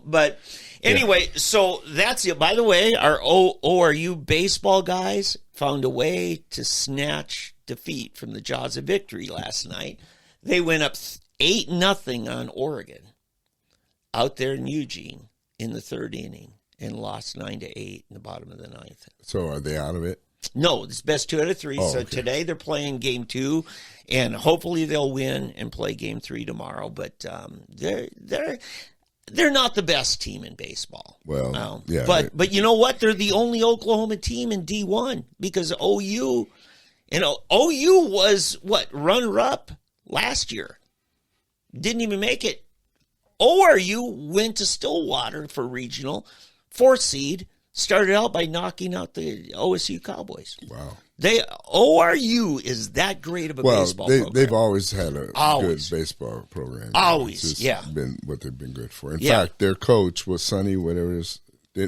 But anyway, so that's it. By the way, our ORU baseball guys found a way to snatch defeat from the jaws of victory last night. They went up 8-0 on Oregon out there in Eugene in the 3rd inning and lost 9-8 in the bottom of the 9th. So are they out of it? No, it's best 2 out of 3. Oh, so okay. Today they're playing game 2, and hopefully they'll win and play game 3 tomorrow. But they're not the best team in baseball. Well, yeah. But you know what? They're the only Oklahoma team in D1 because OU was runner-up last year. Didn't even make it. ORU went to Stillwater for regional, 4th seed, started out by knocking out the OSU Cowboys. Wow. ORU is that great of a baseball program. They've always had a good baseball program. Always, yeah. Been what they've been good for. In fact, their coach was Sonny, whatever it is,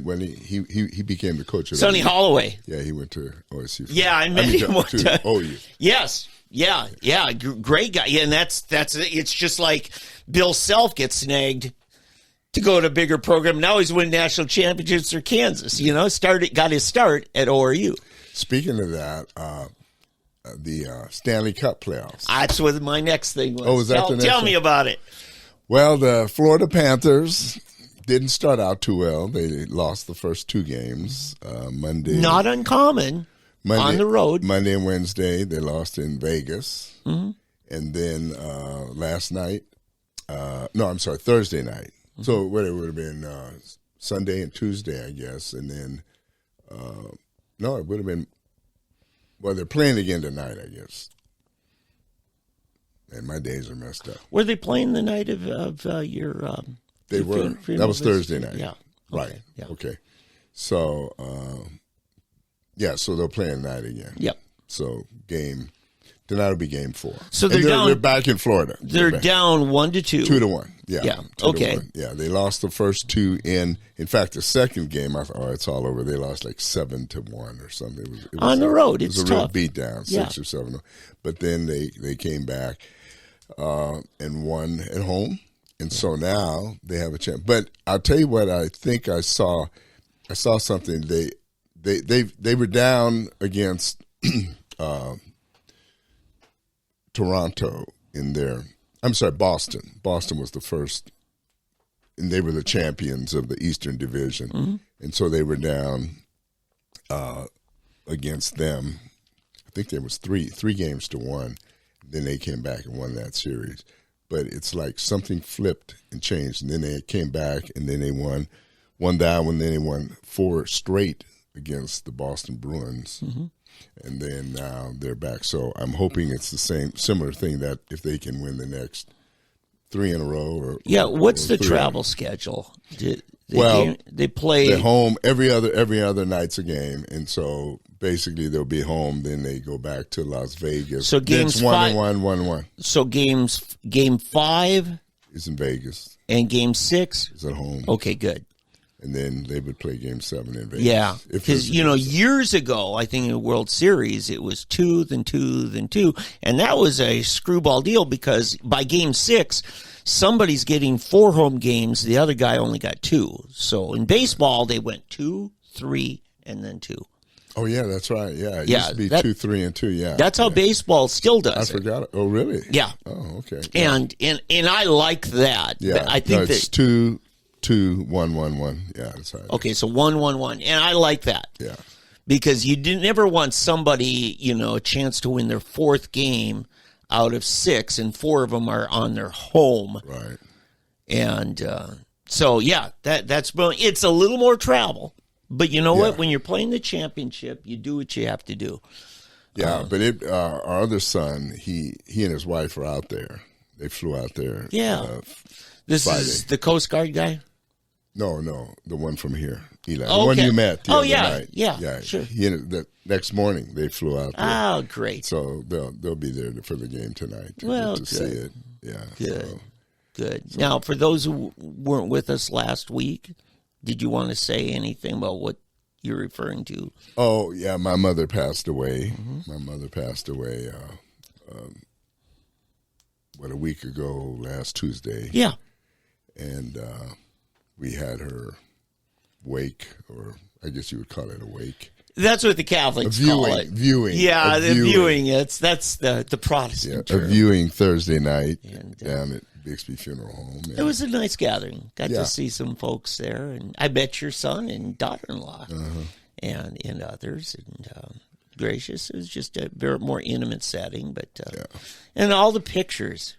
when he became the coach of Sonny Holloway. Yeah, he went to OSU. I met him one time. OU. Yes. Yeah, great guy. Yeah, and that's it's just like Bill Self gets snagged to go to a bigger program. Now he's winning national championships for Kansas. Got his start at ORU. Speaking of that, the Stanley Cup playoffs. That's what my next thing was. Oh, is that the next Tell one? me about it. Well, the Florida Panthers didn't start out too well. They lost the first 2 games. Monday. Not uncommon. On the road. Monday and Wednesday, they lost in Vegas. Mm-hmm. And then Thursday night. Mm-hmm. So what it would have been Sunday and Tuesday, I guess. And then, it would have been, they're playing again tonight, I guess. And my days are messed up. Were they playing the night of your They were. That was Thursday night. Yeah. Right. Yeah. Okay. So, so they're playing that again. Yep. So tonight will be game 4. So they're back in Florida. They're down 1-2. 2-1. Yeah. Yeah. 2-1. Yeah. They lost the first 2 in fact, the second game, I thought, it's all over. They lost like 7-1 or something. It was on the road. It's a real tough. beat down, 6 or 7. But then they came back and won at home. And so now they have a chance. But I'll tell you what I think I saw. I saw something. They were down against Toronto in their. I'm sorry, Boston. Boston was the first, and they were the champions of the Eastern Division, and so they were down against them. I think there was three games to 1. Then they came back and won that series. But it's like something flipped and changed, and then they came back, and then they won that one, then they won 4 straight against the Boston Bruins, and then now they're back. So I'm hoping it's the similar thing, that if they can win the next 3 in a row. What's the travel schedule? They play. They're home every other night's a game, and so basically they'll be home. Then they go back to Las Vegas. So games 1-1. So game 5 is in Vegas, and game 6 is at home. Okay, good. And then they would play game 7 in Vegas. Yeah, because years ago, I think in the World Series it was 2, then 2, then 2, and that was a screwball deal because by game 6. Somebody's getting 4 home games. The other guy only got 2. So in baseball, they went 2, 3, and then 2. Oh, yeah, that's right. Yeah, it used to be 2, 3, and 2, yeah. That's how baseball still does I forgot it. Oh, really? Yeah. Oh, okay. And I like that. Yeah, I think it's 2, 1, 1, 1. Yeah, that's right. Okay, so 1, 1, 1. And I like that. Yeah. Because you never want somebody, a chance to win their 4th game out of 6, and 4 of them are on their home. Right. And that's brilliant. It's a little more travel, but you know what? When you're playing the championship, you do what you have to do. Yeah, but our other son, he and his wife are out there. They flew out there. Yeah. This Friday. Is the Coast Guard guy? No, the one from here, Eli. Oh, the one you met the other night. Yeah, sure. The next morning, they flew out there. Oh, great. So they'll be there for the game tonight to see it. Yeah. Good. Good. Now, for those who weren't with us last week, did you want to say anything about what you're referring to? Oh, yeah, my mother passed away. My mother passed away, a week ago, last Tuesday. Yeah. And we had her wake, or I guess you would call it a wake. That's what the Catholics call it. Viewing. Yeah, the viewing. That's the Protestant term. A viewing Thursday night down at Bixby Funeral Home. It was a nice gathering. Got to see some folks there, and I bet your son and daughter-in-law and others. And gracious, it was just a very more intimate setting. But and all the pictures.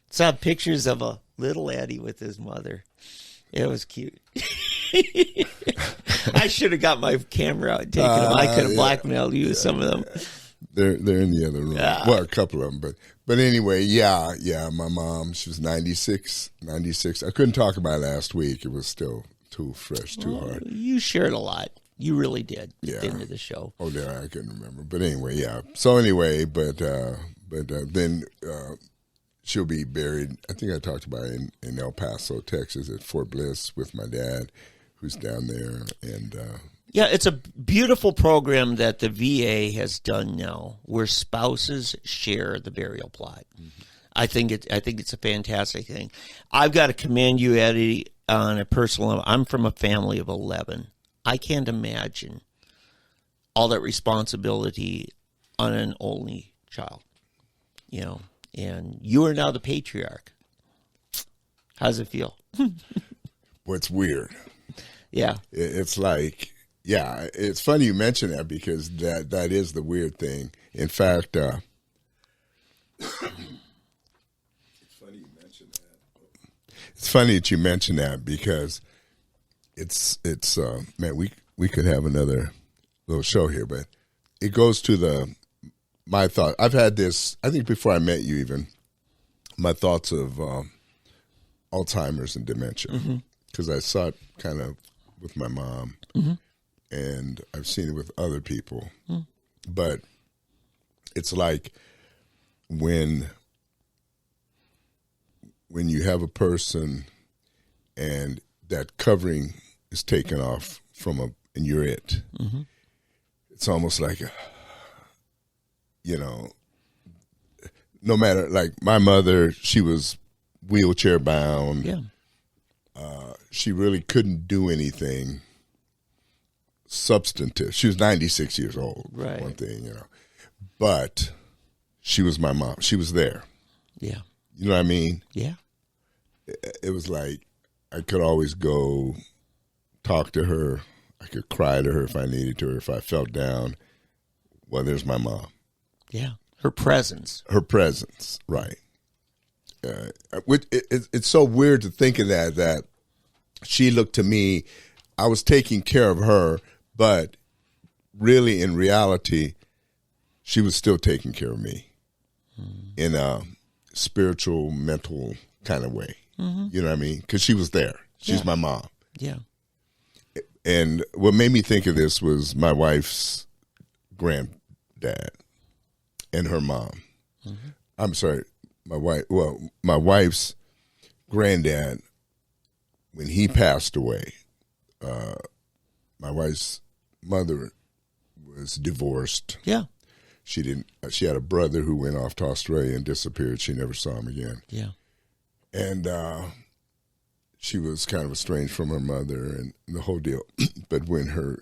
Saw pictures of a little Eddie with his mother. It was cute. I should have got my camera out and taken them. I could have blackmailed you with some of them. They're in the other room. Well, a couple of them, but anyway, my mom, she was 96. I couldn't talk about it last week. It was still too fresh, too hard. You shared a lot. You really did at the end of the show. Oh, yeah, I couldn't remember. But anyway, So anyway, but then she'll be buried, I think I talked about it in El Paso, Texas, at Fort Bliss with my dad, who's down there. And it's a beautiful program that the VA has done now, where spouses share the burial plot. I think it's a fantastic thing. I've got to commend you, Eddie, on a personal level. I'm from a family of 11. I can't imagine all that responsibility on an only child, and you are now the patriarch. How's it feel? What's weird? Yeah. It's like, it's funny you mention that, because that is the weird thing. In fact, it's funny that you mention that, because it's man, we could have another little show here, but it goes to my thought. I've had this, I think before I met you even, my thoughts of Alzheimer's and dementia. because I saw it kind of with my mom, and I've seen it with other people. But it's like when you have a person and that covering is taken off and you're it. It's almost like, no matter, like my mother, she was wheelchair bound. Yeah. She really couldn't do anything substantive. She was 96 years old, Right. one thing, But she was my mom. She was there. Yeah. You know what I mean? Yeah. It was like I could always go talk to her. I could cry to her if I needed to, or if I felt down. Well, there's my mom. Yeah. Her presence. Her presence, right. It's so weird to think of that she looked to me, I was taking care of her, but really in reality, she was still taking care of me in a spiritual, mental kind of way. You know what I mean? Because she was there. She's my mom. Yeah. And what made me think of this was my wife's granddad and her mom. I'm sorry, my wife's granddad, when he passed away, my wife's mother was divorced. Yeah. She had a brother who went off to Australia and disappeared. She never saw him again. Yeah. And she was kind of estranged from her mother and the whole deal. But when her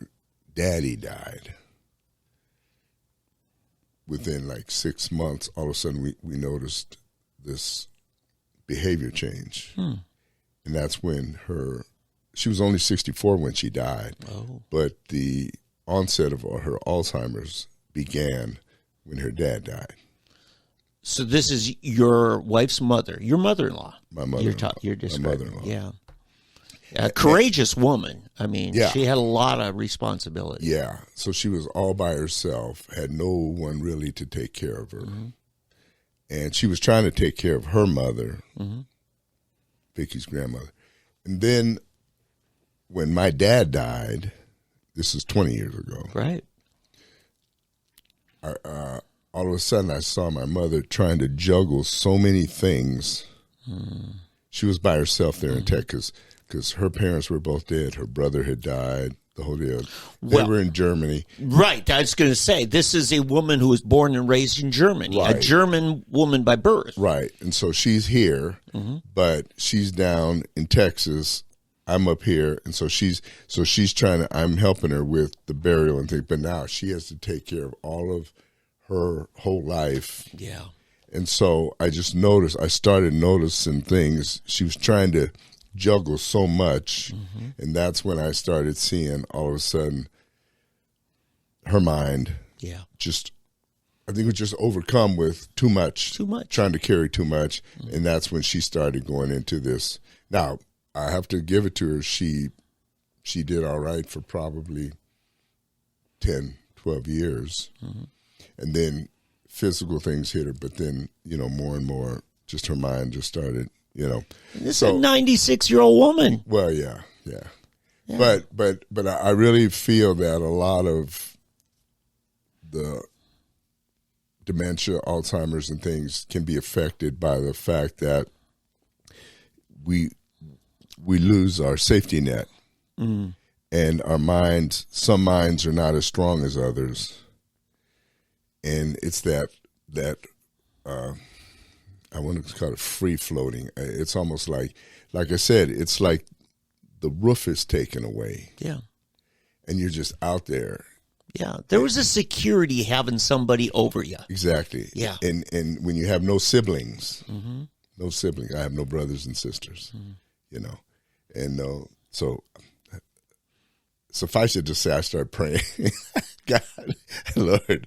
daddy died, within like 6 months, all of a sudden we noticed this behavior change. And that's when she was only 64 when she died. Oh. But the onset of her Alzheimer's began when her dad died. So this is your wife's mother, your mother-in-law. My mother-in-law. You're describing. My mother-in-law. Yeah. A courageous woman. I mean, Yeah. she had a lot of responsibility. Yeah. So she was all by herself, had no one really to take care of her. And she was trying to take care of her mother, Vicky's grandmother. And then when my dad died, this is 20 years ago. Right. All of a sudden I saw my mother trying to juggle so many things. She was by herself there in Texas because her parents were both dead. Her brother had died, the whole deal. They were in Germany. Right. I was going to say, this is a woman who was born and raised in Germany, Right. a German woman by birth. Right. And so she's here, but she's down in Texas. I'm up here. And so she's trying to, I'm helping her with the burial and things, but now she has to take care of all of her whole life. Yeah. And so I started noticing things. She was trying to juggle so much. And that's when I started seeing all of a sudden her mind Yeah. I think it was just overcome with too much. Too much. Trying to carry too much. And that's when she started going into this. Now, I have to give it to her. She did all right for probably 10, 12 years. And then physical things hit her, but then, more and more, just her mind just started, This is a 96-year-old woman. Well, yeah. But I really feel that a lot of the dementia, Alzheimer's and things can be affected by the fact that we lose our safety net. And our minds, some minds are not as strong as others. And it's that I want to call it free floating. It's almost like I said, it's like the roof is taken away. Yeah. And you're just out there. Yeah. There was a security having somebody over you. Exactly. Yeah. And when you have no siblings, I have no brothers and sisters, and so suffice it to say, I started praying, God, Lord,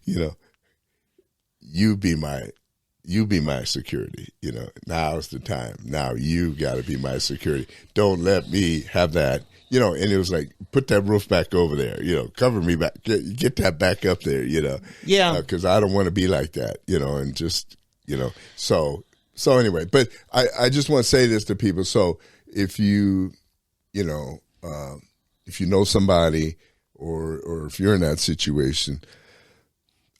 you be my security. Now's the time. Now you got to be my security. Don't let me have that. And it was like, put that roof back over there. Cover me back. Get that back up there. Yeah. Because I don't want to be like that. And just So anyway, but I just want to say this to people. So if you if you know somebody or if you're in that situation,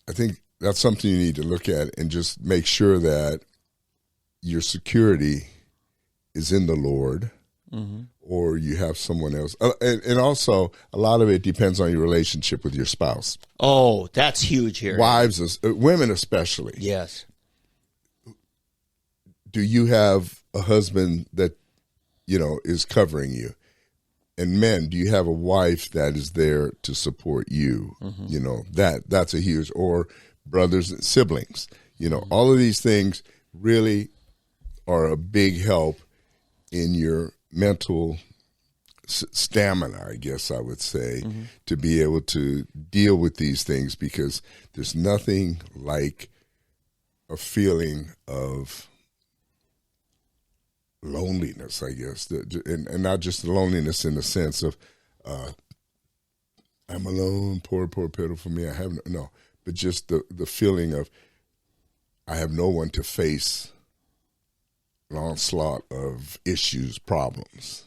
I think that's something you need to look at and just make sure that your security is in the Lord, or you have someone else. And also, a lot of it depends on your relationship with your spouse. Oh, that's huge here. Wives, women especially. Yes. Do you have a husband that, is covering you? And men, do you have a wife that is there to support you? That's a huge, or brothers and siblings. All of these things really are a big help in your mental stamina, I guess I would say, to be able to deal with these things, because there's nothing like a feeling of loneliness, I guess, and not just the loneliness in the sense of I'm alone, poor, pitiful me. I have no, but just the feeling of I have no one to face an onslaught of issues, problems,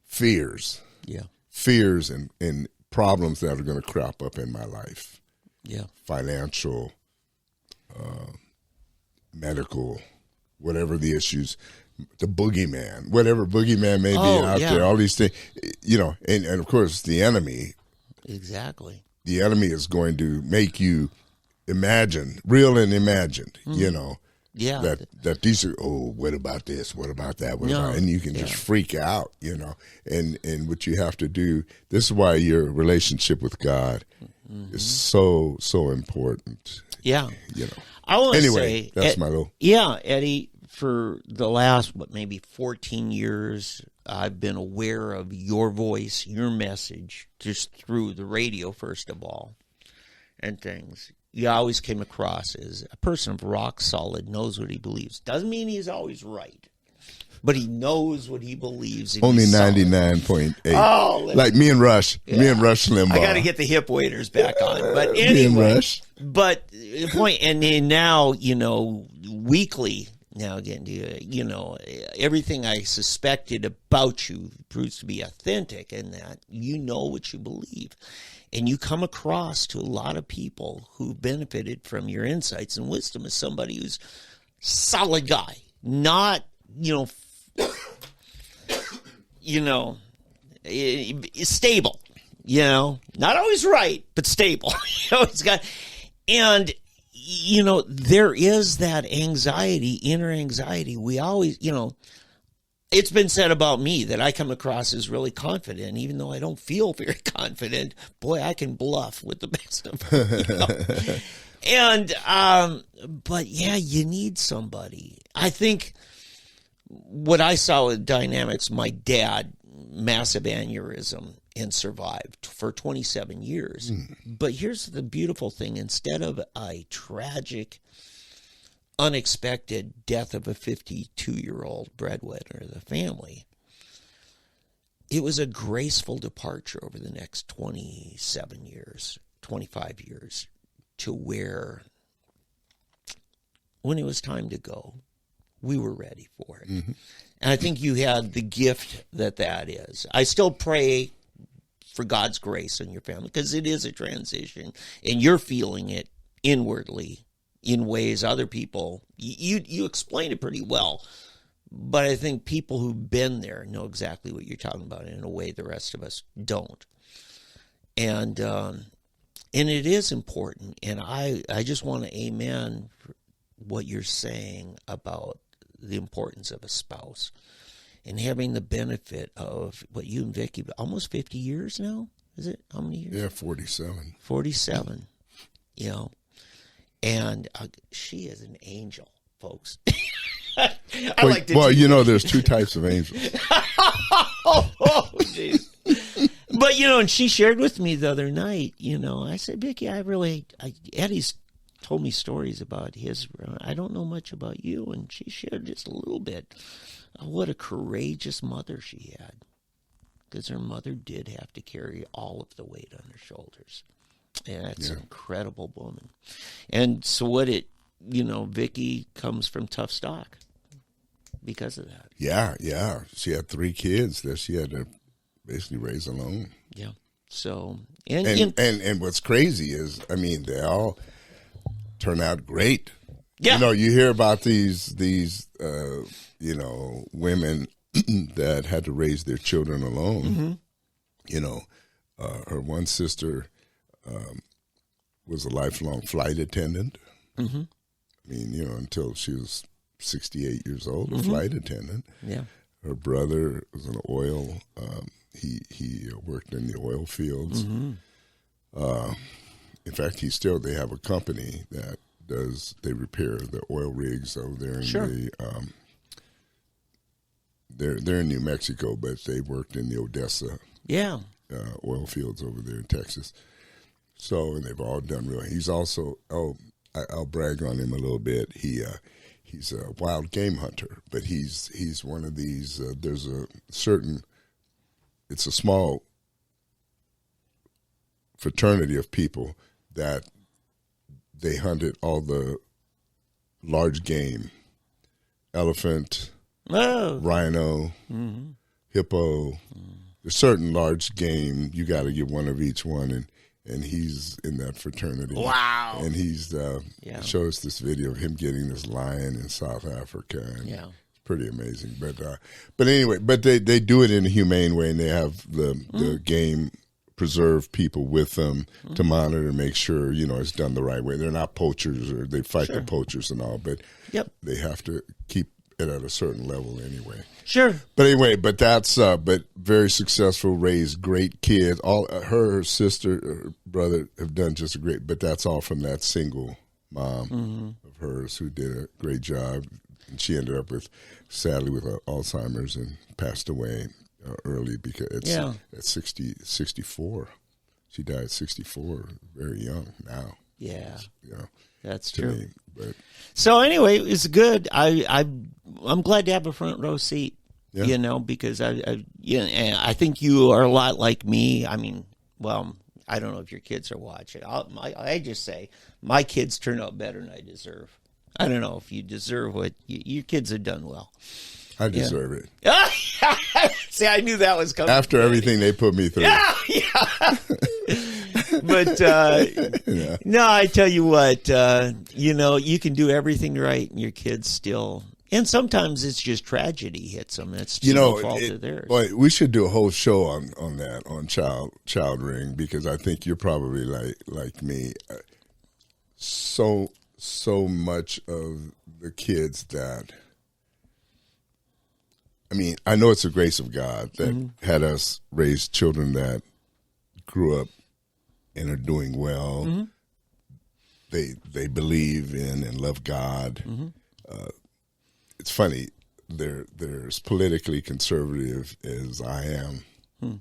fears, fears and problems that are going to crop up in my life, financial, medical, whatever the issues. The boogeyman, whatever boogeyman may be out there, all these things, and of course the enemy. Exactly. The enemy is going to make you imagine, real and imagined, that these are, what about this? What about that? What about, and you can just freak out, and what you have to do, this is why your relationship with God is so important. Yeah. I want to say, that's my little. Yeah, Eddie, for the last, maybe 14 years, I've been aware of your voice, your message, just through the radio, first of all, and things. You always came across as a person of rock solid, knows what he believes. Doesn't mean he's always right, but he knows what he believes. Only 99.8. Oh, like me and Rush. Me and Rush Limbaugh. I got to get the hip waders back on. But anyway, me and Rush. But the point, and then now, weekly. Now, again, everything I suspected about you proves to be authentic, and that you know what you believe. And you come across to a lot of people who benefited from your insights and wisdom as somebody who's solid guy, not, stable, not always right, but stable. There is that anxiety, inner anxiety. We always, it's been said about me that I come across as really confident, even though I don't feel very confident. Boy, I can bluff with the best of them. But yeah, you need somebody. I think what I saw with dynamics, my dad, massive aneurysm, and survived for 27 years. But here's the beautiful thing. Instead of a tragic, unexpected death of a 52-year-old breadwinner of the family, it was a graceful departure over the next 27 years, 25 years, to where when it was time to go, we were ready for it. And I think you had the gift that is. I still pray for God's grace in your family, because it is a transition, and you're feeling it inwardly in ways other people, you explain it pretty well, but I think people who've been there know exactly what you're talking about in a way the rest of us don't. And it is important, and I just want to amen what you're saying about the importance of a spouse. And having the benefit of what you and Vicky, almost 50 years now, is it? How many years? Yeah, 47. 47, And she is an angel, folks. There's two types of angels. Oh, jeez. But, and she shared with me the other night, I said, Vicky, Eddie's told me stories about his, I don't know much about you. And she shared just a little bit. What a courageous mother she had, because her mother did have to carry all of the weight on her shoulders. And that's an incredible woman. And so Vicky comes from tough stock. because of that. Yeah. She had 3 kids that she had to basically raise alone. Yeah. So, and what's crazy is, I mean, they all turn out great. Yeah. You know, you hear about these women that had to raise their children alone. Mm-hmm. You know, her one sister was a lifelong flight attendant. Mm-hmm. I mean, you know, until she was 68 years old, a flight attendant. Yeah. Her brother was an oil. He worked in the oil fields. Mm-hmm. In fact, they have a company that they repair the oil rigs over there in they're in New Mexico, but they worked in the Odessa oil fields over there in Texas. So, and they've all done real. He's also, I'll brag on him a little bit. He's a wild game hunter, but he's one of these, there's a certain, it's a small fraternity of people that they hunted all the large game, elephant, rhino, hippo. There's certain large game. You got to get one of each one, and he's in that fraternity. Wow! And he's showed us this video of him getting this lion in South Africa. And it's pretty amazing. But anyway, they do it in a humane way, and they have the game preserve people with them to monitor and make sure, you know, it's done the right way. They're not poachers, or they fight the poachers and all, but they have to keep it at a certain level anyway. Sure. But anyway, that's very successful, raised great kids. All her sister, her brother have done just a great, but that's all from that single mom of hers who did a great job. And she ended up sadly with Alzheimer's and passed away early because it's at 64. She died at 64, very young now. Yeah. You know, that's true. Me, but so anyway, it's good. I'm glad to have a front row seat. Yeah. You know, because I think you are a lot like me. I mean, well, I don't know if your kids are watching. I just say my kids turn out better than I deserve. I don't know if you deserve what your kids have done well. I deserve it. See, I knew that was coming. After everything they put me through. Yeah. But, no, I tell you what, you know, you can do everything right and your kids still, and sometimes it's just tragedy hits them. It's no fault of theirs. Boy, we should do a whole show on that, on child rearing, because I think you're probably like me. So much of the kids that, I mean, I know it's the grace of God that had us raise children that grew up and are doing well. They believe in and love God. It's funny, they're as politically conservative as I am,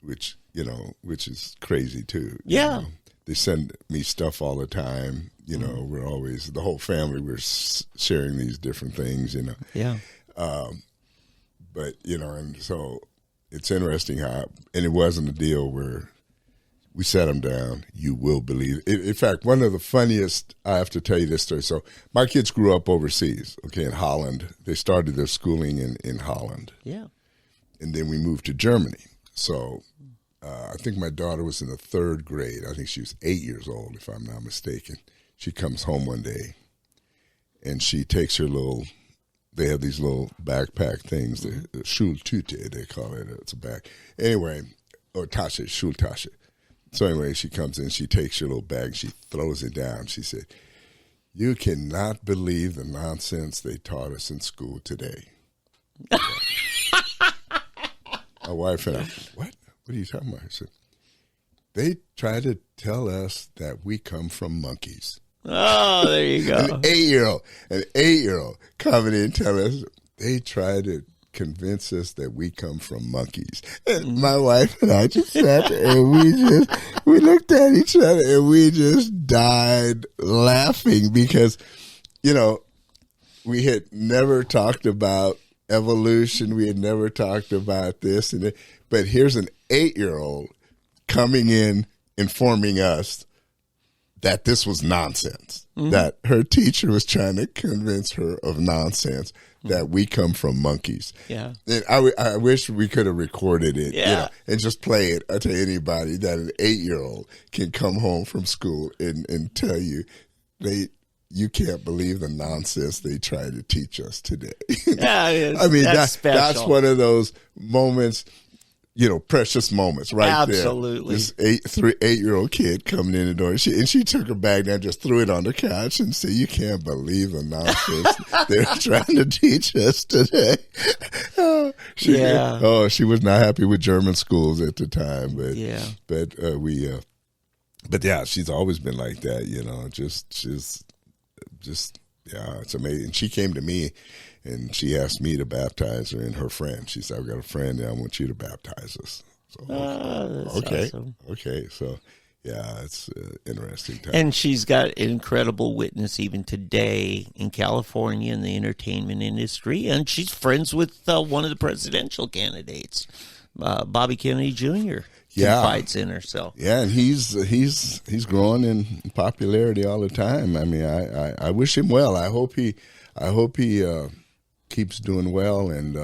which is crazy too. Yeah. You know? They send me stuff all the time. You know, we're always, the whole family, we're sharing these different things, you know. Yeah. But, you know, and so it's interesting how, and it wasn't a deal where we sat them down, you will believe it. In fact, one of the funniest, I have to tell you this story. So my kids grew up overseas, in Holland. They started their schooling in Holland. Yeah. And then we moved to Germany. So I think my daughter was in the 3rd grade. I think she was 8 years old, if I'm not mistaken. She comes home one day, and she takes her they have these little backpack things, the Schultüte, they call it. It's a bag. Anyway, or Tasche, Schultasche. So anyway, she comes in, she takes her little bag, she throws it down. She said, "You cannot believe the nonsense they taught us in school today." My wife and I, what? What are you talking about? I said, "They try to tell us that we come from monkeys." Oh, there you go. An 8-year-old coming in and telling us they try to convince us that we come from monkeys. And my wife and I just sat there and we looked at each other and we just died laughing because, you know, we had never talked about evolution. We had never talked about this and that. But here's an 8-year-old coming in, informing us that this was nonsense, that her teacher was trying to convince her of nonsense, that we come from monkeys. Yeah. And I wish we could have recorded it, and just play it to anybody, that an 8-year-old can come home from school and tell you you can't believe the nonsense they try to teach us today. Yeah, I mean, that's that's one of those moments, precious moments right Absolutely. there. This 8-year-old kid coming in the door, and she took her bag down, just threw it on the couch and said, "You can't believe the nonsense they're trying to teach us today." She was not happy with German schools at the time, but yeah, she's always been like that, just it's amazing. She came to me and she asked me to baptize her and her friend. She said, "I've got a friend and I want you to baptize us." So, okay. Awesome. Okay. So, yeah, it's interesting time. And she's got an incredible witness even today in California in the entertainment industry. And she's friends with one of the presidential candidates, Bobby Kennedy Jr. Confides in her. So. Yeah, and he's growing in popularity all the time. I mean, I wish him well. I hope he keeps doing well, and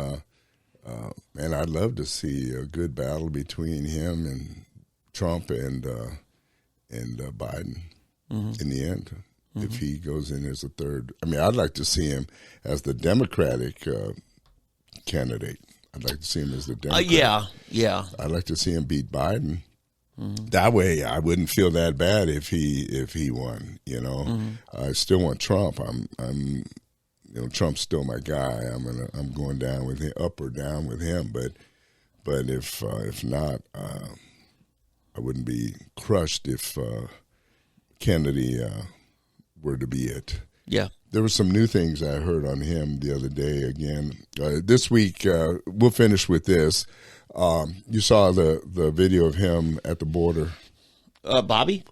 I'd love to see a good battle between him and Trump and Biden in the end. If he goes in as a third, I mean, I'd like to see him as the Democratic candidate. I'd like to see him as the Democrat. Yeah. I'd like to see him beat Biden. That way, I wouldn't feel that bad if he won. I still want Trump. I'm Trump's still my guy. I'm going down with him, up or down with him. But if not, I wouldn't be crushed if Kennedy were to be it. Yeah. There were some new things I heard on him the other day. Again, this week we'll finish with this. You saw the video of him at the border. Bobby?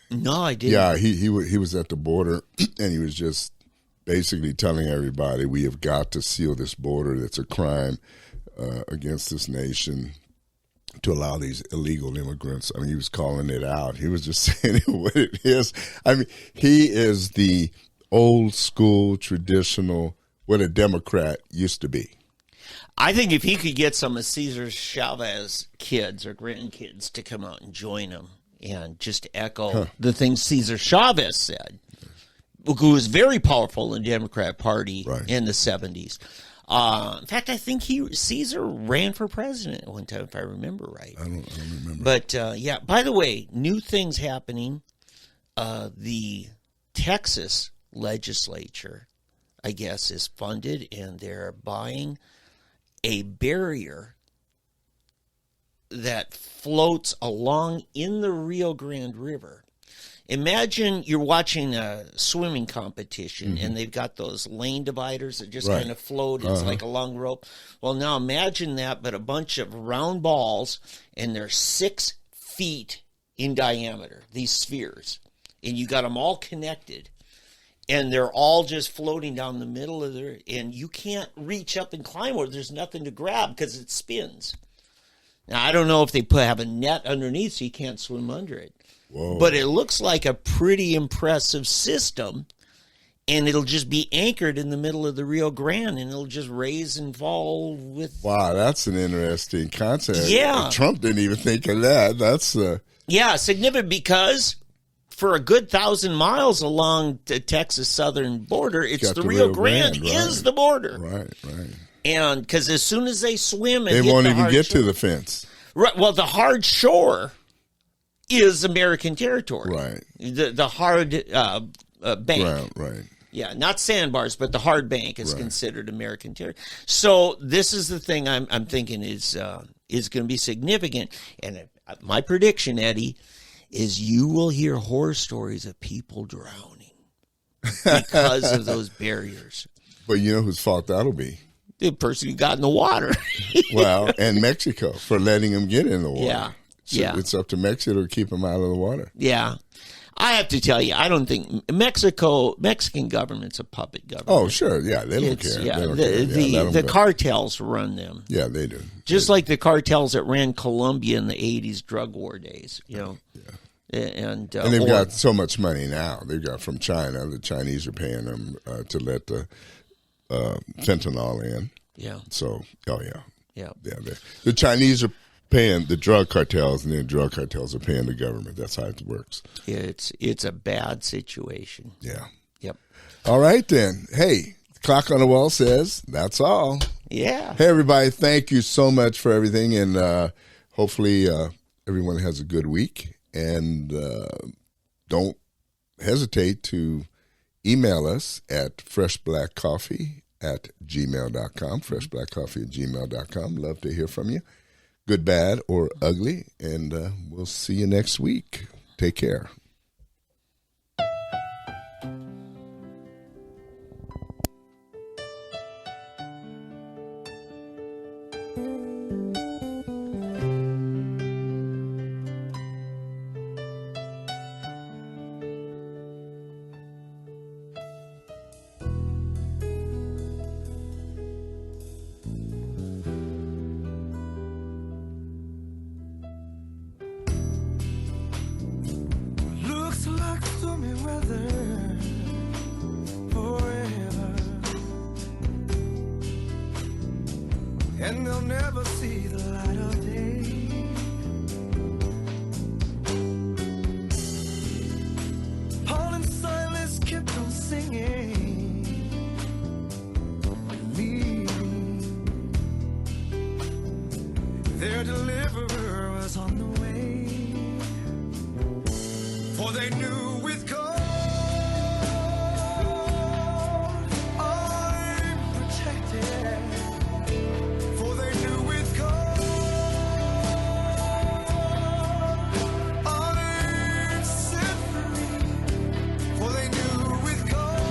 No, I didn't. Yeah, he was at the border, and he was just basically telling everybody, we have got to seal this border. That's a crime against this nation to allow these illegal immigrants. I mean, he was calling it out. He was just saying what it is. I mean, he is the old school, traditional, what a Democrat used to be. I think if he could get some of Cesar Chavez kids or grandkids to come out and join him and just echo the things Cesar Chavez said, who was very powerful in the Democrat Party in the 70s. In fact, I think Cesar ran for president at one time, if I remember right. I don't remember. But, by the way, new things happening. The Texas legislature, I guess, is funded, and they're buying a barrier that floats along in the Rio Grande River. Imagine you're watching a swimming competition, and they've got those lane dividers that just kind of float. It's like a long rope. Well, now imagine that, but a bunch of round balls, and they're 6 feet in diameter, these spheres. And you got them all connected. And they're all just floating down the middle of there, and you can't reach up and climb where there's nothing to grab because it spins. Now, I don't know if they have a net underneath so you can't swim under it. Whoa. But it looks like a pretty impressive system, and it'll just be anchored in the middle of the Rio Grande, and it'll just raise and fall with... Wow, that's an interesting concept. Yeah. Trump didn't even think of that. That's... Yeah, significant because... For a good 1,000 miles along the Texas southern border, it's the Rio Grande is the border. Right. And because as soon as they swim and they hit won't the even hard get shore, to the fence. Right. Well, the hard shore is American territory. Right. The hard bank. Right. Yeah, not sandbars, but the hard bank is considered American territory. So this is the thing I'm thinking is going to be significant. And my prediction, Eddie, is you will hear horror stories of people drowning because of those barriers. But you know whose fault that'll be? The person who got in the water. Well, and Mexico for letting them get in the water. Yeah. So it's up to Mexico to keep them out of the water. Yeah. I have to tell you, I don't think Mexican government's a puppet government. Oh, sure. Yeah, they don't care. Yeah, they don't care. The cartels run them. Yeah, they do. Just like the cartels that ran Colombia in the 80s drug war days, you know. And they've got so much money now. They've got from China. The Chinese are paying them to let the fentanyl in. Yeah. So, Yeah. The Chinese are paying the drug cartels, and the drug cartels are paying the government. That's how it works. It's a bad situation. Yeah. Yep. All right, then. Hey, clock on the wall says that's all. Yeah. Hey, everybody, thank you so much for everything, and hopefully everyone has a good week. And don't hesitate to email us at freshblackcoffee@gmail.com, freshblackcoffee@gmail.com. Love to hear from you, good, bad, or ugly. And we'll see you next week. Take care. Looks like stormy weather forever, and they'll never see the light of day. Paul and Silas kept on singing, believing their deliverer was on the way. For they knew with God I'm protected. For they knew with God I'm set free. For they knew with God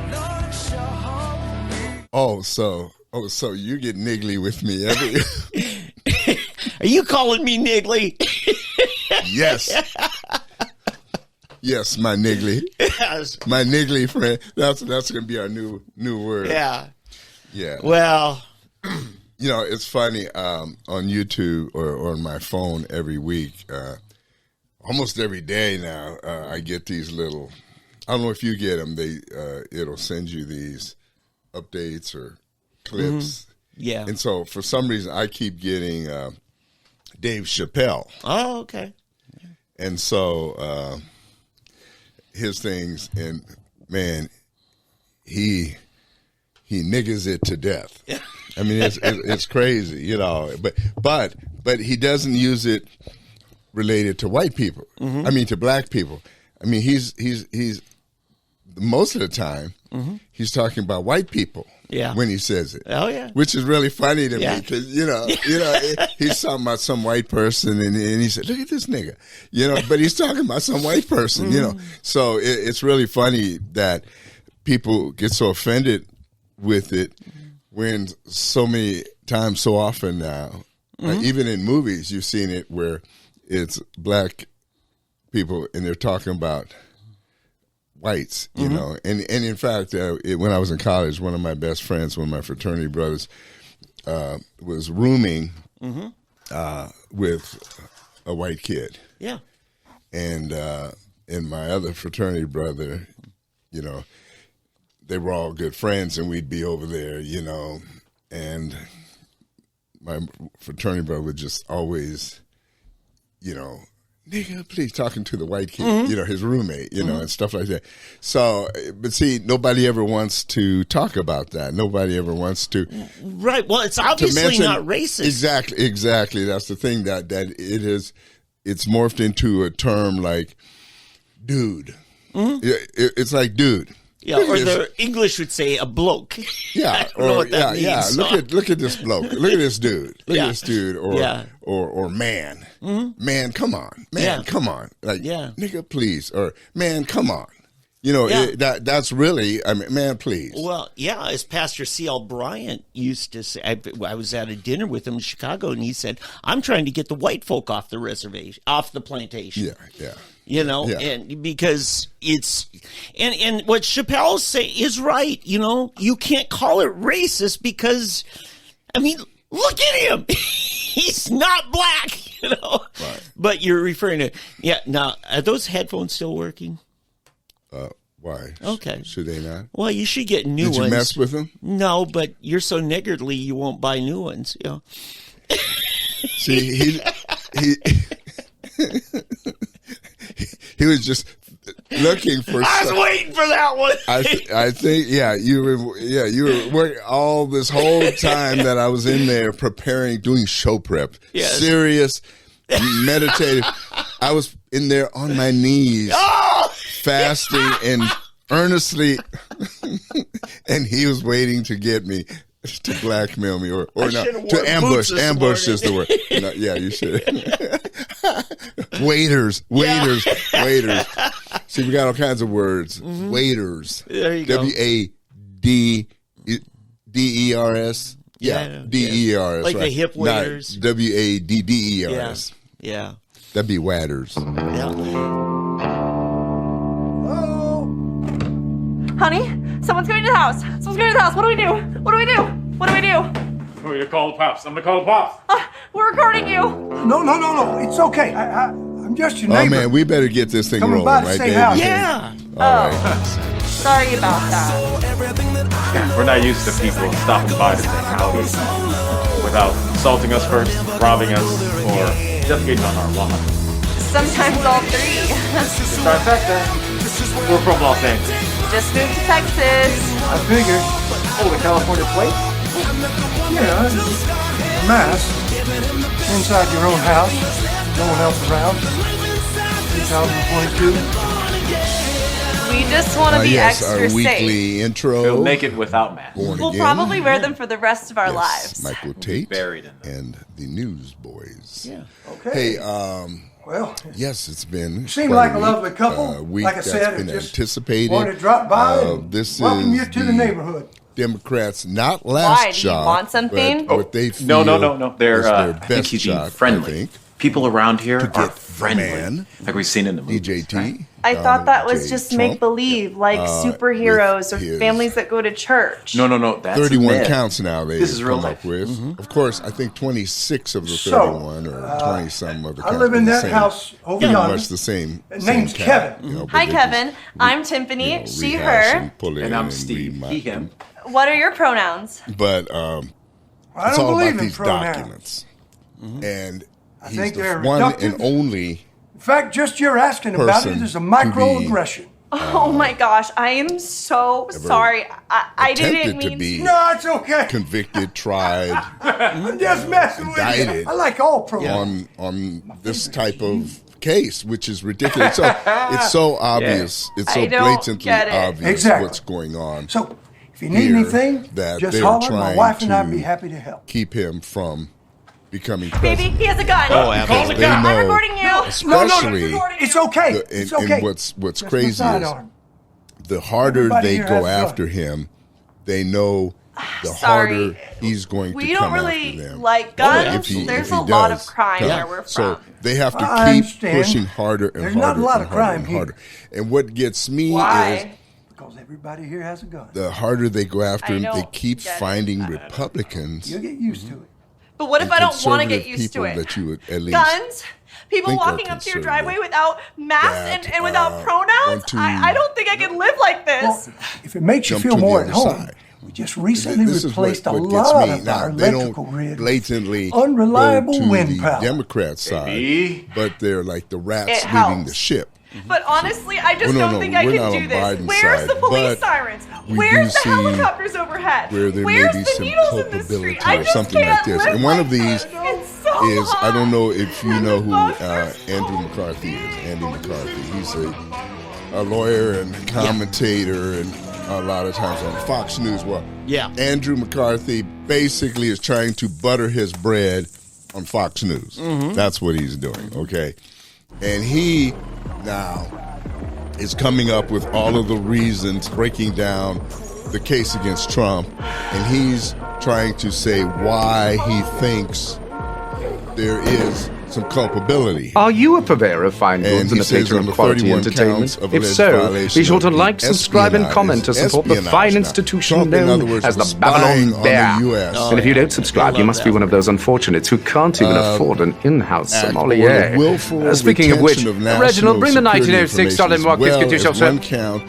none shall harm me. So you get niggly with me every. Are you calling me niggly? Yes. Yes, my niggly. Yes. My niggly friend. That's going to be our new word. Yeah. Yeah. Well, You know, it's funny, on YouTube or on my phone every week, almost every day now, I get these little, I don't know if you get them, it'll send you these updates or clips. yeah. And so for some reason, I keep getting Dave Chappelle. Oh, okay. And so his things, and man, he niggas it to death. I mean, it's crazy, you know. But he doesn't use it related to white people. I mean, to black people. I mean, he's most of the time he's talking about white people. Yeah. When he says it. Oh, yeah. Which is really funny to Yeah. me because, you know, he's talking about some white person and he said, look at this nigga, you know, but he's talking about some white person, you know. So it's really funny that people get so offended with it when so many times, so often now, even in movies, you've seen it where it's black people and they're talking about whites, you know, and in fact, when I was in college, one of my best friends, one of my fraternity brothers, was rooming with a white kid, Yeah. and my other fraternity brother, you know, they were all good friends, and we'd be over there, you know, and my fraternity brother would just always, you know, nigga, please, talking to the white kid, you know, his roommate, you know, and stuff like that. So, but see, nobody ever wants to talk about that. Nobody ever wants to. Right. Well, it's obviously not racist. Exactly. That's the thing that it's morphed into a term like dude. It's like dude. Yeah, or the English would say a bloke. Yeah, I don't know what that means. Yeah. So. Look at this bloke. Look at this dude. Look at this dude. Or man. Man, come on. Man, come on. Like, nigga, please. Or man, come on. You know, that's really, I mean, man, please. Well, yeah, as Pastor C.L. Bryant used to say, I was at a dinner with him in Chicago, and he said, I'm trying to get the white folk off the reservation, off the plantation. Yeah. You know, and because it's, and what Chappelle say is right, you know, you can't call it racist because, I mean, look at him. He's not black, you know. Right. But you're referring to, now, are those headphones still working? Why? Okay. Should they not? Well, you should get new ones. Did you mess with them? No, but you're so niggardly, you won't buy new ones, you know. See, he was just looking for. I was waiting for that one. I think you were working all this whole time that I was in there preparing, doing show prep, serious, meditative. I was in there on my knees, fasting and earnestly, and he was waiting to get me. To blackmail me or no, to ambush. Ambush is the word. No, yeah, you should. Waiters. See, we got all kinds of words. Mm-hmm. Waiters. There you go. WADDERS. Yeah, DERS. Like right. the hip waiters. WADDERS. Yeah. That'd be wadders. Yeah. Honey, someone's going to the house. What do we do? I'm gonna call the pops. We're recording you. No. It's okay. I'm just your neighbor. Oh, man, we better get this thing Coming rolling, by to right, say Dave? hi. Yeah. All right. Sorry about that. We're not used to people stopping by to say howdy without assaulting us first, robbing us, or defecating on our lawn. Sometimes all three. Trifecta. We're from Los Angeles. Just moved to Texas. I figured. Oh, the California plate? Yeah, mask. Inside your own house. No one else around. 2022. We just want to be yes, extra our safe. weekly intro. We'll make it without masks. We'll probably wear them for the rest of our lives. Michael Tate Buried in them. and the Newsboys. Yeah. Okay. Hey, well, yes, it's been. seemed quite like a lovely couple. Week Like I that's said, been I just anticipated. wanted to drop by and this welcome is you to the neighborhood. Democrats, not last Why? Do you shot. want something? But what they feel No. They're is their I think best he's being shot, friendly. I think. People around here To are get the friendly, man, like we've seen in the movies. DJT. right? I thought that was J. just Trump, make believe, like superheroes with or his- families that go to church. No. That's 31 a myth. counts now they've This is real come life. up with. Of course, I think 26 of the So, 31 or 20-some of the I counts. live in are the that same- house over pretty yonder. much the same. His same name's count, Kevin. you know, but Hi, they Kevin. just I'm Tiffany. She, rehash her. and pull it And in I'm and Steve. remark He, them. him. What are your pronouns? But I it's don't all believe about in these pronouns. documents. And he's think the they're one reductive. and only In fact, just your asking about it person is a to microaggression. Oh my gosh, I am so sorry. I didn't attempted to mean be No, it's okay. convicted, tried I'm just messing with indicted you. I like all pronouns. on this type of case, which is ridiculous. So it's so obvious. It's so I don't blatantly get it. obvious Exactly. what's going on. So, if you need Here, anything, that just they're holler. My trying wife and I'd to be happy to help. Keep him from becoming Baby, president. he has a gun. Oh, absolutely. They I'm know, recording you. especially It's okay. and, It's okay. and what's Just my crazy is sidearm. the harder Everybody they here go has guns. after him, they know the Sorry. harder he's going We to don't come really after them. like guns. If he- There's if he a lot of does crime come. where we're So from. they have to I keep understand. pushing harder and There's harder not a lot and of harder crime and here. harder. And what gets me is Why? Because everybody here has a gun. the harder they go after I him, they don't keep get it. finding Republicans You'll get used to it. But what if and I don't want to get conservative used to people it? that you would at least Guns? People think are walking up to your conservative driveway without masks that, and without pronouns? want to I don't think I can live like Well, this. if it makes you jump feel to more the at other home, side. we just recently This is replaced what a gets lot me. of Now, our they electrical don't grid. blatantly Unreliable go to wind the power. Democrat side, Maybe. but they're like the rats It leading the helps. ship. But honestly, I just Well, no, don't no, think I we're can not do on this. Biden's Where's side, the police but sirens? we Where's do the see helicopters overhead? where there Where's may be the some needles in the culpability street? I or just something like can't this. live And one like of these this. It's so is I don't know if you And know the who buses are so Andrew McCarthy is. Andy McCarthy. He's a lawyer and commentator and a lot of times on Fox News. Well, Yeah. Andrew McCarthy basically is trying to butter his bread on Fox News. That's what he's doing, okay? And he now is coming up with all of the reasons, breaking down the case against Trump, and he's trying to say why he thinks there is some culpability. Are you a purveyor of fine And goods he and a says patron under of quality 31 entertainment? counts of If alleged so, violation be sure to of like, the subscribe, and espionage. comment to support the Espionage fine now. institution Trump, in other known words, as was the Babylon spying on Bear. the US. And if you don't subscribe, you must be one of those unfortunates who can't even afford an in-house Act sommelier. or the willful Speaking of which, retention of national Reginald, bring the security 1906 information Solid as Rock well biscuit to as yourself. one count